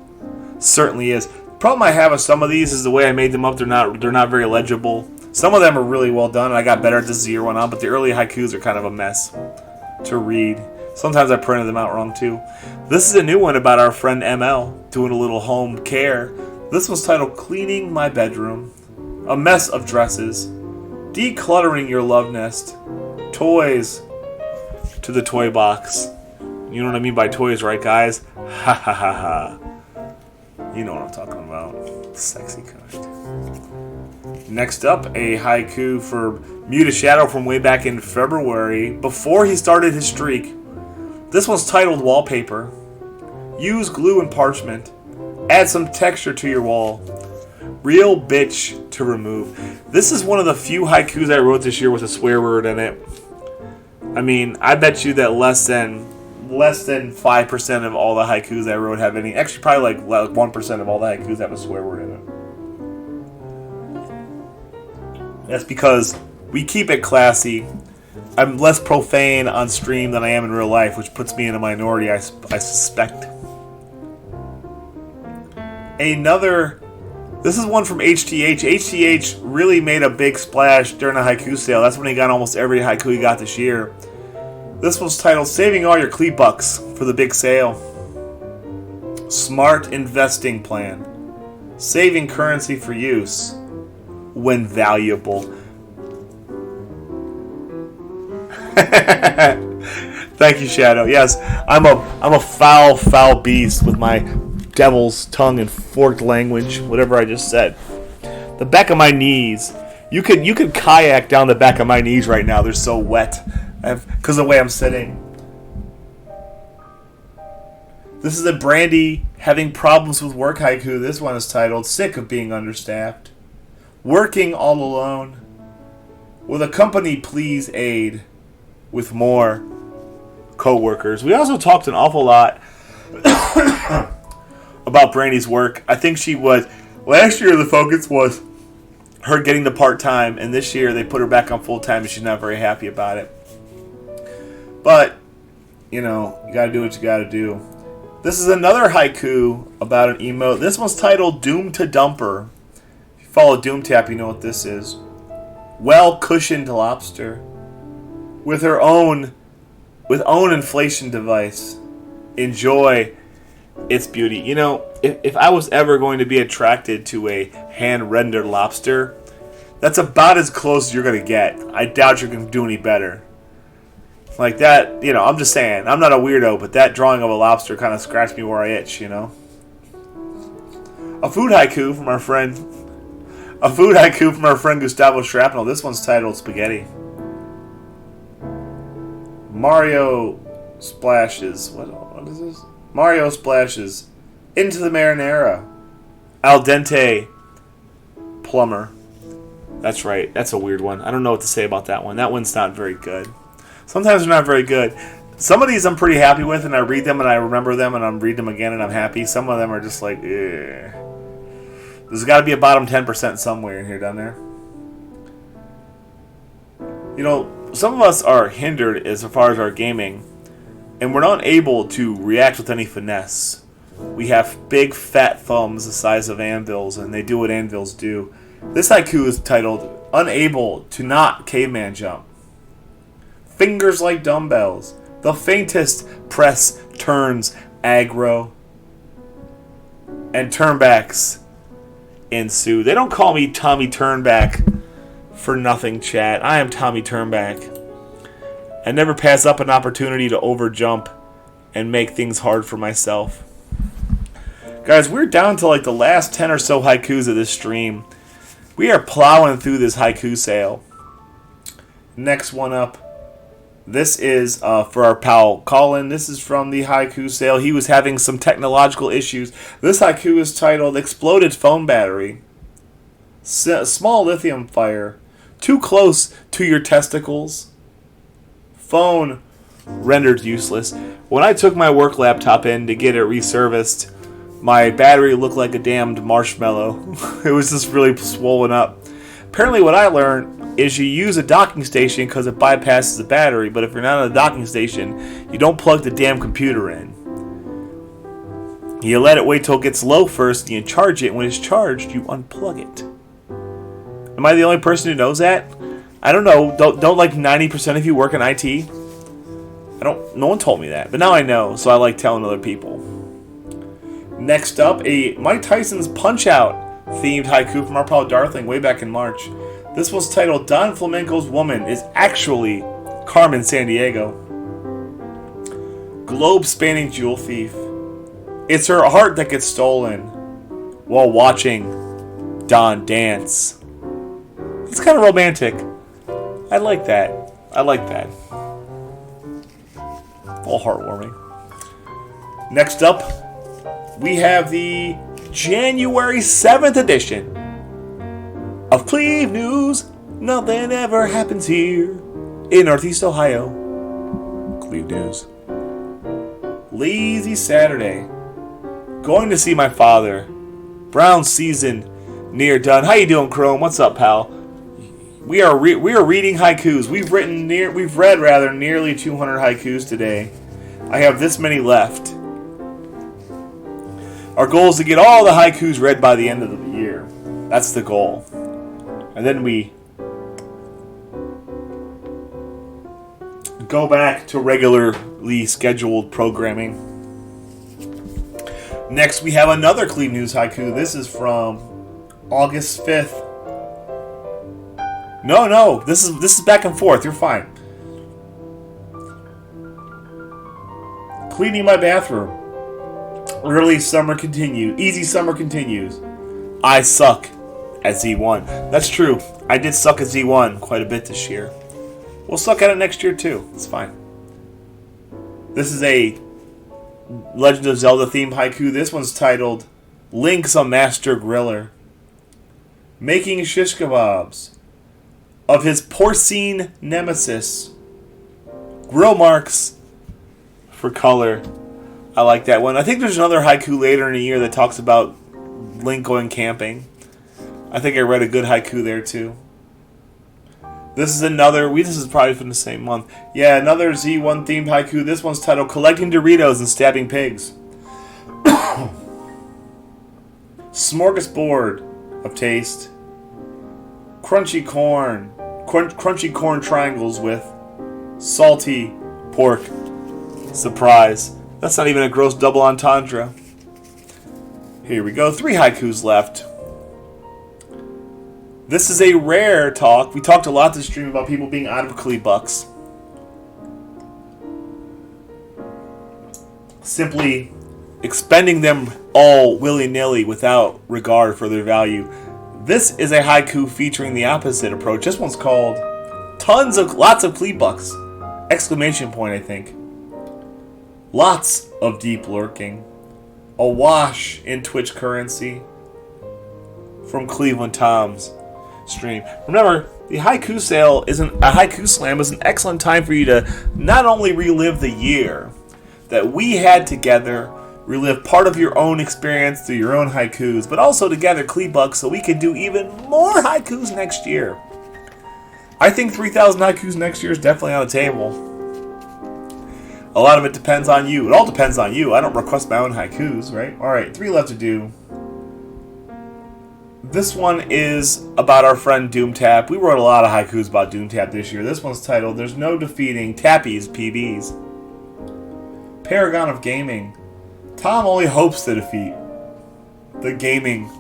certainly is. Problem I have with some of these is the way I made them up. They're not very legible. Some of them are really well done, and I got better at this as the year went on, but the early haikus are kind of a mess to read. Sometimes I printed them out wrong too. This is a new one about our friend ML doing a little home care. This one's titled Cleaning My Bedroom. A mess of dresses. Decluttering your love nest. Toys to the toy box. You know what I mean by toys, right, guys? Ha ha ha ha. You know what I'm talking about. Sexy kind. Next up, a haiku for Muta Shadow from way back in February, before he started his streak. This one's titled Wallpaper. Use glue and parchment. Add some texture to your wall. Real bitch to remove. This is one of the few haikus I wrote this year with a swear word in it. I mean, I bet you that less than 5% of all the haikus I wrote have any. Actually, probably like 1% of all the haikus have a swear word in it. That's because We keep it classy. I'm less profane on stream than I am in real life, which puts me in a minority, I suspect. This is one from HTH. HTH really made a big splash during the haiku sale. That's when he got almost every haiku he got this year. This one's titled Saving All Your Clee Bucks for the Big Sale. Smart investing plan. Saving currency for use when valuable. Thank you, Shadow. Yes, I'm a foul beast with my devil's tongue and forked language, whatever I just said. The back of my knees. You could kayak down the back of my knees right now. They're so wet because of the way I'm sitting. This is a Brandy having problems with work haiku. This one is titled Sick of Being Understaffed. Working all alone. Will the company please aid with more co-workers? We also talked an awful lot about Brandy's work. I think last year the focus was her getting the part-time, and this year they put her back on full-time and she's not very happy about it. But, you gotta do what you gotta do. This is another haiku about an emote. This one's titled Doom to Dumper. If you follow Doom Tap, you know what this is. Well-cushioned lobster. With own inflation device. Enjoy its beauty. If I was ever going to be attracted to a hand-rendered lobster, that's about as close as you're going to get. I doubt you're going to do any better. Like that, I'm just saying. I'm not a weirdo, but that drawing of a lobster kind of scratched me where I itch, A food haiku from our friend Gustavo Shrapnel. This one's titled Spaghetti. Mario splashes. What is this? Mario splashes into the marinara. Al dente plumber. That's right. That's a weird one. I don't know what to say about that one. That one's not very good. Sometimes they're not very good. Some of these I'm pretty happy with, and I read them and I remember them, and I'm read them again and I'm happy. Some of them are just like, eh. There's got to be a bottom 10% somewhere in here, down there. Some of us are hindered as far as our gaming, and we're not able to react with any finesse. We have big fat thumbs the size of anvils, and they do what anvils do. This haiku is titled Unable to Not Caveman Jump. Fingers like dumbbells. The faintest press turns aggro. And turnbacks ensue. They don't call me Tommy Turnback for nothing, chat. I am Tommy Turnback. I never pass up an opportunity to overjump and make things hard for myself. Guys, we're down to like the last 10 or so haikus of this stream. We are plowing through this haiku sale. Next one up. This is for our pal Colin. This is from the haiku sale. He was having some technological issues. This haiku is titled Exploded Phone Battery. Small lithium fire. Too close to your testicles. Phone rendered useless. When I took my work laptop in to get it reserviced, my battery looked like a damned marshmallow. It was just really swollen up. Apparently what I learned is you use a docking station because it bypasses the battery, but if you're not on a docking station, you don't plug the damn computer in. You let it wait till it gets low first, and you charge it, and when it's charged, you unplug it. Am I the only person who knows that? I don't know. Don't like 90% of you work in IT? No one told me that, but now I know, so I like telling other people. Next up, a Mike Tyson's Punch-Out themed haiku from our pal Darthling way back in March. This was titled Don Flamenco's woman is actually Carmen Sandiego. Globe-spanning jewel thief. It's her heart that gets stolen while watching Don dance. It's kind of romantic. I like that. A little heartwarming. Next up, we have the January 7th edition of Cleve News. Nothing ever happens here in Northeast Ohio. Cleve News. Lazy Saturday. Going to see my father. Brown season near done. How you doing, Chrome? What's up, pal? We are reading haikus. We've read nearly 200 haikus today. I have this many left. Our goal is to get all the haikus read by the end of the year. That's the goal. And then we go back to regularly scheduled programming. Next, we have another Clean News haiku. This is from August 5th. No, this is back and forth. You're fine. Cleaning my bathroom. Early summer continues. Easy summer continues. I suck at Z1. That's true. I did suck at Z1 quite a bit this year. We'll suck at it next year too. It's fine. This is a Legend of Zelda themed haiku. This one's titled Link's a Master Griller. Making shish kebabs of his porcine nemesis. Grill marks for color. I like that one. I think there's another haiku later in the year that talks about Link going camping. I think I read a good haiku there too. This is another, this is probably from the same month. Yeah, another Z1 themed haiku. This one's titled Collecting Doritos and Stabbing Pigs. Smorgasbord of taste. Crunchy corn triangles with salty pork. Surprise. That's not even a gross double entendre. Here we go. 3 haikus left. This is a rare talk. We talked a lot this stream about people being out of Kleebucks. Simply expending them all willy-nilly without regard for their value. This is a haiku featuring the opposite approach. This one's called Lots of Kleebucks! Exclamation point, I think. Lots of deep lurking. Awash in Twitch currency. From Cleveland Tom's stream. Remember, the Haiku Slam is an excellent time for you to not only relive the year that we had together, relive part of your own experience through your own haikus, but also to gather Kleebucks so we can do even more haikus next year. I think 3,000 haikus next year is definitely on the table. A lot of it depends on you. It all depends on you. I don't request my own haikus, right? Alright, 3 left to do. This one is about our friend Doomtap. We wrote a lot of haikus about Doomtap this year. This one's titled, There's No Defeating Tappy's PBs. Paragon of Gaming. Tom only hopes to defeat the gaming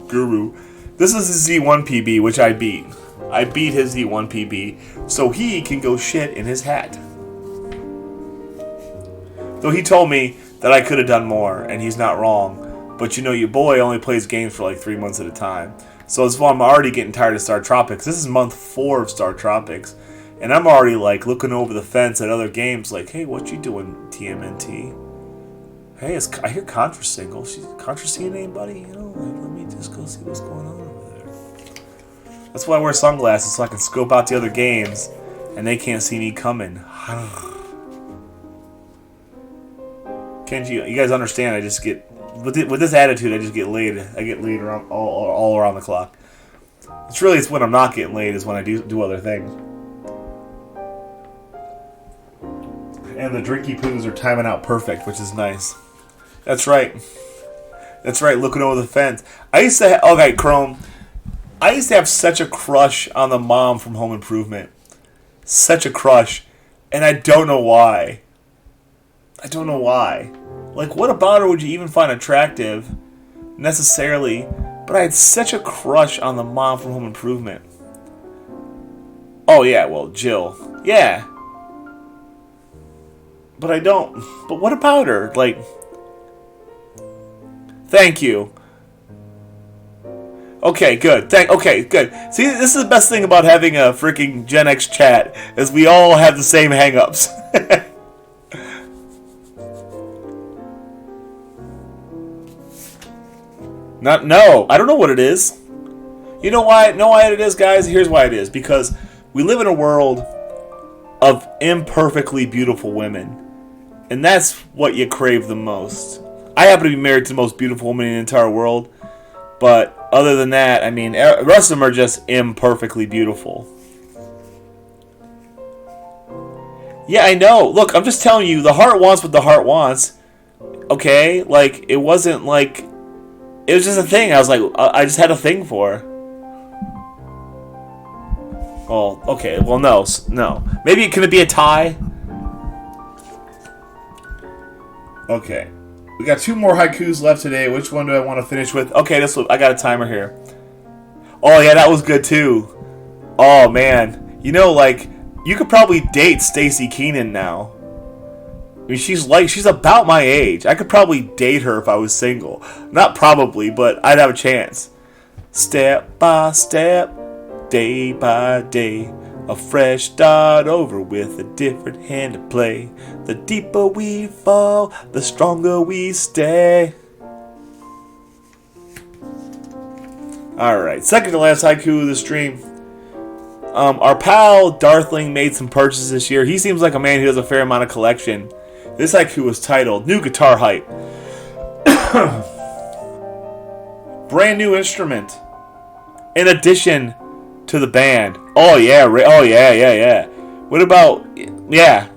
guru. This is his Z1 PB, which I beat. I beat his Z1 PB, so he can go shit in his hat. Though he told me that I could have done more, and he's not wrong. But you know, your boy only plays games for like 3 months at a time. So as far I'm already getting tired of Star Tropics. This is month 4 of Star Tropics. And I'm already like looking over the fence at other games like, hey, what you doing, TMNT? Hey, I hear Contra single. Contra seeing anybody? You know, like, let me just go see what's going on over there. That's why I wear sunglasses, so I can scope out the other games. And they can't see me coming. Can't you guys understand? I just get... With this attitude, I just get laid. I get laid around all around the clock. It's when I'm not getting laid is when I do other things. And the drinky poos are timing out perfect, which is nice. That's right. That's right. Looking over the fence. Chrome. I used to have such a crush on the mom from Home Improvement. Such a crush, and I don't know why. Like, what about her would you even find attractive, necessarily? But I had such a crush on the mom from Home Improvement. Oh, yeah, well, Jill. Yeah. But I don't... But what about her? Like... Thank you. Okay, good. Okay, good. See, this is the best thing about having a freaking Gen X chat, is we all have the same hang-ups. No, I don't know what it is. You know why it is, guys? Here's why it is. Because we live in a world of imperfectly beautiful women. And that's what you crave the most. I happen to be married to the most beautiful woman in the entire world. But Other than that, I mean, the rest of them are just imperfectly beautiful. Yeah, I know. Look, I'm just telling you, the heart wants what the heart wants. Okay? Like, it wasn't like... It was just a thing. I was like, I just had a thing for her. Oh, okay. Well, no. Maybe, can it be a tie? Okay. We got 2 more haikus left today. Which one do I want to finish with? Okay, I got a timer here. Oh, yeah, that was good, too. Oh, man. You know, like, you could probably date Stacey Keenan now. I mean, she's about my age. I could probably date her if I was single. Not probably, but I'd have a chance. Step by step, day by day, a fresh start over with a different hand to play. The deeper we fall, the stronger we stay. Alright, second to last haiku of the stream. Our pal Darthling made some purchases this year. He seems like a man who has a fair amount of collection. This haiku was titled New Guitar Hype. Brand new instrument. In addition to the band. Oh yeah, yeah. What about... Yeah.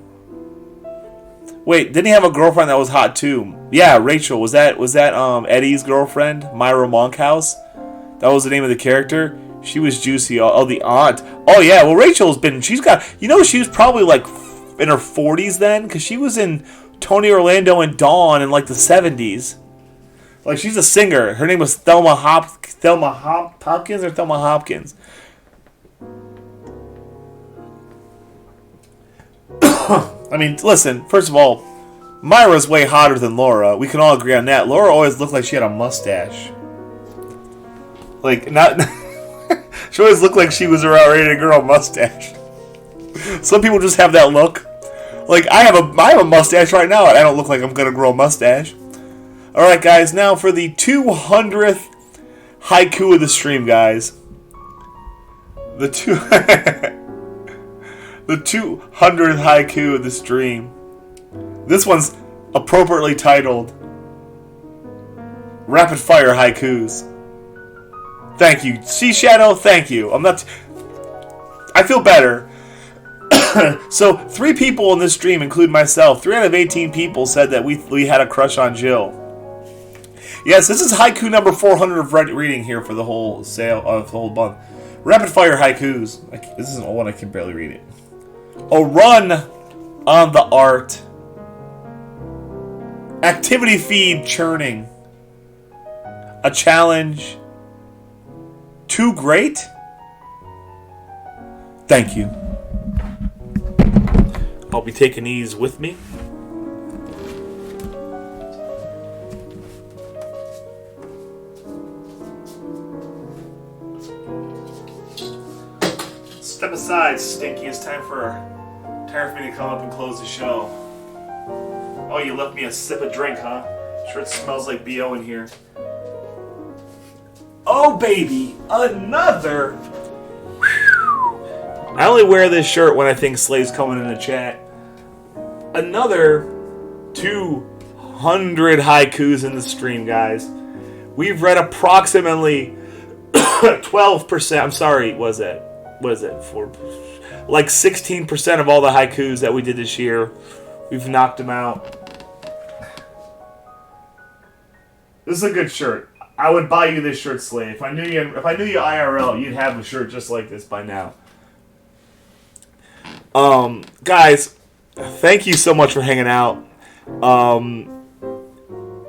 Wait, didn't he have a girlfriend that was hot too? Yeah, Rachel. Was that Eddie's girlfriend? Myra Monkhouse? That was the name of the character? She was juicy. Oh, the aunt. Oh yeah, well Rachel's been... She's got... You know, she was probably like... in her 40s then, because she was in Tony Orlando and Dawn in like the 70s. Like, she's a singer. Her name was Thelma Hopkins or Thelma Hopkins. I mean, listen, first of all, Myra's way hotter than Laura. We can all agree on that. Laura always looked like she had a mustache. Like, not... She always looked like she was around ready to grow a mustache. Some people just have that look. Like, I have a mustache right now, and I don't look like I'm going to grow a mustache. Alright, guys, now for the 200th haiku of the stream, guys. The 200th haiku of the stream. This one's appropriately titled Rapid Fire Haikus. Thank you. Sea Shadow, thank you. I feel better. So, 3 people in this stream, including myself, 3 out of 18 people said that we had a crush on Jill. Yes, this is haiku number 400 of reading here for the whole sale of the whole month. Rapid fire haikus. This isn't one, I can barely read it. A run on the art. Activity feed churning. A challenge. Too great? Thank you. I'll be taking these with me. Step aside, Stinky. It's time for me to come up and close the show. Oh, you left me a sip of drink, huh? Sure it smells like BO in here. Oh, baby! Another! I only wear this shirt when I think Slay's coming in the chat. Another 200 haikus in the stream, guys. We've read approximately 12%. I'm sorry, what is it? Like 16% of all the haikus that we did this year. We've knocked them out. This is a good shirt. I would buy you this shirt, Slay. If I knew you IRL, you'd have a shirt just like this by now. Guys, thank you so much for hanging out.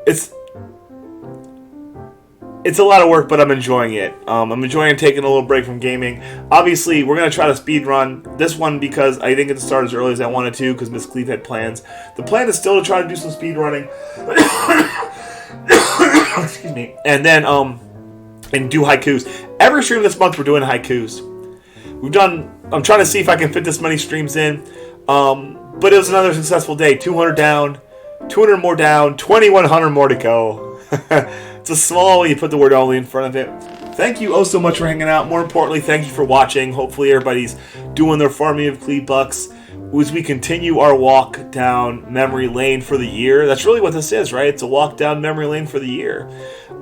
It's a lot of work, but I'm enjoying it. I'm enjoying taking a little break from gaming. Obviously, we're going to try to speed run this one because I didn't get to start as early as I wanted to because Miss Cleve had plans. The plan is still to try to do some speed running. Excuse me. And then, and do haikus. Every stream this month, we're doing haikus. I'm trying to see if I can fit this many streams in. But it was another successful day. 200 down, 200 more down, 2,100 more to go. It's a small when you put the word only in front of it. Thank you oh so much for hanging out. More importantly, thank you for watching. Hopefully everybody's doing their farming of Cleve Bucks as we continue our walk down memory lane for the year. That's really what this is, right? It's a walk down memory lane for the year.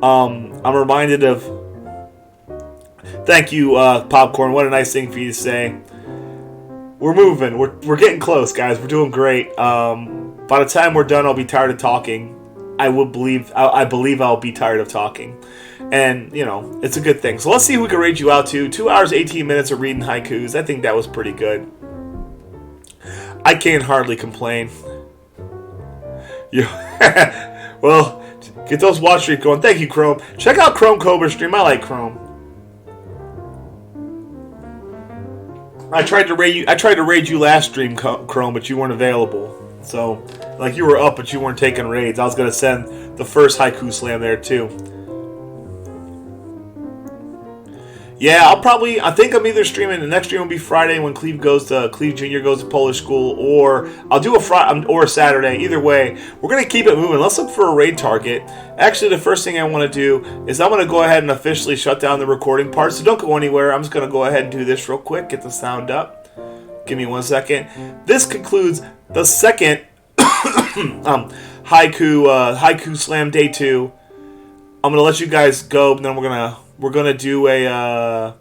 I'm reminded of Thank you, Popcorn. What a nice thing for you to say. We're moving. We're getting close, guys. We're doing great. By the time we're done, I'll be tired of talking. I believe I'll be tired of talking. And, you know, it's a good thing. So let's see who we can rate you out to. 2 hours, 18 minutes of reading haikus. I think that was pretty good. I can't hardly complain. Well, get those watch streaks going. Thank you, Chrome. Check out Chrome Cobra stream. I like Chrome. I tried to raid you last stream, Chrome, but you weren't available. So, like, you were up, but you weren't taking raids. I was going to send the first Haiku Slam there, too. Yeah, I think I'm either streaming, the next stream will be Friday when Cleve Jr. goes to Polish school, or I'll do or a Saturday. Either way, we're going to keep it moving. Let's look for a raid target. Actually, the first thing I want to do is I'm going to go ahead and officially shut down the recording part, so don't go anywhere. I'm just going to go ahead and do this real quick, get the sound up. Give me 1 second. This concludes the second Haiku Slam Day 2. I'm going to let you guys go, and then we're gonna do a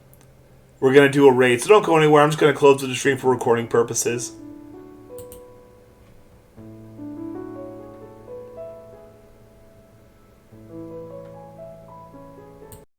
raid. So don't go anywhere. I'm just gonna close the stream for recording purposes.